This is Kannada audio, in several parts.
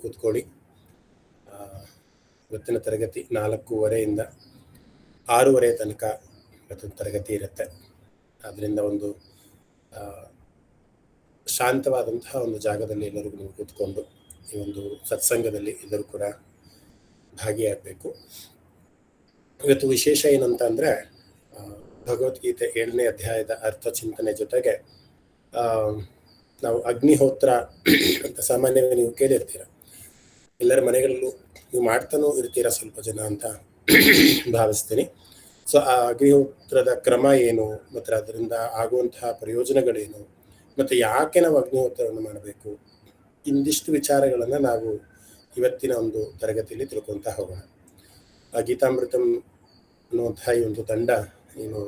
ಕೂತ್ಕೊಳ್ಳಿ. ಇವತ್ತಿನ ತರಗತಿ 4:30 6:30 ತನಕ ಇವತ್ತಿನ ತರಗತಿ ಇರುತ್ತೆ. ಅದರಿಂದ ಒಂದು ಶಾಂತವಾದಂತಹ ಒಂದು ಜಾಗದಲ್ಲಿ ಎಲ್ಲರಿಗೂ ನೀವು ಕೂತ್ಕೊಂಡು ಈ ಒಂದು ಸತ್ಸಂಗದಲ್ಲಿ ಎಲ್ಲರೂ ಕೂಡ ಭಾಗಿಯಾಗಬೇಕು. ಇವತ್ತು ವಿಶೇಷ ಏನಂತ ಅಂದರೆ ಭಗವದ್ಗೀತೆ 7ನೇ ಅಧ್ಯಾಯದ ಅರ್ಥ ಚಿಂತನೆ ಜೊತೆಗೆ ನಾವು ಅಗ್ನಿಹೋತ್ರ ಅಂತ ಸಾಮಾನ್ಯವಾಗಿ ನೀವು ಕೇಳಿರ್ತೀರ. ಎಲ್ಲರ ಮನೆಗಳಲ್ಲೂ ನೀವು ಮಾಡ್ತಾನೂ ಇರ್ತೀರ ಸ್ವಲ್ಪ ಜನ ಅಂತ ಭಾವಿಸ್ತೀನಿ. ಸೊ ಆ ಅಗ್ನಿಹೋತ್ರದ ಕ್ರಮ ಏನು, ಮತ್ತು ಅದರಿಂದ ಆಗುವಂತಹ ಪ್ರಯೋಜನಗಳೇನು, ಮತ್ತು ಯಾಕೆ ನಾವು ಅಗ್ನಿಹೋತ್ರವನ್ನು ಮಾಡಬೇಕು, ಇಂದಿಷ್ಟು ವಿಚಾರಗಳನ್ನು ನಾವು ಇವತ್ತಿನ ಒಂದು ತರಗತಿಯಲ್ಲಿ ತಿಳ್ಕೊತಾ ಹೋಗೋಣ. ಗೀತಾಮೃತಂ ಅನ್ನುವಂತಹ ಈ ಒಂದು ತಂಡ ಏನು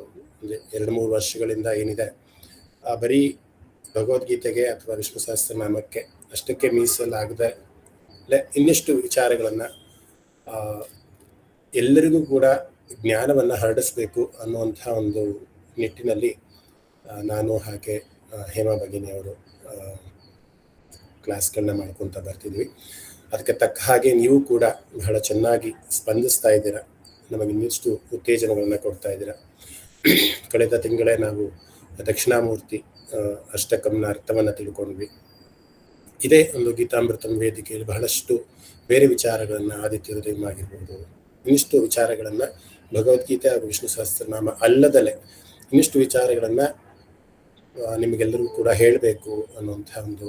2-3 ವರ್ಷಗಳಿಂದ ಏನಿದೆ, ಬರೀ ಭಗವದ್ಗೀತೆಗೆ ಅಥವಾ ವಿಷ್ಣು ಸಹಸ್ರನಾಮಕ್ಕೆ ಅಷ್ಟಕ್ಕೆ ಮೀಸಲಾಗದೆ ಇನ್ನಿಷ್ಟು ವಿಚಾರಗಳನ್ನು ಎಲ್ಲರಿಗೂ ಕೂಡ ಜ್ಞಾನವನ್ನು ಹರಡಿಸ್ಬೇಕು ಅನ್ನುವಂಥ ಒಂದು ನಿಟ್ಟಿನಲ್ಲಿ ನಾನು ಹಾಗೆ ಹೇಮಾ ಭಗಿನಿಯವರು ಕ್ಲಾಸ್ಗಳನ್ನ ಮಾಡ್ಕೊತ ಬರ್ತಿದ್ವಿ. ಅದಕ್ಕೆ ತಕ್ಕ ಹಾಗೆ ನೀವು ಕೂಡ ಬಹಳ ಚೆನ್ನಾಗಿ ಸ್ಪಂದಿಸ್ತಾ ಇದ್ದೀರಾ, ನಮಗೆ ಇನ್ನಿಷ್ಟು ಉತ್ತೇಜನಗಳನ್ನು ಕೊಡ್ತಾ ಇದ್ದೀರಾ. ಕಳೆದ ತಿಂಗಳೇ ನಾವು ದಕ್ಷಿಣಾಮೂರ್ತಿ ಅಷ್ಟಕಂನ ಅರ್ಥವನ್ನು ತಿಳ್ಕೊಂಡ್ವಿ. ಇದೇ ಒಂದು ಗೀತಾಮೃತಂ ವೇದಿಕೆಯಲ್ಲಿ ಬಹಳಷ್ಟು ಬೇರೆ ವಿಚಾರಗಳನ್ನು ಆದಿತ್ಯ ಹೃದಯ ಆಗಿರ್ಬೋದು, ಇನ್ನಿಷ್ಟು ವಿಚಾರಗಳನ್ನು ಭಗವದ್ಗೀತೆ ಹಾಗೂ ವಿಷ್ಣು ಸಹಸ್ರನಾಮ ಅಲ್ಲದಲೆ ಇನ್ನಿಷ್ಟು ವಿಚಾರಗಳನ್ನು ನಿಮಗೆಲ್ಲರಿಗೂ ಕೂಡ ಹೇಳಬೇಕು ಅನ್ನುವಂಥ ಒಂದು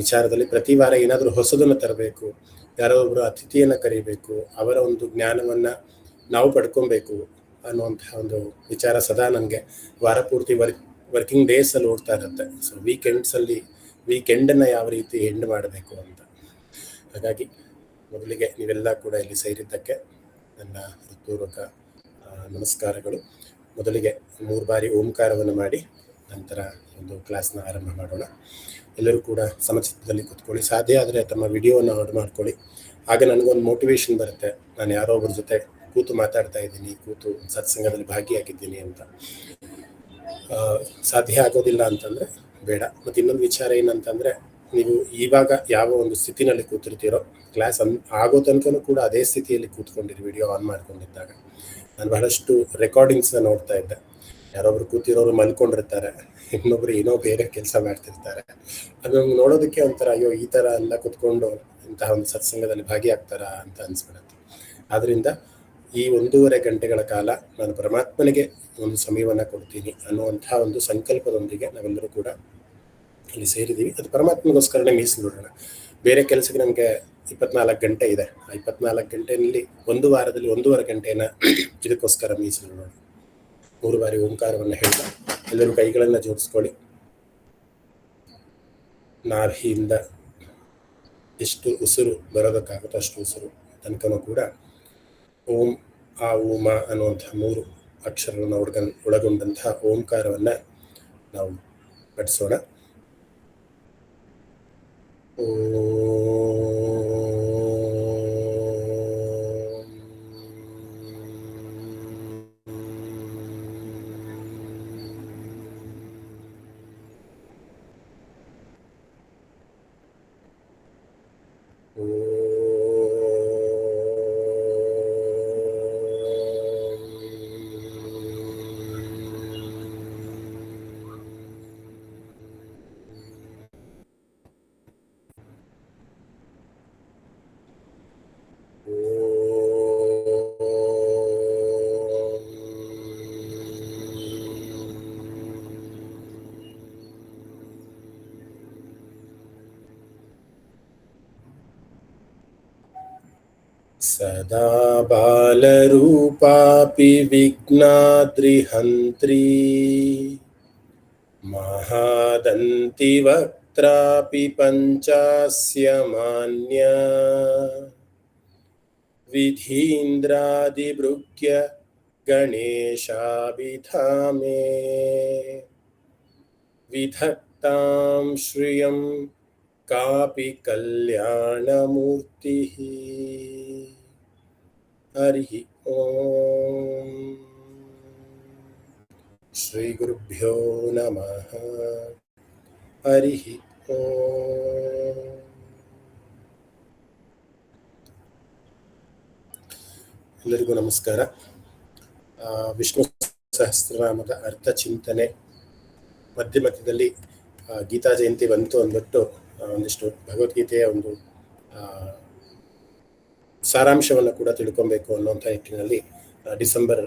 ವಿಚಾರದಲ್ಲಿ ಪ್ರತಿ ವಾರ ಏನಾದರೂ ಹೊಸದನ್ನು ತರಬೇಕು, ಯಾರೋ ಒಬ್ಬರು ಅತಿಥಿಯನ್ನು ಕರೀಬೇಕು, ಅವರ ಒಂದು ಜ್ಞಾನವನ್ನು ನಾವು ಪಡ್ಕೊಬೇಕು ಅನ್ನುವಂತಹ ಒಂದು ವಿಚಾರ ಸದಾ ನನಗೆ ವಾರ ಪೂರ್ತಿ ವರ್ಕಿಂಗ್ ಡೇಸಲ್ಲಿ ಓಡ್ತಾ ಇರುತ್ತೆ. ಸೊ ವೀಕೆಂಡನ್ನು ಯಾವ ರೀತಿ ಎಂಡ್ ಮಾಡಬೇಕು ಅಂತ. ಹಾಗಾಗಿ ಮೊದಲಿಗೆ ನೀವೆಲ್ಲ ಕೂಡ ಇಲ್ಲಿ ಸೇರಿದ್ದಕ್ಕೆ ನನ್ನ ಹೃತ್ಪೂರ್ವಕ ನಮಸ್ಕಾರಗಳು. ಮೊದಲಿಗೆ 3 ಬಾರಿ ಓಂಕಾರವನ್ನು ಮಾಡಿ ನಂತರ ಒಂದು ಕ್ಲಾಸ್ನ ಆರಂಭ ಮಾಡೋಣ. ಎಲ್ಲರೂ ಕೂಡ ಸಮಚಿತ್ತದಲ್ಲಿ ಕೂತ್ಕೊಳ್ಳಿ. ಸಾಧ್ಯ ಆದರೆ ತಮ್ಮ ವಿಡಿಯೋವನ್ನು ಆನ್ ಮಾಡ್ಕೊಳ್ಳಿ. ಆಗ ನನಗೊಂದು ಮೋಟಿವೇಶನ್ ಬರುತ್ತೆ, ನಾನು ಯಾರೋ ಒಬ್ಬರ ಜೊತೆ ಕೂತು ಮಾತಾಡ್ತಾ ಇದ್ದೀನಿ, ಕೂತು ಸತ್ಸಂಗದಲ್ಲಿ ಭಾಗಿಯಾಗಿದ್ದೀನಿ ಅಂತ. ಸಾಧ್ಯ ಆಗೋದಿಲ್ಲ ಅಂತಂದರೆ ಬೇಡ. ಮತ್ತು ಇನ್ನೊಂದು ವಿಚಾರ ಏನಂತಂದರೆ, ನೀವು ಇವಾಗ ಯಾವ ಒಂದು ಸ್ಥಿತಿನಲ್ಲಿ ಕೂತಿರ್ತೀರೋ ಕ್ಲಾಸ್ ಆಗೋ ತನಕನೂ ಕೂಡ ಅದೇ ಸ್ಥಿತಿಯಲ್ಲಿ ಕೂತ್ಕೊಂಡಿರಿ. ವಿಡಿಯೋ ಆನ್ ಮಾಡ್ಕೊಂಡಿದ್ದಾಗ ನಾನು ಬಹಳಷ್ಟು ರೆಕಾರ್ಡಿಂಗ್ಸ್ನ ನೋಡ್ತಾ ಇದ್ದೆ. ಯಾರೊಬ್ರು ಕೂತಿರೋರು ಮಲ್ಕೊಂಡಿರ್ತಾರೆ, ಇನ್ನೊಬ್ರು ಏನೋ ಬೇರೆ ಕೆಲಸ ಮಾಡ್ತಿರ್ತಾರೆ. ಅದನ್ನು ನೋಡೋದಕ್ಕೆ ಒಂಥರ ಅಯ್ಯೋ ಈ ಥರ ಎಲ್ಲ ಕೂತ್ಕೊಂಡು ಇಂತಹ ಒಂದು ಸತ್ಸಂಗದಲ್ಲಿ ಭಾಗಿಯಾಗ್ತಾರಾ ಅಂತ ಅನಿಸ್ಬಿಡುತ್ತೆ. ಆದ್ದರಿಂದ ಈ 1.5 ಗಂಟೆಗಳ ಕಾಲ ನಾನು ಪರಮಾತ್ಮನಿಗೆ ಒಂದು ಸಮಯವನ್ನು ಕೊಡ್ತೀನಿ ಅನ್ನುವಂಥ ಒಂದು ಸಂಕಲ್ಪದೊಂದಿಗೆ ನಾವೆಲ್ಲರೂ ಕೂಡ ಇಲ್ಲಿ ಸೇರಿದ್ದೀವಿ. ಅದು ಪರಮಾತ್ಮಗೋಸ್ಕರನೇ ಮೀಸಲಿಡೋಣ. ಬೇರೆ ಕೆಲಸಕ್ಕೆ ನಮಗೆ 24 ಗಂಟೆ ಇದೆ. ಆ 24 ಗಂಟೆಯಲ್ಲಿ ಒಂದು ವಾರದಲ್ಲಿ 1.5 ಗಂಟೆನ ಇದಕ್ಕೋಸ್ಕರ ಮೀಸಲಿಡೋಣ. 3 ಬಾರಿ ಓಂಕಾರವನ್ನು ಹೇಳ್ತಾ ಎಲ್ಲರೂ ಕೈಗಳನ್ನು ಜೋಡಿಸ್ಕೊಳ್ಳಿ. ನಾಭಿಯಿಂದ ಎಷ್ಟು ಉಸಿರು ಬರೋದಕ್ಕಾಗುತ್ತೋ ಅಷ್ಟು ಉಸಿರು ತನಕನೂ ಕೂಡ ಓಂ ಆ ಓಮ ಅನ್ನುವಂಥ 3 ಅಕ್ಷರಗಳನ್ನು ಒಳಗೊಂಡಂತಹ ಓಂಕಾರವನ್ನು ನಾವು ಪಠಿಸೋಣ. ಸದಾ ಬಾಲರೂಪಾಪಿ ವಿಘ್ನಾದ್ರಿಹಂತ್ರೀ ಮಹಾದಂತಿ ವಕ್ತ್ರಾಪಿ ಪಂಚಾಸ್ಯ ಮಾನ್ಯ ವಿಧೀಂದ್ರಾದಿಭೃಗ್ಯ ಗಣೇಶಾಭಿಧಾಮೇ ವಿಧತ್ತಾಂ ಶ್ರಿಯಂ ಕಾಪಿ ಕಲ್ಯಾಣಮೂರ್ತಿ. ಹರಿ ಓಂ. ಶ್ರೀ ಗುರುಭ್ಯೋ ನಮಃ. ಹರಿ ಓಂ. ಎಲ್ಲರಿಗೂ ನಮಸ್ಕಾರ. ವಿಷ್ಣು ಸಹಸ್ರನಾಮದ ಅರ್ಥ ಚಿಂತನೆ ಮಧ್ಯದಲ್ಲಿ ಗೀತಾ ಜಯಂತಿ ಬಂತು ಅಂದ್ಬಿಟ್ಟು ಒಂದಿಷ್ಟು ಭಗವದ್ಗೀತೆಯ ಒಂದು ಸಾರಾಂಶವನ್ನು ಕೂಡ ತಿಳ್ಕೊಬೇಕು ಅನ್ನುವಂಥ ನಿಟ್ಟಿನಲ್ಲಿ ಡಿಸೆಂಬರ್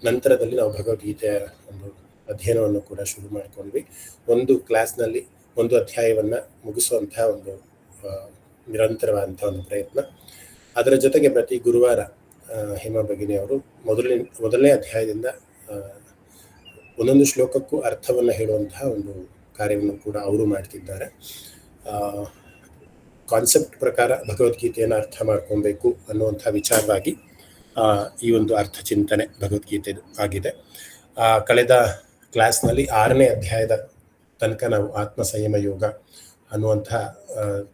ನಂತರದಲ್ಲಿ ನಾವು ಭಗವದ್ಗೀತೆಯ ಒಂದು ಅಧ್ಯಯನವನ್ನು ಕೂಡ ಶುರು ಮಾಡ್ಕೊಂಡ್ವಿ. ಒಂದು ಕ್ಲಾಸ್ನಲ್ಲಿ ಒಂದು ಅಧ್ಯಾಯವನ್ನು ಮುಗಿಸುವಂತಹ ಒಂದು ನಿರಂತರವಾದಂಥ ಒಂದು ಪ್ರಯತ್ನ. ಅದರ ಜೊತೆಗೆ ಪ್ರತಿ ಗುರುವಾರ ಹೇಮಾ ಭಗಿನಿ ಅವರು ಮೊದಲನೇ ಅಧ್ಯಾಯದಿಂದ ಒಂದೊಂದು ಶ್ಲೋಕಕ್ಕೂ ಅರ್ಥವನ್ನು ಹೇಳುವಂತಹ ಒಂದು ಕಾರ್ಯವನ್ನು ಕೂಡ ಅವರು ಮಾಡ್ತಿದ್ದಾರೆ. ಕಾನ್ಸೆಪ್ಟ್ ಪ್ರಕಾರ ಭಗವದ್ಗೀತೆಯನ್ನು ಅರ್ಥ ಮಾಡ್ಕೊಬೇಕು ಅನ್ನುವಂಥ ವಿಚಾರವಾಗಿ ಈ ಒಂದು ಅರ್ಥ ಚಿಂತನೆ ಭಗವದ್ಗೀತೆ ಆಗಿದೆ. ಕಳೆದ ಕ್ಲಾಸ್ನಲ್ಲಿ 6ನೇ ಅಧ್ಯಾಯದ ತನಕ ನಾವು ಆತ್ಮ ಸಂಯಮ ಯೋಗ ಅನ್ನುವಂಥ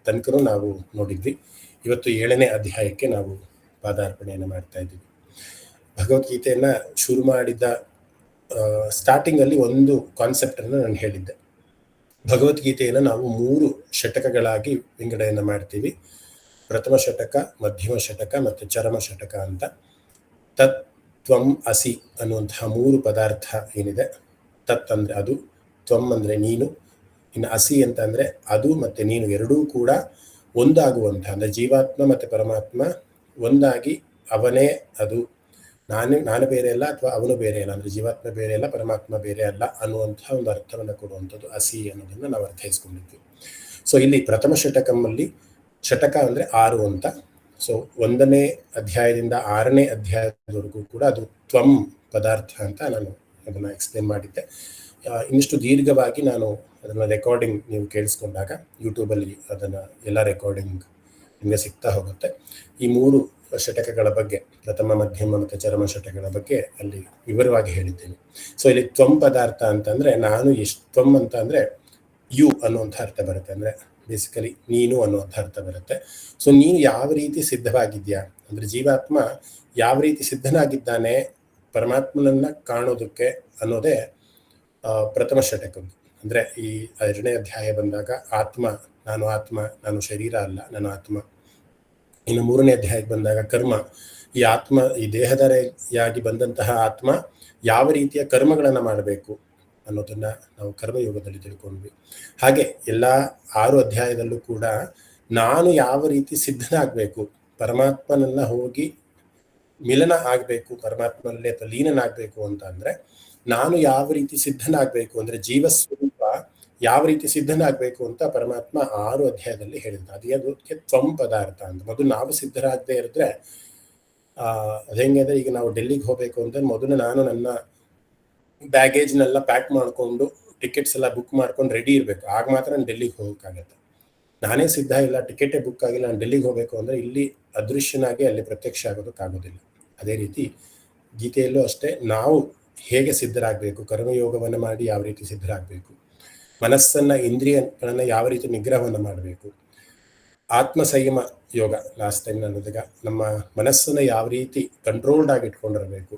ತನಕನೂ ನಾವು ನೋಡಿದ್ವಿ. ಇವತ್ತು 7ನೇ ಅಧ್ಯಾಯಕ್ಕೆ ನಾವು ಪಾದಾರ್ಪಣೆಯನ್ನು ಮಾಡ್ತಾ ಇದ್ದೀವಿ. ಭಗವದ್ಗೀತೆಯನ್ನು ಶುರು ಮಾಡಿದ ಸ್ಟಾರ್ಟಿಂಗಲ್ಲಿ ಒಂದು ಕಾನ್ಸೆಪ್ಟನ್ನು ನಾನು ಹೇಳಿದ್ದೆ. ಭಗವದ್ಗೀತೆಯನ್ನು ನಾವು 3 ಷಟಕಗಳಾಗಿ ವಿಂಗಡಣೆಯನ್ನು ಮಾಡ್ತೀವಿ. ಪ್ರಥಮ ಷಟಕ, ಮಧ್ಯಮ ಷಟಕ ಮತ್ತು ಚರಮ ಷಟಕ ಅಂತ. ತತ್, ತ್ವಂ, ಅಸಿ ಅನ್ನುವಂತಹ 3 ಪದಾರ್ಥ ಏನಿದೆ, ತತ್ ಅಂದರೆ ಅದು, ತ್ವಂ ಅಂದರೆ ನೀನು, ಇನ್ನು ಅಸಿ ಅಂತ ಅಂದರೆ ಅದು ಮತ್ತು ನೀನು ಎರಡೂ ಕೂಡ ಒಂದಾಗುವಂಥ, ಅಂದರೆ ಜೀವಾತ್ಮ ಮತ್ತು ಪರಮಾತ್ಮ ಒಂದಾಗಿ ಅವನೇ ಅದು, ನಾನು ಬೇರೆ ಅಲ್ಲ ಅಥವಾ ಅವನು ಬೇರೆ ಅಲ್ಲ, ಅಂದರೆ ಜೀವಾತ್ಮ ಬೇರೆ ಅಲ್ಲ ಪರಮಾತ್ಮ ಬೇರೆ ಅಲ್ಲ ಅನ್ನುವಂಥ ಒಂದು ಅರ್ಥವನ್ನು ಕೊಡುವಂಥದ್ದು ಅಸಿ ಅನ್ನೋದನ್ನು ನಾವು ಅರ್ಥೈಸ್ಕೊಂಡಿದ್ವಿ. ಸೊ ಇಲ್ಲಿ ಪ್ರಥಮ ಷಟಕಮ್ಮಲ್ಲಿ ಷಟಕ ಅಂದರೆ 6 ಅಂತ. ಸೊ 1ನೇ ಅಧ್ಯಾಯದಿಂದ 6ನೇ ಅಧ್ಯಾಯದವರೆಗೂ ಕೂಡ ಅದು ತ್ವಂ ಪದಾರ್ಥ ಅಂತ ನಾನು ಅದನ್ನು ಎಕ್ಸ್ಪ್ಲೇನ್ ಮಾಡಿದ್ದೆ. ಇನ್ನಿಷ್ಟು ದೀರ್ಘವಾಗಿ ನಾನು ಅದನ್ನು ರೆಕಾರ್ಡಿಂಗ್ ನೀವು ಕೇಳಿಸ್ಕೊಂಡಾಗ ಯೂಟ್ಯೂಬಲ್ಲಿ ಅದನ್ನು ಎಲ್ಲ ರೆಕಾರ್ಡಿಂಗ್ ನಿಮಗೆ ಸಿಗ್ತಾ ಹೋಗುತ್ತೆ. ಈ 3 ಷಟಕಗಳ ಬಗ್ಗೆ, ಪ್ರಥಮ, ಮಧ್ಯಮ ಮತ್ತು ಚರಮ ಷಟಕಗಳ ಬಗ್ಗೆ ಅಲ್ಲಿ ವಿವರವಾಗಿ ಹೇಳಿದ್ದೇನೆ. ಸೊ ಇಲ್ಲಿ ತ್ವಂ ಪದಾರ್ಥ ಅಂತಂದರೆ ನಾನು ತ್ವಂ ಅಂತ ಅಂದರೆ ಯು ಅನ್ನುವಂಥ ಅರ್ಥ ಬರುತ್ತೆ, ಅಂದರೆ ಬೇಸಿಕಲಿ ನೀನು ಅನ್ನುವಂಥ ಅರ್ಥ ಬರುತ್ತೆ. ಸೊ ನೀನು ಯಾವ ರೀತಿ ಸಿದ್ಧವಾಗಿದ್ಯಾ, ಅಂದರೆ ಜೀವಾತ್ಮ ಯಾವ ರೀತಿ ಸಿದ್ಧನಾಗಿದ್ದಾನೆ ಪರಮಾತ್ಮನನ್ನು ಕಾಣೋದಕ್ಕೆ ಅನ್ನೋದೇ ಪ್ರಥಮ ಷಟಕ. ಅಂದರೆ ಈ 2ನೇ ಅಧ್ಯಾಯ ಬಂದಾಗ ನಾನು ಶರೀರ ಅಲ್ಲ, ನಾನು ಆತ್ಮ. ಇನ್ನು 3ನೇ ಅಧ್ಯಾಯಕ್ಕೆ ಬಂದಾಗ ಕರ್ಮ, ಈ ಆತ್ಮ, ಈ ದೇಹಧಾರಿಯಾಗಿ ಬಂದಂತಹ ಆತ್ಮ ಯಾವ ರೀತಿಯ ಕರ್ಮಗಳನ್ನು ಮಾಡಬೇಕು ಅನ್ನೋದನ್ನು ನಾವು ಕರ್ಮಯೋಗದಲ್ಲಿ ತಿಳ್ಕೊಂಡ್ವಿ. ಹಾಗೆ ಎಲ್ಲ 6 ಅಧ್ಯಾಯದಲ್ಲೂ ಕೂಡ ನಾನು ಯಾವ ರೀತಿ ಸಿದ್ಧನಾಗಬೇಕು, ಪರಮಾತ್ಮನನ್ನ ಹೋಗಿ ಮಿಲನ ಆಗಬೇಕು, ಪರಮಾತ್ಮನಲ್ಲೇ ಲೀನನಾಗಬೇಕು ಅಂತ ಅಂದರೆ ನಾನು ಯಾವ ರೀತಿ ಸಿದ್ಧನಾಗಬೇಕು, ಅಂದರೆ ಜೀವಸ್ವರೂಪ ಯಾವ ರೀತಿ ಸಿದ್ಧನಾಗಬೇಕು ಅಂತ ಪರಮಾತ್ಮ 6 ಅಧ್ಯಾಯದಲ್ಲಿ ಹೇಳಿದ. ಅದಕ್ಕೆ ತ್ವಂ ಪದಾರ್ಥ ಅಂತ. ಮೊದಲು ನಾವು ಸಿದ್ಧರಾಗದೇ ಇರಿದ್ರೆ ಅದು ಹೆಂಗೆ ಅಂದರೆ, ಈಗ ನಾವು ಡೆಲ್ಲಿಗೆ ಹೋಗಬೇಕು ಅಂದರೆ ಮೊದಲು ನಾನು ನನ್ನ ಬ್ಯಾಗೇಜ್ನೆಲ್ಲ ಪ್ಯಾಕ್ ಮಾಡಿಕೊಂಡು ಟಿಕೆಟ್ಸ್ ಎಲ್ಲ ಬುಕ್ ಮಾಡ್ಕೊಂಡು ರೆಡಿ ಇರಬೇಕು. ಆಗ ಮಾತ್ರ ನಾನು ಡೆಲ್ಲಿಗೆ ಹೋಗೋಕ್ಕಾಗತ್ತೆ. ನಾನೇ ಸಿದ್ಧ ಇಲ್ಲ, ಟಿಕೆಟೇ ಬುಕ್ ಆಗಿಲ್ಲ, ನಾನು ಡೆಲ್ಲಿಗೆ ಹೋಗಬೇಕು ಅಂದರೆ ಇಲ್ಲಿ ಅದೃಶ್ಯನಾಗಿ ಅಲ್ಲಿ ಪ್ರತ್ಯಕ್ಷ ಆಗೋದಕ್ಕಾಗೋದಿಲ್ಲ. ಅದೇ ರೀತಿ ಗೀತೆಯಲ್ಲೂ ಅಷ್ಟೇ, ನಾವು ಹೇಗೆ ಸಿದ್ಧರಾಗಬೇಕು, ಕರ್ಮಯೋಗವನ್ನು ಮಾಡಿ ಯಾವ ರೀತಿ ಸಿದ್ಧರಾಗಬೇಕು, ಮನಸ್ಸನ್ನು, ಇಂದ್ರಿಯಗಳನ್ನು ಯಾವ ರೀತಿ ನಿಗ್ರಹವನ್ನು ಮಾಡಬೇಕು, ಆತ್ಮ ಸಂಯಮ ಯೋಗ ಲಾಸ್ಟ್ ಟೈಮ್ ಅನ್ನೋದಾಗ ನಮ್ಮ ಮನಸ್ಸನ್ನು ಯಾವ ರೀತಿ ಕಂಟ್ರೋಲ್ಡ್ ಆಗಿ ಇಟ್ಕೊಂಡಿರಬೇಕು,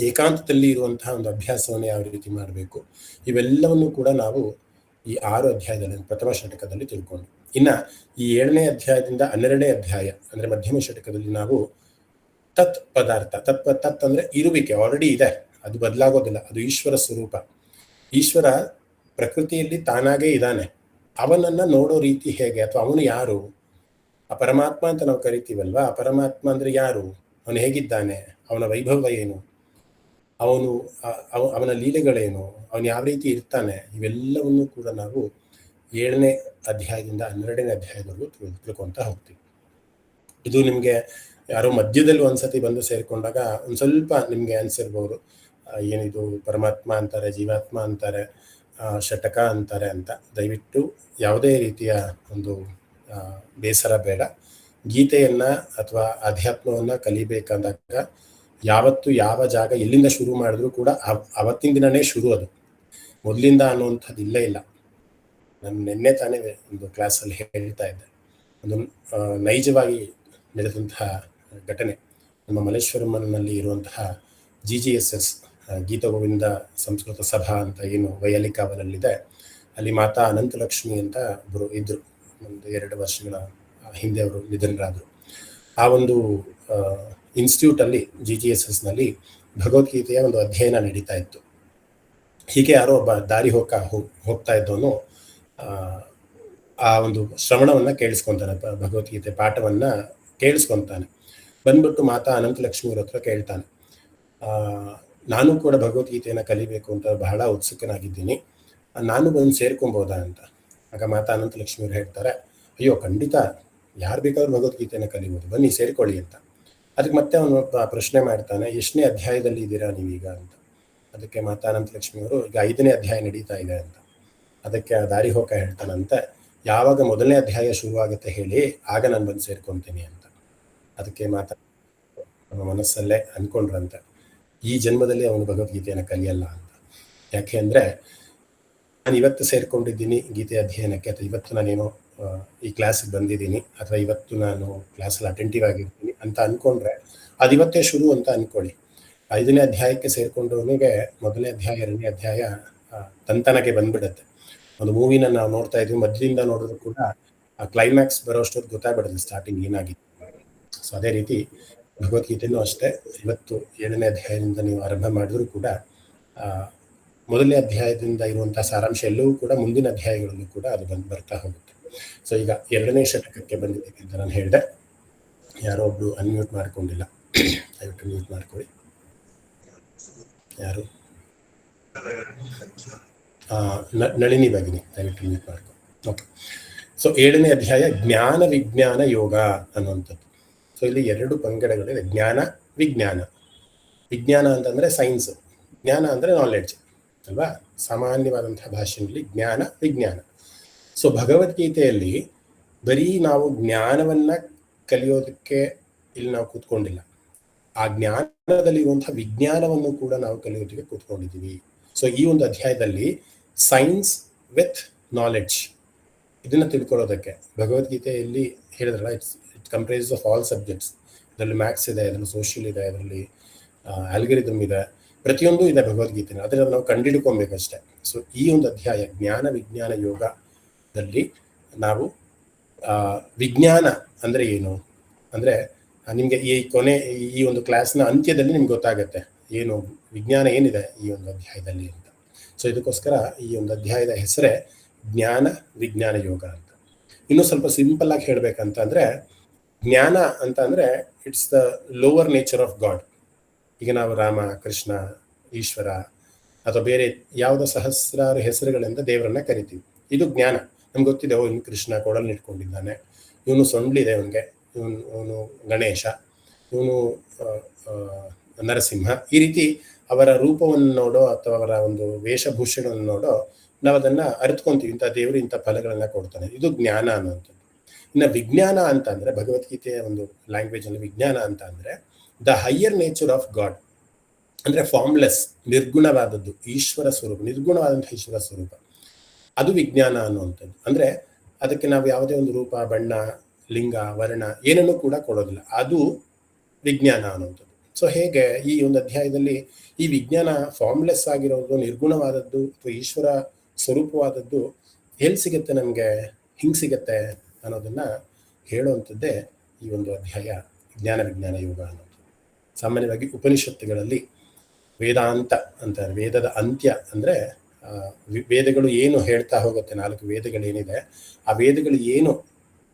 ಏಕಾಂತದಲ್ಲಿ ಇರುವಂತಹ ಒಂದು ಅಭ್ಯಾಸವನ್ನು ಯಾವ ರೀತಿ ಮಾಡಬೇಕು, ಇವೆಲ್ಲವನ್ನು ಕೂಡ ನಾವು ಈ 6 ಅಧ್ಯಾಯದಲ್ಲಿ ಪ್ರಥಮ ಷಟಕದಲ್ಲಿ ತಿಳ್ಕೊಂಡು, ಇನ್ನು ಈ 7ನೇ ಅಧ್ಯಾಯದಿಂದ 12ನೇ ಅಧ್ಯಾಯ ಅಂದರೆ ಮಧ್ಯಮ ಷಟಕದಲ್ಲಿ ನಾವು ತತ್ ಪದಾರ್ಥ, ತತ್ ಅಂದರೆ ಇರುವಿಕೆ, ಆಲ್ರೆಡಿ ಇದೆ, ಅದು ಬದಲಾಗೋದಿಲ್ಲ, ಅದು ಈಶ್ವರ ಸ್ವರೂಪ. ಈಶ್ವರ ಪ್ರಕೃತಿಯಲ್ಲಿ ತಾನಾಗೇ ಇದ್ದಾನೆ. ಅವನನ್ನು ನೋಡೋ ರೀತಿ ಹೇಗೆ, ಅಥವಾ ಅವನು ಯಾರು, ಆ ಪರಮಾತ್ಮ ಅಂತ ನಾವು ಕರಿತೀವಲ್ವಾ, ಆ ಪರಮಾತ್ಮ ಅಂದರೆ ಯಾರು, ಅವನು ಹೇಗಿದ್ದಾನೆ, ಅವನ ವೈಭವ ಏನು, ಅವನ ಲೀಲೆಗಳೇನು, ಅವನು ಯಾವ ರೀತಿ ಇರ್ತಾನೆ, ಇವೆಲ್ಲವನ್ನು ಕೂಡ ನಾವು 7ನೇ ಅಧ್ಯಾಯದಿಂದ 12ನೇ ಅಧ್ಯಾಯದವರೆಗೂ ತಿಳ್ಕೊತ ಹೋಗ್ತೀವಿ. ಇದು ನಿಮಗೆ ಯಾರೋ ಮಧ್ಯದಲ್ಲಿ ಒಂದ್ಸತಿ ಬಂದು ಸೇರಿಕೊಂಡಾಗ ಒಂದು ಸ್ವಲ್ಪ ನಿಮಗೆ ಅನಿಸಿರ್ಬೋದು, ಏನಿದು ಪರಮಾತ್ಮ ಅಂತಾರೆ, ಜೀವಾತ್ಮ ಅಂತಾರೆ, ಷಟಕ ಅಂತಾರೆ ಅಂತ. ದಯವಿಟ್ಟು ಯಾವುದೇ ರೀತಿಯ ಒಂದು ಬೇಸರ ಬೇಡ. ಗೀತೆಯನ್ನು ಅಥವಾ ಅಧ್ಯಾತ್ಮವನ್ನು ಕಲಿಬೇಕಂದಾಗ ಯಾವತ್ತು ಯಾವ ಜಾಗ ಎಲ್ಲಿಂದ ಶುರು ಮಾಡಿದ್ರು ಕೂಡ ಅವತ್ತಿನ ದಿನನೇ ಶುರು, ಅದು ಮೊದಲಿಂದ ಅನ್ನುವಂಥದ್ದು ಇಲ್ಲೇ ಇಲ್ಲ. ನಾನು ನಿನ್ನೆ ತಾನೇ ಒಂದು ಕ್ಲಾಸಲ್ಲಿ ಹೇಳ್ತಾ ಇದ್ದೆ, ಒಂದು ನೈಜವಾಗಿ ನಡೆದಂತಹ ಘಟನೆ. ನಮ್ಮ ಮಲ್ಲೇಶ್ವರಂನಲ್ಲಿ ಇರುವಂತಹ GGSS ಗೀತಗೋವಿಂದ ಸಂಸ್ಕೃತ ಸಭಾ ಅಂತ ಏನು ವೈಯಾಲಿಕಾವಲಲ್ಲಿದೆ, ಅಲ್ಲಿ ಮಾತಾ ಅನಂತಲಕ್ಷ್ಮಿ ಅಂತ ಒಬ್ಬರು ಇದ್ದರು. ಒಂದು 2 ವರ್ಷಗಳ ಹಿಂದೆ ಅವರು ನಿಧನರಾದರು. ಆ ಒಂದು ಇನ್ಸ್ಟಿಟ್ಯೂಟಲ್ಲಿ GGSS ನಲ್ಲಿ ಭಗವದ್ಗೀತೆಯ ಒಂದು ಅಧ್ಯಯನ ನಡೀತಾ ಇತ್ತು. ಹೀಗೆ ಯಾರೋ ಒಬ್ಬ ದಾರಿ ಹೋಗ್ತಾ ಇದ್ದವನು ಆ ಒಂದು ಶ್ರವಣವನ್ನ ಕೇಳಿಸ್ಕೊಂತಾನೆ, ಭಗವದ್ಗೀತೆ ಪಾಠವನ್ನ ಕೇಳಿಸ್ಕೊಂತಾನೆ. ಬಂದ್ಬಿಟ್ಟು ಮಾತಾ ಅನಂತಲಕ್ಷ್ಮಿಯವ್ರ ಹತ್ರ ಕೇಳ್ತಾನೆ, ನಾನು ಕೂಡ ಭಗವದ್ಗೀತೆಯನ್ನು ಕಲಿಬೇಕು ಅಂತ ಬಹಳ ಉತ್ಸುಕನಾಗಿದ್ದೀನಿ, ನಾನು ಬಂದು ಸೇರ್ಕೊಬೋದಾ ಅಂತ. ಆಗ ಮಾತಾ ಅನಂತಲಕ್ಷ್ಮಿಯವ್ರು ಹೇಳ್ತಾರೆ, ಅಯ್ಯೋ ಖಂಡಿತ, ಯಾರು ಬೇಕಾದ್ರೂ ಭಗವದ್ಗೀತೆಯನ್ನು ಕಲಿಬೋದು, ಬನ್ನಿ ಸೇರ್ಕೊಳ್ಳಿ ಅಂತ. ಅದಕ್ಕೆ ಮತ್ತೆ ಅವನು ಪ್ರಶ್ನೆ ಮಾಡ್ತಾನೆ, ಎಷ್ಟನೇ ಅಧ್ಯಾಯದಲ್ಲಿ ಇದ್ದೀರಾ ನೀವೀಗ ಅಂತ. ಅದಕ್ಕೆ ಮಾತಾ ಅನಂತಲಕ್ಷ್ಮಿಯವರು, ಈಗ 5ನೇ ಅಧ್ಯಾಯ ನಡೀತಾ ಇದೆ ಅಂತ. ಅದಕ್ಕೆ ಆ ದಾರಿ ಹೋಗ ಹೇಳ್ತಾನಂತೆ, ಯಾವಾಗ 1ನೇ ಅಧ್ಯಾಯ ಶುರುವಾಗುತ್ತೆ ಹೇಳಿ, ಆಗ ನಾನು ಬಂದು ಸೇರ್ಕೊತೀನಿ ಅಂತ. ಅದಕ್ಕೆ ಮಾತಾ ಮನಸ್ಸಲ್ಲೇ ಅನ್ಕೊಂಡ್ರಂತೆ, ಈ ಜನ್ಮದಲ್ಲಿ ಅವನು ಭಗವದ್ಗೀತೆಯನ್ನು ಕಲಿಯಲ್ಲ ಅಂತ. ಯಾಕೆ ಅಂದರೆ, ನಾನು ಇವತ್ತು ಸೇರ್ಕೊಂಡಿದ್ದೀನಿ ಗೀತೆ ಅಧ್ಯಯನಕ್ಕೆ, ಅಥವಾ ಇವತ್ತು ನಾನೇನೋ ಈ ಕ್ಲಾಸಿಗೆ ಬಂದಿದ್ದೀನಿ, ಅಥವಾ ಇವತ್ತು ನಾನು ಕ್ಲಾಸಲ್ಲಿ ಅಟೆಂಟಿವ್ ಆಗಿರ್ತೀನಿ ಅಂತ ಅಂದ್ಕೊಂಡ್ರೆ ಅದು ಇವತ್ತೇ ಶುರು ಅಂತ ಅಂದ್ಕೊಳ್ಳಿ. 5ನೇ ಅಧ್ಯಾಯಕ್ಕೆ ಸೇರ್ಕೊಂಡವನಿಗೆ 1ನೇ ಅಧ್ಯಾಯ 2ನೇ ಅಧ್ಯಾಯ ತಂತನಕ್ಕೆ ಬಂದ್ಬಿಡುತ್ತೆ. ಒಂದು ಮೂವಿನ ನಾವು ನೋಡ್ತಾ ಇದ್ವಿ, ಮಧ್ಯದಿಂದ ನೋಡಿದ್ರು ಕೂಡ ಆ ಕ್ಲೈಮ್ಯಾಕ್ಸ್ ಬರೋಷ್ಟೊತ್ತು ಗೊತ್ತಾಗ್ಬಿಡುತ್ತೆ ಸ್ಟಾರ್ಟಿಂಗ್ ಏನಾಗಿತ್ತು. ಸೊ ಅದೇ ರೀತಿ ಭಗವದ್ಗೀತೆಯೂ ಅಷ್ಟೇ, ಇವತ್ತು 7ನೇ ಅಧ್ಯಾಯದಿಂದ ನೀವು ಆರಂಭ ಮಾಡಿದ್ರು ಕೂಡ 1ನೇ ಅಧ್ಯಾಯದಿಂದ ಇರುವಂತಹ ಸಾರಾಂಶ ಎಲ್ಲವೂ ಕೂಡ ಮುಂದಿನ ಅಧ್ಯಾಯಗಳಲ್ಲೂ ಕೂಡ ಅದು ಬರ್ತಾ ಹೋಗುತ್ತೆ. ಸೊ ಈಗ 2ನೇ ಶತಕಕ್ಕೆ ಬಂದಿದ್ದೀವಿ ಅಂತ ನಾನು ಹೇಳಿದೆ. ಯಾರೋ ಒಬ್ರು ಅನ್ಮ್ಯೂಟ್ ಮಾಡ್ಕೊಂಡಿಲ್ಲ, ದಯವಿಟ್ಟು ಮ್ಯೂಟ್ ಮಾಡ್ಕೊಳ್ಳಿ. ಯಾರು? ನಳಿನಿ ಭಗಿನಿ, ದಯವಿಟ್ಟು ಮ್ಯೂಟ್ ಮಾಡ್ಕೊಳ್ಳಿ. ಓಕೆ. ಸೊ 7ನೇ ಅಧ್ಯಾಯ ಜ್ಞಾನ ವಿಜ್ಞಾನ ಯೋಗ ಅನ್ನುವಂಥದ್ದು. ಸೊ ಇಲ್ಲಿ 2 ಪಂಗಡಗಳಿದೆ, ಜ್ಞಾನ ವಿಜ್ಞಾನ. ವಿಜ್ಞಾನ ಅಂತಂದ್ರೆ ಸೈನ್ಸ್, ಜ್ಞಾನ ಅಂದ್ರೆ ನಾಲೆಡ್ಜ್ ಅಲ್ವಾ, ಸಾಮಾನ್ಯವಾದಂತಹ ಭಾಷೆಯಲ್ಲಿ ಜ್ಞಾನ ವಿಜ್ಞಾನ. ಸೊ ಭಗವದ್ಗೀತೆಯಲ್ಲಿ ಬರೀ ನಾವು ಜ್ಞಾನವನ್ನ ಕಲಿಯೋದಕ್ಕೆ ಇಲ್ಲಿ ನಾವು ಕೂತ್ಕೊಂಡಿಲ್ಲ, ಆ ಜ್ಞಾನದಲ್ಲಿರುವಂತಹ ವಿಜ್ಞಾನವನ್ನು ಕೂಡ ನಾವು ಕಲಿಯೋದಕ್ಕೆ ಕೂತ್ಕೊಂಡಿದ್ದೀವಿ. ಸೊ ಈ ಒಂದು ಅಧ್ಯಾಯದಲ್ಲಿ ಸೈನ್ಸ್ ವಿತ್ ನಾಲೆಡ್ಜ್ ಇದನ್ನ ತಿಳ್ಕೊಳ್ಳೋದಕ್ಕೆ, ಭಗವದ್ಗೀತೆಯಲ್ಲಿ ಹೇಳಿದ್ರಲ್ಲ, it comprises of all subjects. ಇದರಲ್ಲಿ ಮ್ಯಾಥ್ಸ್ ಇದೆ, ಇದರಲ್ಲಿ ಸೋಷಿಯಲ್ ಇದೆ, ಇದರಲ್ಲಿ ಆಲ್ಗರಿದಮ್ ಇದೆ, ಪ್ರತಿಯೊಂದು ಇದೆ ಭಗವದ್ಗೀತೆ. ಅದನ್ನ ನಾವು ಕಂಡಿಡ್ಕೊಬೇಕಷ್ಟೇ. ಸೊ ಈ ಒಂದು ಅಧ್ಯಾಯ ಜ್ಞಾನ ವಿಜ್ಞಾನ ಯೋಗದಲ್ಲಿ ನಾವು ವಿಜ್ಞಾನ ಅಂದ್ರೆ ಏನು ಅಂದ್ರೆ, ನಿಮಗೆ ಈ ಒಂದು ಕ್ಲಾಸ್ನ ಅಂತ್ಯದಲ್ಲಿ ನಿಮ್ಗೆ ಗೊತ್ತಾಗುತ್ತೆ ಏನು ವಿಜ್ಞಾನ ಏನಿದೆ ಈ ಒಂದು ಅಧ್ಯಾಯದಲ್ಲಿ ಅಂತ. ಸೊ ಇದಕ್ಕೋಸ್ಕರ ಈ ಒಂದು ಅಧ್ಯಾಯದ ಹೆಸರೇ ಜ್ಞಾನ ವಿಜ್ಞಾನ ಯೋಗ ಅಂತ. ಇನ್ನೂ ಸ್ವಲ್ಪ ಸಿಂಪಲ್ ಆಗಿ ಹೇಳ್ಬೇಕಂತ ಅಂದ್ರೆ, ಜ್ಞಾನ ಅಂತ ಅಂದ್ರೆ it's the lower nature of god. ಈಗ ನಾವು ರಾಮ, ಕೃಷ್ಣ, ಈಶ್ವರ ಅಥವಾ ಬೇರೆ ಯಾವುದೋ ಸಹಸ್ರಾರು ಹೆಸರುಗಳಿಂದ ದೇವರನ್ನ ಕರಿತೀವಿ. ಇದು ಜ್ಞಾನ. ನಮ್ಗೆ ಗೊತ್ತಿದೆ, ಇವನು ಕೃಷ್ಣ ಕೊಡಲ್ ಇಟ್ಕೊಂಡಿದ್ದಾನೆ, ಇವನು ಸೊಂಡ್ಲಿದೆ ಇವನಿಗೆ, ಇವನು ಗಣೇಶ, ಇವನು ನರಸಿಂಹ. ಈ ರೀತಿ ಅವರ ರೂಪವನ್ನು ನೋಡೋ ಅಥವಾ ಅವರ ಒಂದು ವೇಷಭೂಷಣವನ್ನು ನೋಡೋ ನಾವು ಅದನ್ನ ಅರಿತ್ಕೊಂತೀವಿ, ಇಂಥ ದೇವರು ಇಂಥ ಫಲಗಳನ್ನ ಕೊಡ್ತಾನೆ. ಇದು ಜ್ಞಾನ ಅನ್ನುವಂಥದ್ದು. ಇನ್ನು ವಿಜ್ಞಾನ ಅಂತ ಅಂದ್ರೆ, ಭಗವದ್ಗೀತೆಯ ಒಂದು ಲ್ಯಾಂಗ್ವೇಜ್ ಅಲ್ಲಿ ವಿಜ್ಞಾನ ಅಂತ ಅಂದ್ರೆ the higher nature of god, ಅಂದ್ರೆ ಫಾರ್ಮ್ಲೆಸ್, ನಿರ್ಗುಣವಾದದ್ದು, ಈಶ್ವರ ಸ್ವರೂಪ, ನಿರ್ಗುಣವಾದಂತಹ ಈಶ್ವರ ಸ್ವರೂಪ, ಅದು ವಿಜ್ಞಾನ ಅನ್ನುವಂಥದ್ದು. ಅಂದ್ರೆ ಅದಕ್ಕೆ ನಾವು ಯಾವುದೇ ಒಂದು ರೂಪ, ಬಣ್ಣ, ಲಿಂಗ, ವರ್ಣ ಏನನ್ನೂ ಕೂಡ ಕೊಡೋದಿಲ್ಲ, ಅದು ವಿಜ್ಞಾನ ಅನ್ನುವಂಥದ್ದು. ಸೊ ಹೇಗೆ ಈ ಒಂದು ಅಧ್ಯಾಯದಲ್ಲಿ ಈ ವಿಜ್ಞಾನ ಫಾರ್ಮ್ಲೆಸ್ ಆಗಿರೋದು, ನಿರ್ಗುಣವಾದದ್ದು ಅಥವಾ ಈಶ್ವರ ಸ್ವರೂಪವಾದದ್ದು ಎಲ್ಲಿ ಸಿಗುತ್ತೆ ನಮಗೆ, ಹಿಂಗೆ ಸಿಗತ್ತೆ ಅನ್ನೋದನ್ನ ಹೇಳುವಂಥದ್ದೇ ಈ ಒಂದು ಅಧ್ಯಾಯ ಜ್ಞಾನ ವಿಜ್ಞಾನ ಯೋಗ ಅನ್ನೋದು. ಸಾಮಾನ್ಯವಾಗಿ ಉಪನಿಷತ್ತುಗಳಲ್ಲಿ ವೇದಾಂತ ಅಂತಾರೆ, ವೇದದ ಅಂತ್ಯ ಅಂದ್ರೆ ವೇದಗಳು ಏನು ಹೇಳ್ತಾ ಹೋಗುತ್ತೆ, 4 ವೇದಗಳೇನಿದೆ ಆ ವೇದಗಳು ಏನು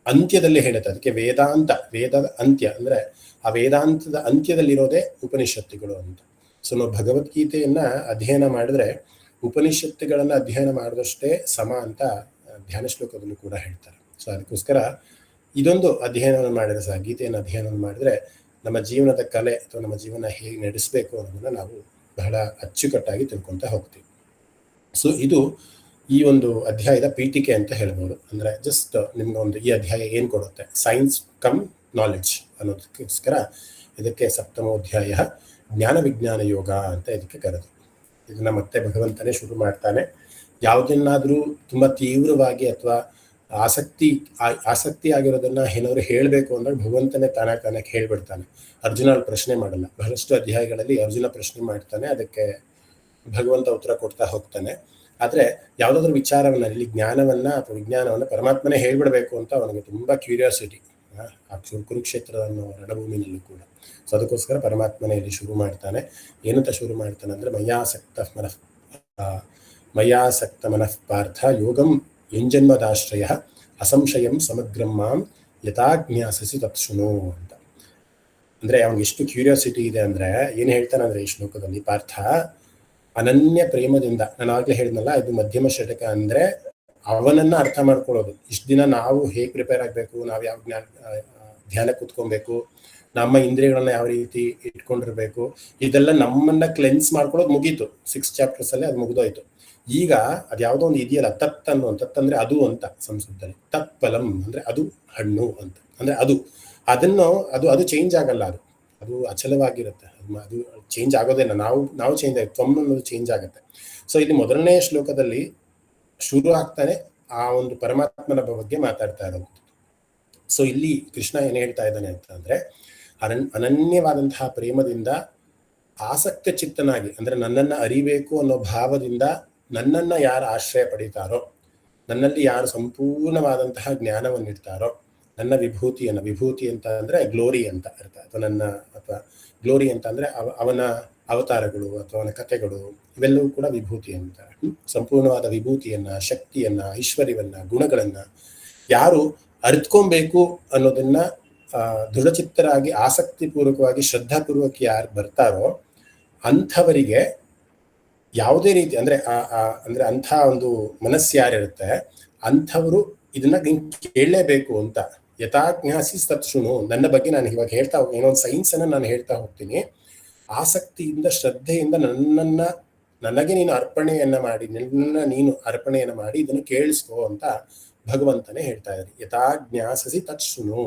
ಅಂತ್ಯದಲ್ಲಿ ಹೇಳುತ್ತೆ, ಅದಕ್ಕೆ ವೇದಾಂತ, ವೇದದ ಅಂತ್ಯ ಅಂದ್ರೆ ಆ ವೇದಾಂತದ ಅಂತ್ಯದಲ್ಲಿರೋದೇ ಉಪನಿಷತ್ತುಗಳು ಅಂತ. ಸೊ ನಾವು ಭಗವದ್ಗೀತೆಯನ್ನ ಅಧ್ಯಯನ ಮಾಡಿದ್ರೆ ಉಪನಿಷತ್ತುಗಳನ್ನ ಅಧ್ಯಯನ ಮಾಡಿದಷ್ಟೇ ಸಮ ಅಂತ ಧ್ಯಾನ ಶ್ಲೋಕದಲ್ಲೂ ಕೂಡ ಹೇಳ್ತಾರೆ. ಸೊ ಅದಕ್ಕೋಸ್ಕರ ಇದೊಂದು ಅಧ್ಯಯನವನ್ನು ಮಾಡಿದ್ರೆ ಸಹ, ಗೀತೆಯನ್ನು ಅಧ್ಯಯನ ಮಾಡಿದ್ರೆ ನಮ್ಮ ಜೀವನದ ಕಲೆ ಅಥವಾ ನಮ್ಮ ಜೀವನ ಹೇಗೆ ನಡೆಸಬೇಕು ಅನ್ನೋದನ್ನ ನಾವು ಬಹಳ ಅಚ್ಚುಕಟ್ಟಾಗಿ ತಿಳ್ಕೊತಾ ಹೋಗ್ತೀವಿ. ಸೊ ಇದು ಈ ಒಂದು ಅಧ್ಯಾಯದ ಪೀಠಿಕೆ ಅಂತ ಹೇಳ್ಬೋದು. ಅಂದ್ರೆ ಜಸ್ಟ್ ನಿಮ್ಗೆ ಒಂದು ಈ ಅಧ್ಯಾಯ ಏನ್ ಕೊಡುತ್ತೆ, ಸೈನ್ಸ್ ಕಮ್ ನಾಲೆಡ್ಜ್ ಅನ್ನೋದಕ್ಕೋಸ್ಕರ ಇದಕ್ಕೆ 7ನೇ ಅಧ್ಯಾಯ ಜ್ಞಾನ ವಿಜ್ಞಾನ ಯೋಗ ಅಂತ ಇದಕ್ಕೆ ಕರೆದು. ಇದನ್ನ ಮತ್ತೆ ಭಗವಂತನೇ ಶುರು ಮಾಡ್ತಾನೆ. ಯಾವುದನ್ನಾದ್ರೂ ತುಂಬಾ ತೀವ್ರವಾಗಿ ಅಥವಾ ಆಸಕ್ತಿ ಆಗಿರೋದನ್ನ ಏನಾದ್ರು ಹೇಳ್ಬೇಕು ಅಂದ್ರೆ ಭಗವಂತನೇ ತಾನೇ ಹೇಳ್ಬಿಡ್ತಾನೆ. ಅರ್ಜುನ ಪ್ರಶ್ನೆ ಮಾಡಲ್ಲ. ಬಹಳಷ್ಟು ಅಧ್ಯಾಯಗಳಲ್ಲಿ ಅರ್ಜುನ ಪ್ರಶ್ನೆ ಮಾಡ್ತಾನೆ, ಅದಕ್ಕೆ ಭಗವಂತ ಉತ್ತರ ಕೊಡ್ತಾ ಹೋಗ್ತಾನೆ. ಆದ್ರೆ ಯಾವ್ದಾದ್ರು ವಿಚಾರವನ್ನ, ಇಲ್ಲಿ ಜ್ಞಾನವನ್ನ ಅಥವಾ ವಿಜ್ಞಾನವನ್ನ ಪರಮಾತ್ಮನೇ ಹೇಳ್ಬಿಡ್ಬೇಕು ಅಂತ ಅವನಿಗೆ ತುಂಬಾ ಕ್ಯೂರಿಯಾಸಿಟಿ. ಆ ಕುರುಕ್ಷೇತ್ರದ ಅನ್ನೋ ರಣಭೂಮಿನಲ್ಲೂ ಕೂಡ. ಸೊ ಅದಕ್ಕೋಸ್ಕರ ಪರಮಾತ್ಮನೇ ಇಲ್ಲಿ ಶುರು ಮಾಡ್ತಾನೆ. ಏನಂತ ಶುರು ಮಾಡ್ತಾನೆ ಅಂದರೆ ಮಯಾಸಕ್ತ ಮನಃ ಪಾರ್ಥ ಯೋಗಂ ಎಂಜನ್ಮದಾಶ್ರಯ ಅಸಂಶಯಂ ಸಮಗ್ರಂ ಮಾಂ ಯಥಾಜ್ಞಾಸಸಿ ತತ್ಸುಣು ಅಂತ. ಅಂದರೆ ಅವನಿಗೆ ಎಷ್ಟು ಕ್ಯೂರಿಯಾಸಿಟಿ ಇದೆ ಅಂದರೆ ಏನು ಹೇಳ್ತಾನೆ ಅಂದರೆ ಈ ಶ್ಲೋಕದಲ್ಲಿ, ಪಾರ್ಥ ಅನನ್ಯ ಪ್ರೇಮದಿಂದ, ನಾನು ಆಗಲೇ ಹೇಳಿದ್ನಲ್ಲ ಇದು ಮಧ್ಯಮ ಷಟಕ ಅಂದರೆ ಅವನನ್ನ ಅರ್ಥ ಮಾಡ್ಕೊಳ್ಳೋದು. ಇಷ್ಟು ದಿನ ನಾವು ಹೇಗೆ ಪ್ರಿಪೇರ್ ಆಗಬೇಕು, ನಾವು ಯಾವ ಧ್ಯಾನ ಕೂತ್ಕೊಬೇಕು, ನಮ್ಮ ಇಂದ್ರಿಯಗಳನ್ನ ಯಾವ ರೀತಿ ಇಟ್ಕೊಂಡಿರ್ಬೇಕು, ಇದೆಲ್ಲ ನಮ್ಮನ್ನ ಕ್ಲೆನ್ಸ್ ಮಾಡ್ಕೊಳ್ಳೋದು ಮುಗೀತು. 6 ಚಾಪ್ಟರ್ಸ್ ಅಲ್ಲಿ ಅದು ಮುಗಿದೋಯ್ತು. ಈಗ ಅದ್ಯಾವುದೋ ಒಂದು ಇದೆಯಲ್ಲ, ತತ್ ಅಂದ್ರೆ ಅದು ಅಂತ ಸಂಸ್ಕೃತದಲ್ಲಿ, ತತ್ಫಲಂ ಅಂದ್ರೆ ಅದು ಹಣ್ಣು ಅಂತ, ಅಂದ್ರೆ ಅದು ಚೇಂಜ್ ಆಗಲ್ಲ, ಅದು ಅಚಲವಾಗಿರುತ್ತೆ, ಅದು ಚೇಂಜ್ ಆಗೋದೇನ, ನಾವು ಚೇಂಜ್ ಆಗುತ್ತೆ, ತ್ವಮ್ ಅನ್ನೋದು ಚೇಂಜ್ ಆಗುತ್ತೆ. ಸೊ ಇಲ್ಲಿ ಮೊದಲನೇ ಶ್ಲೋಕದಲ್ಲಿ ಶುರು ಆಗ್ತಾನೆ ಆ ಒಂದು ಪರಮಾತ್ಮನ ಬಗ್ಗೆ ಮಾತಾಡ್ತಾ ಇರೋದು. ಸೊ ಇಲ್ಲಿ ಕೃಷ್ಣ ಏನ್ ಹೇಳ್ತಾ ಇದ್ದಾನೆ ಅಂತ ಅಂದ್ರೆ, ಅನನ್ಯವಾದಂತಹ ಪ್ರೇಮದಿಂದ ಆಸಕ್ತ ಚಿತ್ತನಾಗಿ, ಅಂದ್ರೆ ನನ್ನನ್ನ ಅರಿಬೇಕು ಅನ್ನೋ ಭಾವದಿಂದ ನನ್ನನ್ನ ಯಾರು ಆಶ್ರಯ ಪಡೀತಾರೋ, ನನ್ನಲ್ಲಿ ಯಾರು ಸಂಪೂರ್ಣವಾದಂತಹ ಜ್ಞಾನವನ್ನಿಡ್ತಾರೋ, ನನ್ನ ವಿಭೂತಿ ಅಂತ ಅಂದ್ರೆ ಗ್ಲೋರಿ ಅಂತ ಅರ್ಥ, ಅಥವಾ ಗ್ಲೋರಿ ಅಂತ ಅಂದ್ರೆ ಅವನ ಅವತಾರಗಳು ಅಥವಾ ಅವನ ಕಥೆಗಳು, ಇವೆಲ್ಲವೂ ಕೂಡ ವಿಭೂತಿ ಅಂತ. ಸಂಪೂರ್ಣವಾದ ವಿಭೂತಿಯನ್ನ, ಶಕ್ತಿಯನ್ನ, ಐಶ್ವರ್ಯವನ್ನ, ಗುಣಗಳನ್ನ ಯಾರು ಅರಿತ್ಕೊಬೇಕು ಅನ್ನೋದನ್ನ ದೃಢಚಿತ್ತರಾಗಿ, ಆಸಕ್ತಿಪೂರ್ವಕವಾಗಿ, ಶ್ರದ್ಧಾಪೂರ್ವಕ ಯಾರು ಬರ್ತಾರೋ ಅಂಥವರಿಗೆ ಯಾವುದೇ ರೀತಿ ಅಂದ್ರೆ ಅಂಥ ಒಂದು ಮನಸ್ಸು ಯಾರಿರುತ್ತೆ ಅಂಥವರು ಇದನ್ನ ಕೇಳಲೇಬೇಕು ಅಂತ. ಯಥಾಜ್ಞಾಸಿ ತತ್ಸುಣು, ನನ್ನ ಬಗ್ಗೆ ನಾನು ಇವಾಗ ಹೇಳ್ತಾ ಹೋಗ್ತೀನಿ, ಏನೋ ಒಂದು ಸೈನ್ಸ್ ಅನ್ನ ನಾನು ಹೇಳ್ತಾ ಹೋಗ್ತೀನಿ. ಆಸಕ್ತಿಯಿಂದ, ಶ್ರದ್ಧೆಯಿಂದ ನನಗೆ ನೀನು ಅರ್ಪಣೆಯನ್ನ ಮಾಡಿ ಇದನ್ನು ಕೇಳಿಸ್ಕೋ ಅಂತ ಭಗವಂತನೇ ಹೇಳ್ತಾ ಇದ್ದಾರೆ. ಯಥಾಜ್ಞಾಸಸಿ ತತ್ಸುಣು,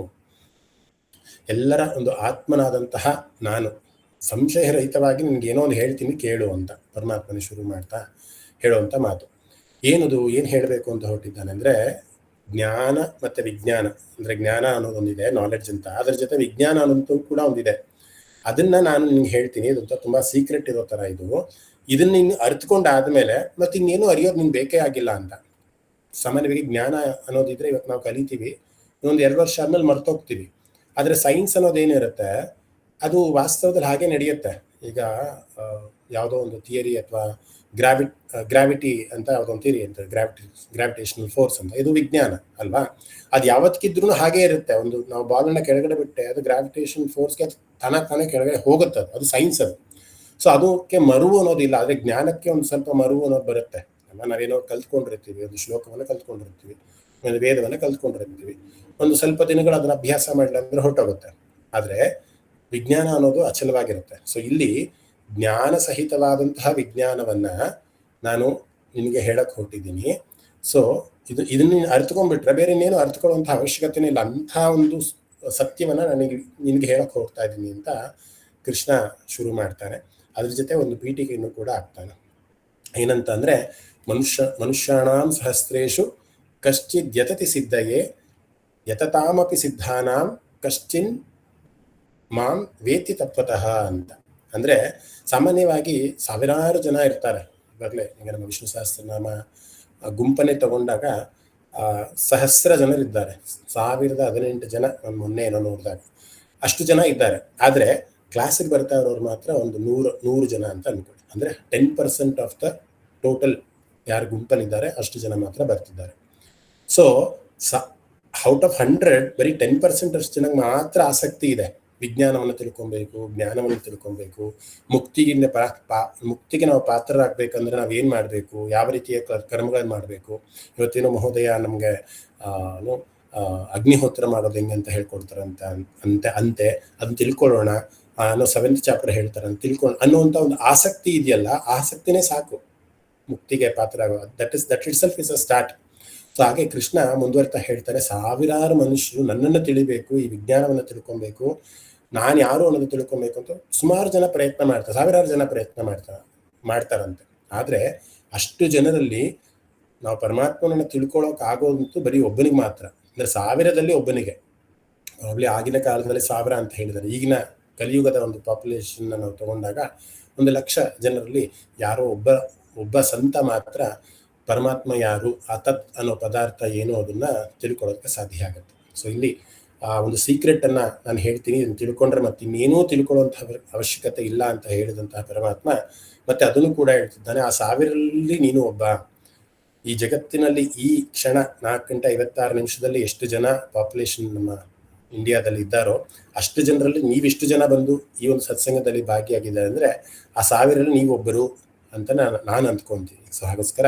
ಎಲ್ಲರ ಒಂದು ಆತ್ಮನಾದಂತಹ ನಾನು ಸಂಶಯರಹಿತವಾಗಿ ನಿನ್ಗೆ ಏನೋ ಒಂದು ಹೇಳ್ತೀನಿ ಕೇಳು ಅಂತ ಪರಮಾತ್ಮನೇ ಶುರು ಮಾಡ್ತಾ ಹೇಳುವಂತ ಮಾತು. ಏನು ಹೇಳಬೇಕು ಅಂತ ಹೊರಟಿದ್ದಾನೆ ಅಂದ್ರೆ, ಜ್ಞಾನ ಮತ್ತೆ ವಿಜ್ಞಾನ, ಅಂದ್ರೆ ಜ್ಞಾನ ಅನ್ನೋದೊಂದಿದೆ, ನಾಲೆಡ್ಜ್ ಅಂತ, ಅದ್ರ ಜೊತೆ ವಿಜ್ಞಾನ ಅನ್ನೋದು ಕೂಡ ಒಂದಿದೆ. ಅದನ್ನ ನಾನು ನಿನ್ಗೆ ಹೇಳ್ತೀನಿ, ಇದಂತ ತುಂಬಾ ಸೀಕ್ರೆಟ್ ಇರೋ ತರ ಇದನ್ನ ನೀನು ಅರ್ಥಕೊಂಡಾದ್ಮೇಲೆ ಮತ್ತೆ ಇನ್ನೇನು ಅರಿಯೋದು ನಿನ್ಗೆ ಬೇಕೇ ಆಗಿಲ್ಲ ಅಂತ. ಸಾಮಾನ್ಯವಾಗಿ ಜ್ಞಾನ ಅನ್ನೋದಿದ್ರೆ ಇವತ್ತು ನಾವು ಕಲಿತೀವಿ, ಇನ್ನೊಂದು 2 ವರ್ಷ ಆದ್ಮೇಲೆ ಮರ್ತೋಗ್ತೀವಿ. ಆದ್ರೆ ಸೈನ್ಸ್ ಅನ್ನೋದೇನಿರುತ್ತೆ ಅದು ವಾಸ್ತವದಲ್ಲಿ ಹಾಗೆ ನಡೆಯುತ್ತೆ. ಈಗ ಯಾವುದೋ ಒಂದು ಥಿಯರಿ ಅಥವಾ ಗ್ರಾವಿಟಿ ಅಂತ ಯಾವುದೋ ಒಂದು ಥಿಯರಿ ಅಂತ, ಗ್ರಾವಿಟೇಷನಲ್ ಫೋರ್ಸ್ ಅಂತ, ಇದು ವಿಜ್ಞಾನ ಅಲ್ವಾ. ಅದು ಯಾವತ್ತಿದ್ರೂ ಹಾಗೆ ಇರುತ್ತೆ. ಒಂದು ನಾವು ಬಾಲನ್ನ ಕೆಳಗಡೆ ಬಿಟ್ಟೆ, ಅದು ಗ್ರಾವಿಟೇಷನ್ ಫೋರ್ಸ್ಗೆ ತಾನೇ ಕೆಳಗಡೆ ಹೋಗುತ್ತೆ, ಅದು ಸೈನ್ಸ್ ಅದು. ಸೊ ಅದಕ್ಕೆ ಮರುವು ಅನ್ನೋದಿಲ್ಲ. ಆದ್ರೆ ಜ್ಞಾನಕ್ಕೆ ಒಂದು ಸ್ವಲ್ಪ ಮರುವು ಅನ್ನೋದು ಬರುತ್ತೆ ಅಲ್ವಾ. ನಾವೇನೋ ಕಲ್ತ್ಕೊಂಡಿರ್ತೀವಿ, ಒಂದು ಶ್ಲೋಕವನ್ನ ಕಲ್ತ್ಕೊಂಡಿರ್ತೀವಿ, ಒಂದು ವೇದವನ್ನ ಕಲ್ತ್ಕೊಂಡಿರ್ತೀವಿ, ಒಂದು ಸ್ವಲ್ಪ ದಿನಗಳು ಅದನ್ನ ಅಭ್ಯಾಸ ಮಾಡಲಿಲ್ಲ ಹೊರಟೋಗುತ್ತೆ. ಆದ್ರೆ ವಿಜ್ಞಾನ ಅನ್ನೋದು ಅಚಲವಾಗಿರುತ್ತೆ. ಸೊ ಇಲ್ಲಿ ಜ್ಞಾನ ಸಹಿತವಾದಂತಹ ವಿಜ್ಞಾನವನ್ನ ನಾನು ನಿನಗೆ ಹೇಳಕ್ ಹೊರಟಿದ್ದೀನಿ. ಸೊ ಇದನ್ನ ನೀನು ಅರ್ಥಕೊಂಡ್ಬಿಟ್ರೆ ಬೇರೆ ಇನ್ನೇನು ಅರ್ಥಕೊಳ್ಳುವಂತಹ ಅವಶ್ಯಕತೆನೇ ಇಲ್ಲ. ಅಂಥ ಒಂದು ಸತ್ಯವನ್ನ ನಿನಗೆ ಹೇಳಕ್ ಹೋಗ್ತಾ ಇದ್ದೀನಿ ಅಂತ ಕೃಷ್ಣ ಶುರು ಮಾಡ್ತಾನೆ. ಅದ್ರ ಜೊತೆ ಒಂದು ಪೀಠಿಕೆಯನ್ನು ಕೂಡ ಆಗ್ತಾನೆ. ಏನಂತ ಅಂದ್ರೆ, ಮನುಷ್ಯಾಣಾಂ ಸಹಸ್ರೇಶು ಕಶ್ಚಿದ್ ಯತತಿ ಸಿದ್ಧಯೇ ಯತತಾಮಪಿ ಸಿದ್ಧಾನಾಂ ಕಶ್ಚಿನ್ ಮಾಂ ವೇತಿ ತತ್ವತಃ ಅಂತ. ಅಂದ್ರೆ ಸಾಮಾನ್ಯವಾಗಿ ಸಾವಿರಾರು ಜನ ಇರ್ತಾರೆ. ಇವಾಗಲೇ ಈಗ ನಮ್ಮ ವಿಷ್ಣು ಸಹಸ್ರನಾಮ ಗುಂಪನ್ನೇ ತಗೊಂಡಾಗ ಸಹಸ್ರ ಜನರಿದ್ದಾರೆ, 1018 ಜನ ನಾನು ಮೊನ್ನೆ ಏನೋ ನೋಡಿದಾಗ ಅಷ್ಟು ಜನ ಇದ್ದಾರೆ. ಆದ್ರೆ ಕ್ಲಾಸಿಗೆ ಬರ್ತಾ ಇರೋರು ಮಾತ್ರ ಒಂದು 100 ಜನ ಅಂತ ಅನ್ಕೊಳ್ಳಿ. ಅಂದ್ರೆ 10% ಆಫ್ ದ ಟೋಟಲ್ ಯಾರು ಗುಂಪಲ್ಲಿದ್ದಾರೆ ಅಷ್ಟು ಜನ ಮಾತ್ರ ಬರ್ತಿದ್ದಾರೆ. ಸೊ ಔಟ್ ಆಫ್ 100 ಬರೀ 10% ಅಷ್ಟು ಜನಕ್ಕೆ ಮಾತ್ರ ಆಸಕ್ತಿ ಇದೆ. ವಿಜ್ಞಾನವನ್ನು ತಿಳ್ಕೊಬೇಕು, ಜ್ಞಾನವನ್ನು ತಿಳ್ಕೊಬೇಕು, ಮುಕ್ತಿಗೆ ನಾವು ಪಾತ್ರರಾಗಬೇಕಂದ್ರೆ ನಾವೇನ್ ಮಾಡಬೇಕು, ಯಾವ ರೀತಿಯ ಕರ್ಮಗಳನ್ನು ಮಾಡಬೇಕು. ಇವತ್ತೇನೋ ಮಹೋದಯ ನಮ್ಗೆ ಅಗ್ನಿಹೋತ್ರ ಮಾಡೋದು ಹೆಂಗೆ ಅಂತ ಹೇಳ್ಕೊಡ್ತಾರಂತ ಅಂತೆ ಅದನ್ನ ತಿಳ್ಕೊಳ್ಳೋಣ ಅನ್ನೋ 7th ಚಾಪ್ಟರ್ ಹೇಳ್ತಾರೆ ಅಂತ ತಿಳ್ಕೊಳ್ಳೋಣ ಅನ್ನುವಂಥ ಒಂದು ಆಸಕ್ತಿ ಇದೆಯಲ್ಲ, ಆಸಕ್ತಿನೇ ಸಾಕು ಮುಕ್ತಿಗೆ ಪಾತ್ರ ಆಗೋದು. That it self is a start. So ಹಾಗೆ ಕೃಷ್ಣ ಮುಂದುವರ್ತಾ ಹೇಳ್ತಾರೆ, ಸಾವಿರಾರು ಮನುಷ್ಯರು ನನ್ನನ್ನು ತಿಳಿಬೇಕು, ಈ ವಿಜ್ಞಾನವನ್ನು ತಿಳ್ಕೊಬೇಕು, ನಾನು ಯಾರು ಅನ್ನೋದು ತಿಳ್ಕೊಬೇಕು ಅಂತ ಸುಮಾರು ಜನ ಪ್ರಯತ್ನ ಮಾಡ್ತಾರೆ, ಸಾವಿರಾರು ಜನ ಪ್ರಯತ್ನ ಮಾಡ್ತಾರಂತೆ. ಆದ್ರೆ ಅಷ್ಟು ಜನರಲ್ಲಿ ನಾವು ಪರಮಾತ್ಮನನ್ನು ತಿಳ್ಕೊಳ್ಳೋಕೆ ಆಗೋದಂತೂ ಬರೀ ಒಬ್ಬನಿಗೆ ಮಾತ್ರ. ಅಂದ್ರೆ 1000ದಲ್ಲಿ ಒಬ್ಬನಿಗೆ. ಪ್ರಾಬ್ಲಿ ಆಗಿನ ಕಾಲದಲ್ಲಿ 1000 ಅಂತ ಹೇಳಿದ್ದಾರೆ. ಈಗಿನ ಕಲಿಯುಗದ ಒಂದು ಪಾಪ್ಯುಲೇಷನ್ ನಾವು ತಗೊಂಡಾಗ 1,00,000 ಜನರಲ್ಲಿ ಯಾರೋ ಒಬ್ಬ ಸಂತ ಮಾತ್ರ ಪರಮಾತ್ಮ ಯಾರು, ಆ ತತ್ ಅನ್ನೋ ಪದಾರ್ಥ ಏನು ಅದನ್ನ ತಿಳ್ಕೊಳ್ಳೋದಕ್ಕೆ ಸಾಧ್ಯ ಆಗುತ್ತೆ. ಸೊ ಇಲ್ಲಿ ಆ ಒಂದು ಸೀಕ್ರೆಟ್ ಅನ್ನ ನಾನು ಹೇಳ್ತೀನಿ, ಇದನ್ನು ತಿಳ್ಕೊಂಡ್ರೆ ಮತ್ತೆ ಇನ್ನೇನೂ ತಿಳ್ಕೊಳ್ಳುವಂತಹ ಅವಶ್ಯಕತೆ ಇಲ್ಲ ಅಂತ ಹೇಳಿದಂತಹ ಪರಮಾತ್ಮ ಮತ್ತೆ ಅದನ್ನು ಕೂಡ ಹೇಳ್ತಿದ್ದಾನೆ, ಆ 1000ರಲ್ಲಿ ನೀನು ಒಬ್ಬ. ಈ ಜಗತ್ತಿನಲ್ಲಿ ಈ ಕ್ಷಣ 4:56 ಎಷ್ಟು ಜನ ಪಾಪ್ಯುಲೇಷನ್ ನಮ್ಮ ಇಂಡಿಯಾದಲ್ಲಿ ಇದ್ದಾರೋ ಅಷ್ಟು ಜನರಲ್ಲಿ ನೀವಿಷ್ಟು ಜನ ಬಂದು ಈ ಒಂದು ಸತ್ಸಂಗದಲ್ಲಿ ಭಾಗಿಯಾಗಿದ್ದಾರೆ ಅಂದ್ರೆ ಆ 1000ರಲ್ಲಿ ನೀವೊಬ್ಬರು ಅಂತ ನಾನು ಅಂದ್ಕೊಂತೀನಿ. ಸೊ ಹಾಗೋಸ್ಕರ